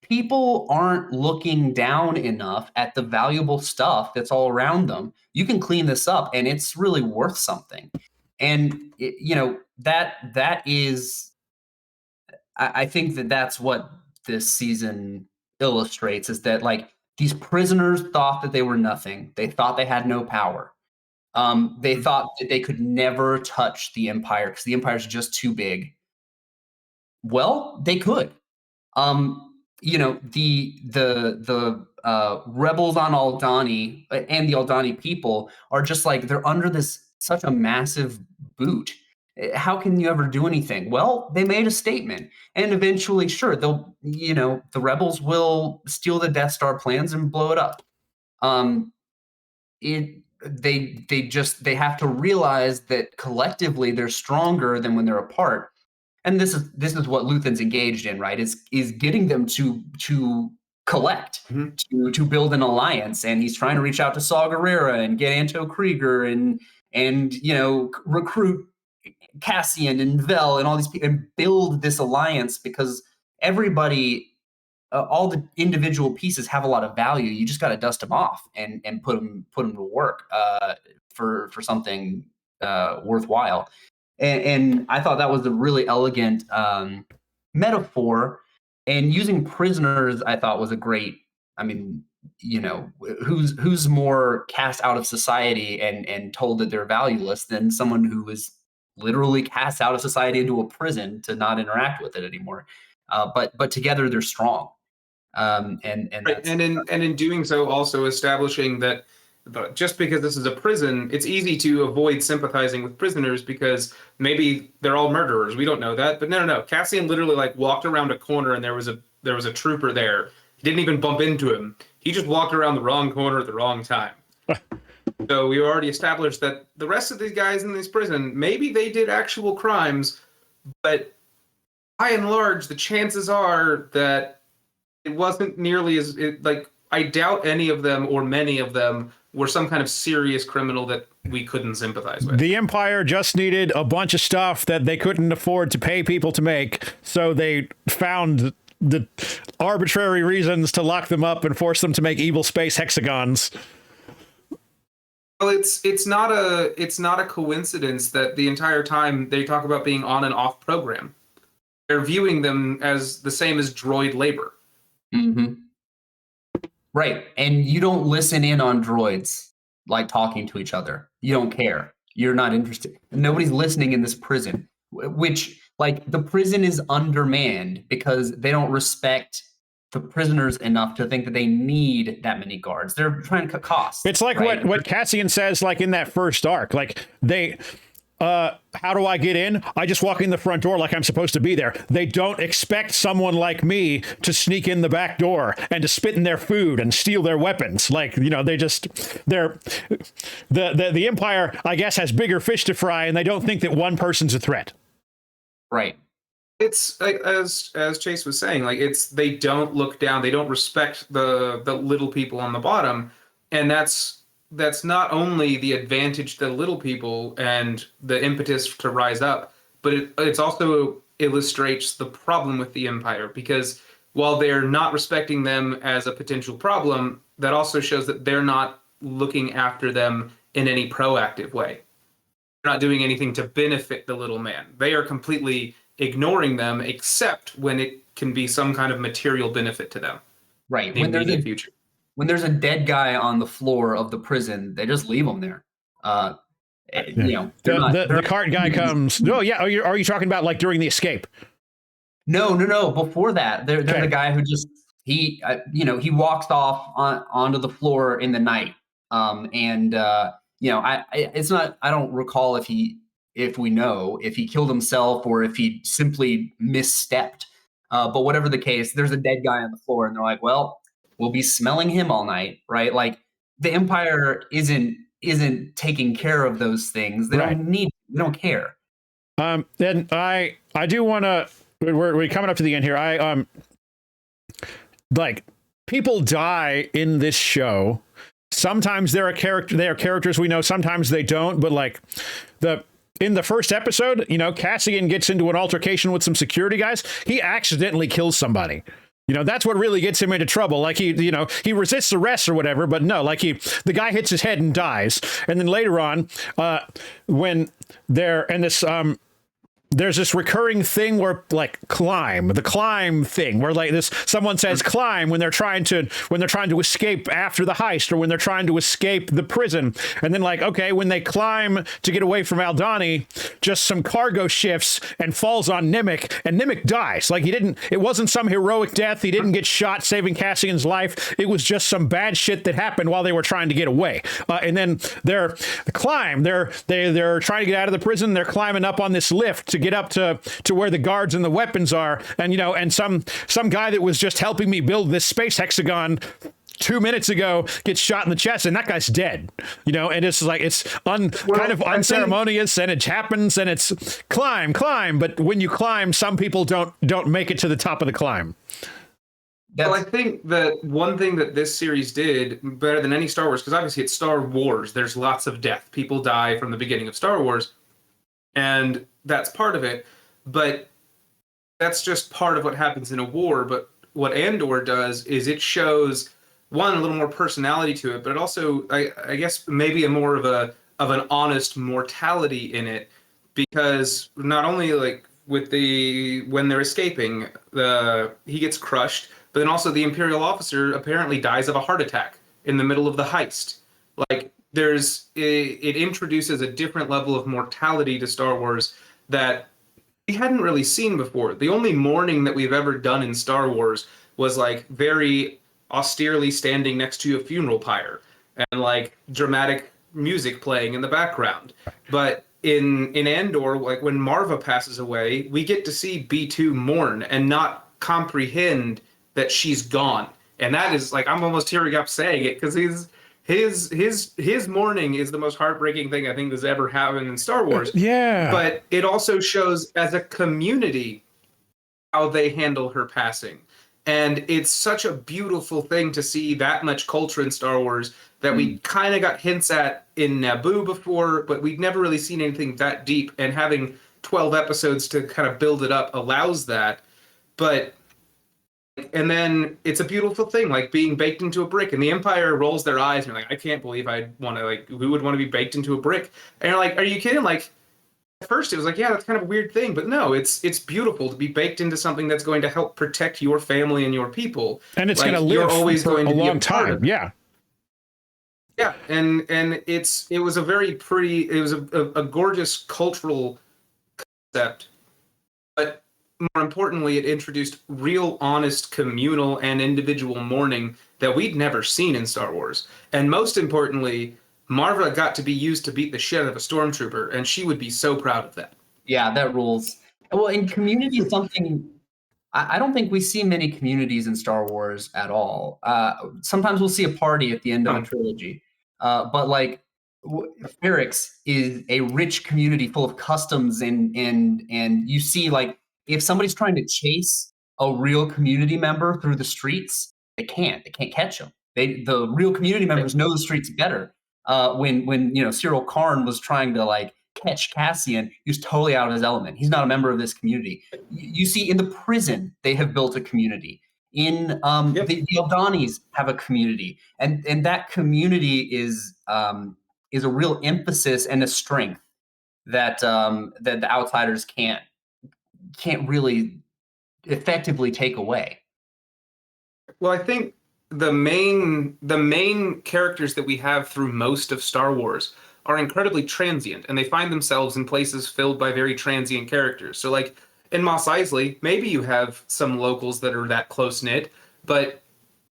people aren't looking down enough at the valuable stuff that's all around them. You can clean this up and it's really worth something. And that is, I think that's what this season illustrates, is that like these prisoners thought that they were nothing. They thought they had no power. They thought that they could never touch the Empire because the Empire's just too big. Well, they could. The rebels on Aldhani and the Aldhani people are just like, they're under such a massive boot. How can you ever do anything? Well, they made a statement, and eventually, sure, the rebels will steal the Death Star plans and blow it up. They have to realize that collectively they're stronger than when they're apart. And this is what Luthen's engaged in, right? Is getting them to collect, to build an alliance, and he's trying to reach out to Saw Gerrera and get Anto Krieger and recruit Cassian and Vel and all these people and build this alliance, because everybody, all the individual pieces have a lot of value. You just got to dust them off and put them to work for something worthwhile. And I thought that was a really elegant metaphor. And using prisoners, I thought was a great. I mean, who's more cast out of society and told that they're valueless than someone who is literally cast out of society into a prison to not interact with it anymore. But together they're strong. And in doing so, also establishing that just because this is a prison, it's easy to avoid sympathizing with prisoners because maybe they're all murderers. We don't know that, but no. Cassian literally like walked around a corner and there was a trooper there. He didn't even bump into him. He just walked around the wrong corner at the wrong time. So we already established that the rest of these guys in this prison, maybe they did actual crimes, but by and large, the chances are that it wasn't nearly as I doubt any of them or many of them were some kind of serious criminal that we couldn't sympathize with. The Empire just needed a bunch of stuff that they couldn't afford to pay people to make, so they found the arbitrary reasons to lock them up and force them to make evil space hexagons. Well, it's not a coincidence that the entire time they talk about being on and off program. They're viewing them as the same as droid labor. Mm-hmm. Right. And you don't listen in on droids like talking to each other. You don't care. You're not interested. Nobody's listening in this prison, which like the prison is undermanned because they don't respect the prisoners enough to think that they need that many guards. They're trying to cut costs. It's like what Cassian says, like in that first arc, like how do I get in? I just walk in the front door like I'm supposed to be there. They don't expect someone like me to sneak in the back door and to spit in their food and steal their weapons. Like, the Empire, I guess, has bigger fish to fry, and they don't think that one person's a threat. Right. It's like, as Chase was saying, like they don't look down, they don't respect the little people on the bottom, and that's not only the advantage to the little people and the impetus to rise up, but it's also illustrates the problem with the Empire, because while they're not respecting them as a potential problem, that also shows that they're not looking after them in any proactive way. They're not doing anything to benefit the little man. They are completely ignoring them, except when it can be some kind of material benefit to them. Right. In the future. When there's a dead guy on the floor of the prison, they just leave him there. The cart guy comes. Oh yeah, are you talking about like during the escape? No. Before that, they're the guy who just he walks off onto the floor in the night. It's not. I don't recall if we know if he killed himself or if he simply misstepped. But whatever the case, there's a dead guy on the floor, and they're like, well, we'll be smelling him all night, right? Like the Empire isn't taking care of those things. They they don't care. And I do want to. We're coming up to the end here. Like people die in this show sometimes they are characters we know, sometimes they don't. But like in the first episode, Cassian gets into an altercation with some security guys. He accidentally kills somebody. That's what really gets him into trouble. Like he resists arrest or whatever, but no, like the guy hits his head and dies. And then later on, when they're in this, there's this recurring thing where like the climb thing where like someone says climb when they're trying to escape after the heist, or when they're trying to escape the prison. And then like, okay, when they climb to get away from Aldhani, just some cargo shifts and falls on Nimic, and Nimic dies. Like it wasn't some heroic death. He didn't get shot saving Cassian's life. It was just some bad shit that happened while they were trying to get away. And then they're trying to get out of the prison. They're climbing up on this lift to get up to where the guards and the weapons are, and some guy that was just helping me build this space hexagon 2 minutes ago gets shot in the chest, and that guy's dead. And it's like kind of unceremonious, and it happens, and it's climb, but when you climb, some people don't make it to the top of the climb. Well, I think that one thing that this series did better than any Star Wars, because obviously it's Star Wars, there's lots of death. People die from the beginning of Star Wars, and that's part of it, but that's just part of what happens in a war. But what Andor does is it shows, one, a little more personality to it, but it also, I guess, maybe a more of an honest mortality in it, because not only like when they're escaping, he gets crushed, but then also the Imperial officer apparently dies of a heart attack in the middle of the heist. Like it introduces a different level of mortality to Star Wars that we hadn't really seen before. The only mourning that we've ever done in Star Wars was like very austerely standing next to a funeral pyre and like dramatic music playing in the background. But in Andor, like when Marva passes away, we get to see B2 mourn and not comprehend that she's gone. And that is like, I'm almost tearing up saying it, because his mourning is the most heartbreaking thing I think that's ever happened in Star Wars. Yeah. But it also shows as a community how they handle her passing. And it's such a beautiful thing to see that much culture in Star Wars that we kind of got hints at in Naboo before, but we'd never really seen anything that deep. And having 12 episodes to kind of build it up allows that. And then it's a beautiful thing, like being baked into a brick. And the Empire rolls their eyes and you're like, I can't believe who would want to be baked into a brick? And you're like, are you kidding? Like, at first it was like, yeah, that's kind of a weird thing, but no, it's beautiful to be baked into something that's going to help protect your family and your people, and it's going to live for a long time. Yeah, and it was a very pretty, it was a gorgeous cultural concept, but more importantly, it introduced real, honest, communal, and individual mourning that we'd never seen in Star Wars, and most importantly, Marva got to be used to beat the shit out of a stormtrooper, and she would be so proud of that. Yeah, that rules. Well, in Community is something, I don't think we see many communities in Star Wars at all. Sometimes we'll see a party at the end of a trilogy, but like Ferrix is a rich community full of customs, and you see, like, if somebody's trying to chase a real community member through the streets, they can't catch them. The real community members know the streets better. When Cyril Karn was trying to like catch Cassian, he was totally out of his element. He's not a member of this community. You see, in the prison, they have built a community. In the Aldanis have a community, and that community is a real emphasis and a strength that the outsiders can't really effectively take away. Well, I think the main characters that we have through most of Star Wars are incredibly transient, and they find themselves in places filled by very transient characters. So like in Mos Eisley, maybe you have some locals that are that close-knit, but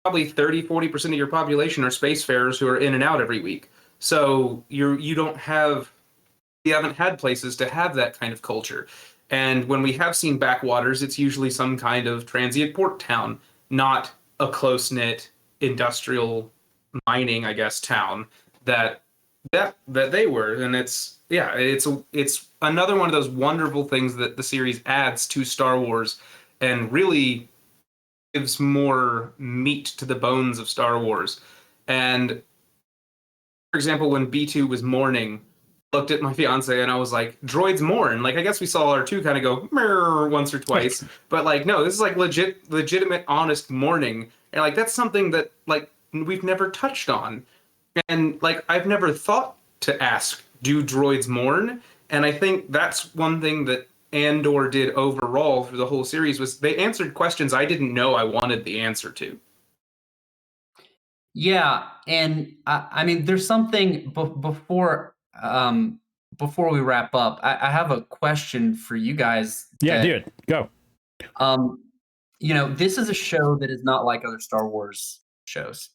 probably 30-40% of your population are spacefarers who are in and out every week. So you haven't had places to have that kind of culture. And when we have seen backwaters, it's usually some kind of transient port town, not a close-knit industrial mining, I guess, town that they were. And it's another one of those wonderful things that the series adds to Star Wars and really gives more meat to the bones of Star Wars. And for example, when B2 was mourning, I looked at my fiance and I was like, droids mourn. Like, I guess we saw R2 kind of go once or twice, but like, no, this is like legitimate, honest mourning. And like, that's something that like we've never touched on. And like, I've never thought to ask, do droids mourn? And I think that's one thing that Andor did overall for the whole series was they answered questions I didn't know I wanted the answer to. Yeah, and I mean, there's something before we wrap up. I have a question for you guys. Yeah, dude, go. This is a show that is not like other Star Wars shows.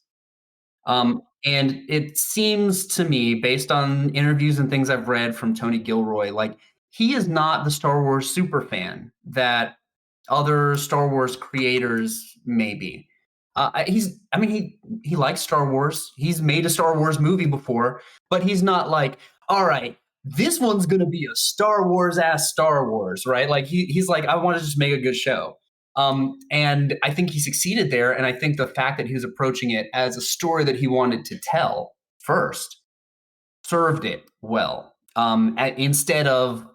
And it seems to me, based on interviews and things I've read from Tony Gilroy, like he is not the Star Wars super fan that other Star Wars creators may be. He likes Star Wars. He's made a Star Wars movie before, but he's not like, all right, this one's gonna be a Star Wars ass Star Wars, right? Like he's like, I want to just make a good show. And I think he succeeded there. And I think the fact that he was approaching it as a story that he wanted to tell first served it well. Instead of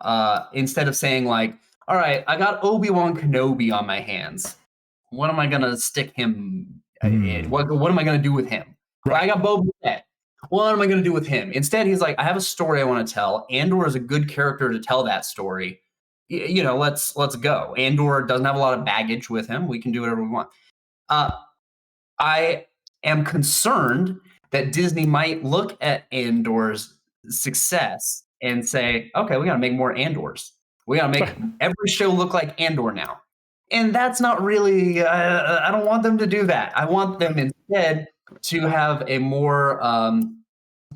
saying like, all right, I got Obi-Wan Kenobi on my hands. What am I gonna stick him in? What am I gonna do with him? Right. Well, I got Boba Fett. What am I gonna do with him? Instead, he's like, I have a story I want to tell. Andor is a good character to tell that story. Let's go. Andor doesn't have a lot of baggage with him. We can do whatever we want. I am concerned that Disney might look at Andor's success and say, okay, we got to make more Andors. We got to make every show look like Andor now. And that's not really, I don't want them to do that. I want them instead to have a more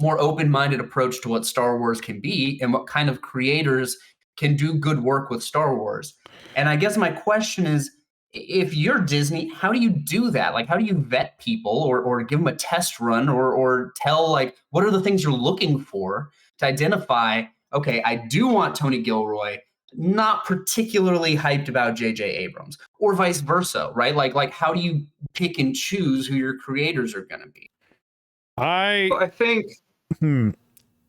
open-minded approach to what Star Wars can be and what kind of creators can do good work with Star Wars. And I guess my question is, if you're Disney, how do you do that? Like, how do you vet people or give them a test run or tell, like, what are the things you're looking for to identify, okay, I do want Tony Gilroy, not particularly hyped about J.J. Abrams, or vice versa, right? Like how do you pick and choose who your creators are going to be? I think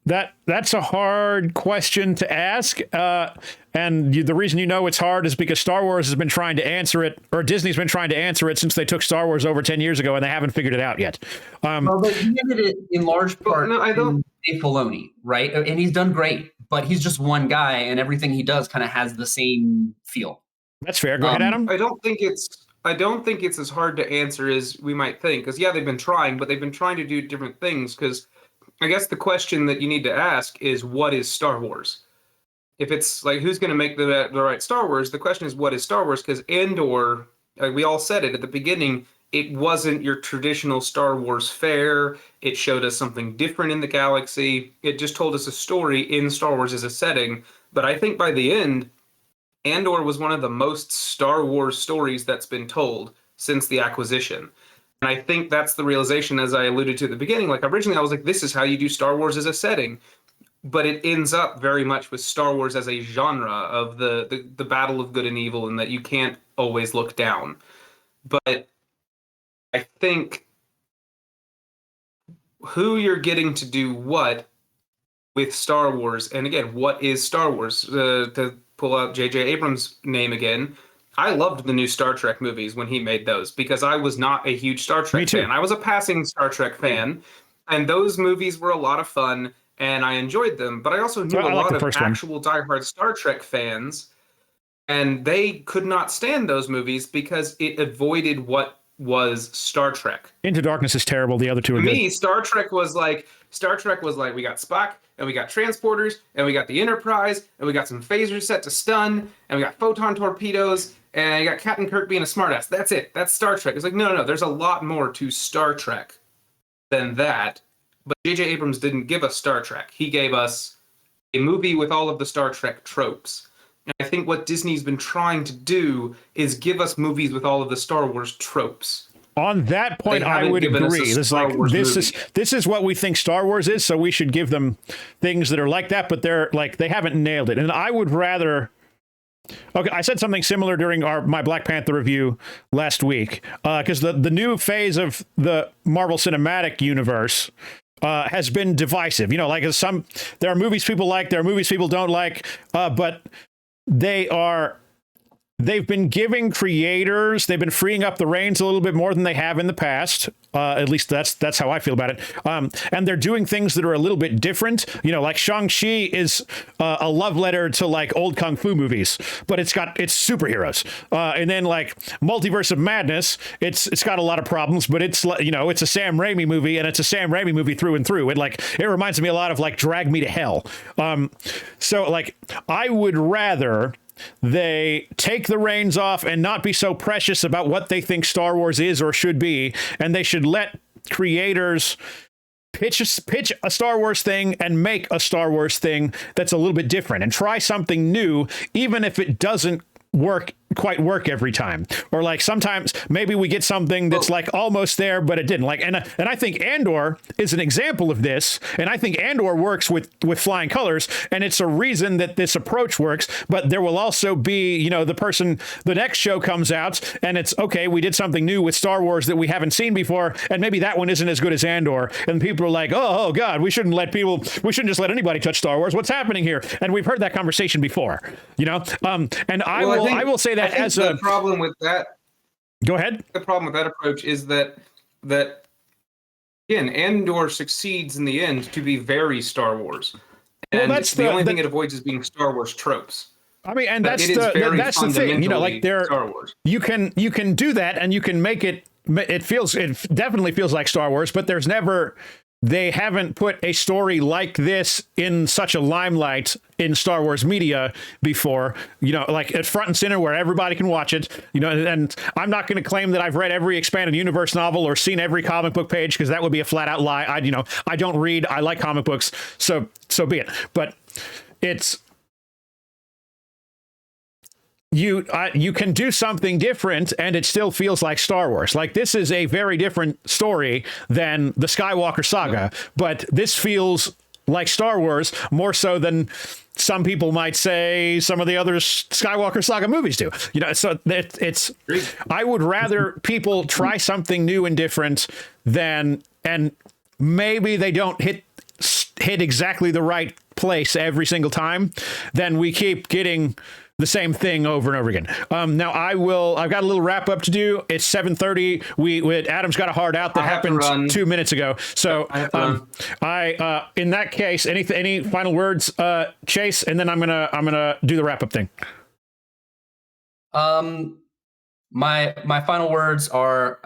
that's a hard question to ask. And the reason it's hard is because Star Wars has been trying to answer it, or Disney's been trying to answer it since they took Star Wars over 10 years ago, and they haven't figured it out yet. Well, they did it in large part in Dave Filoni, right? And he's done great, but he's just one guy, and everything he does kind of has the same feel. That's fair. Go ahead, Adam. I don't think it's as hard to answer as we might think, because they've been trying, but they've been trying to do different things. Because I guess the question that you need to ask is, what is Star Wars? If it's like, who's going to make the right Star Wars? The question is, what is Star Wars? Because Andor, we all said it at the beginning, it wasn't your traditional Star Wars fare. It showed us something different in the galaxy. It just told us a story in Star Wars as a setting. But I think by the end, Andor was one of the most Star Wars stories that's been told since the acquisition. And I think that's the realization, as I alluded to at the beginning. Like, originally I was like, this is how you do Star Wars as a setting. But it ends up very much with Star Wars as a genre of the battle of good and evil, and that you can't always look down. But I think who you're getting to do what with Star Wars, and again, what is Star Wars? To pull out J.J. Abrams' name again, I loved the new Star Trek movies when he made those, because I was not a huge Star Trek fan. I was a passing Star Trek fan, and those movies were a lot of fun, and I enjoyed them. But I also knew a lot of actual diehard Star Trek fans, and they could not stand those movies because it avoided what was Star Trek. Into Darkness is terrible. The other two are good. To me, Star Trek was like, we got Spock, and we got transporters, and we got the Enterprise, and we got some phasers set to stun, and we got photon torpedoes, and you got Captain Kirk being a smartass. That's it. That's Star Trek. It's like, no. There's a lot more to Star Trek than that. But J.J. Abrams didn't give us Star Trek. He gave us a movie with all of the Star Trek tropes. And I think what Disney's been trying to do is give us movies with all of the Star Wars tropes. On that point, I would agree. This is what we think Star Wars is, so we should give them things that are like that, but they're like, they haven't nailed it. And I would rather... Okay, I said something similar during my Black Panther review last week, because the new phase of the Marvel Cinematic Universe has been divisive. You know, like there are movies people like, there are movies people don't like, but they've been giving creators, they've been freeing up the reins a little bit more than they have in the past. At least that's how I feel about it. And they're doing things that are a little bit different. You know, like Shang-Chi is a love letter to like old kung fu movies, but it's superheroes. And then like Multiverse of Madness, it's got a lot of problems, but it's, you know, it's a Sam Raimi movie, and it's a Sam Raimi movie through and through. It reminds me a lot of like Drag Me to Hell. So like I would rather they take the reins off and not be so precious about what they think Star Wars is or should be, and they should let creators pitch a Star Wars thing and make a Star Wars thing that's a little bit different and try something new, even if it doesn't quite work every time. Or like sometimes maybe we get something that's like almost there, but it didn't. Like, and I think Andor is an example of this, and I think Andor works with flying colors, and it's a reason that this approach works. But there will also be, you know, the next show comes out and it's okay, we did something new with Star Wars that we haven't seen before, and maybe that one isn't as good as Andor, and people are like, oh god, we shouldn't just let anybody touch Star Wars. What's happening here? And we've heard that conversation before, you know. And I will say that as the problem with that. Go ahead. The problem with that approach is that again, Andor succeeds in the end to be very Star Wars, and that's the only thing it avoids is being Star Wars tropes. I mean, and that's the thing. You know, like Star Wars. You can do that, and you can make it. It definitely feels like Star Wars, but they haven't put a story like this in such a limelight in Star Wars media before, you know, like at front and center where everybody can watch it, you know. And I'm not going to claim that I've read every expanded universe novel or seen every comic book page, because that would be a flat out lie. I don't read. I like comic books, so be it. But it's you can do something different and it still feels like Star Wars. Like, this is a very different story than the Skywalker saga, but this feels like Star Wars more so than some people might say some of the other Skywalker saga movies do. You know, so it's I would rather people try something new and different and maybe they don't hit exactly the right place every single time, then we keep getting the same thing over and over again. Now I've got a little wrap up to do. It's 7:30. Adam's got a hard out that happened 2 minutes ago. So in that case, any final words, Chase, and then I'm gonna do the wrap up thing. My final words are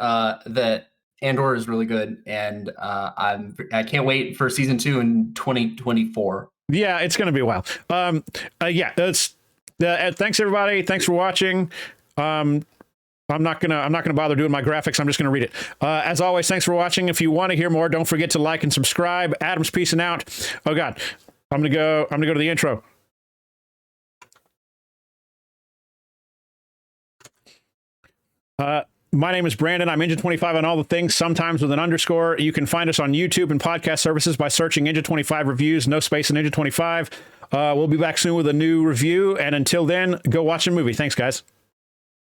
that Andor is really good, and I can't wait for season 2 in 2024. Yeah, it's going to be a while. Thanks everybody. Thanks for watching. I'm not gonna bother doing my graphics. I'm just gonna read it. As always, thanks for watching. If you want to hear more, don't forget to like and subscribe. Adam's peacing out. Oh God, I'm gonna go to the intro. My name is Brandon. I'm Engine25 on all the things, sometimes with an underscore. You can find us on YouTube and podcast services by searching Engine25 reviews, no space in Engine25. We'll be back soon with a new review. And until then, go watch a movie. Thanks, guys.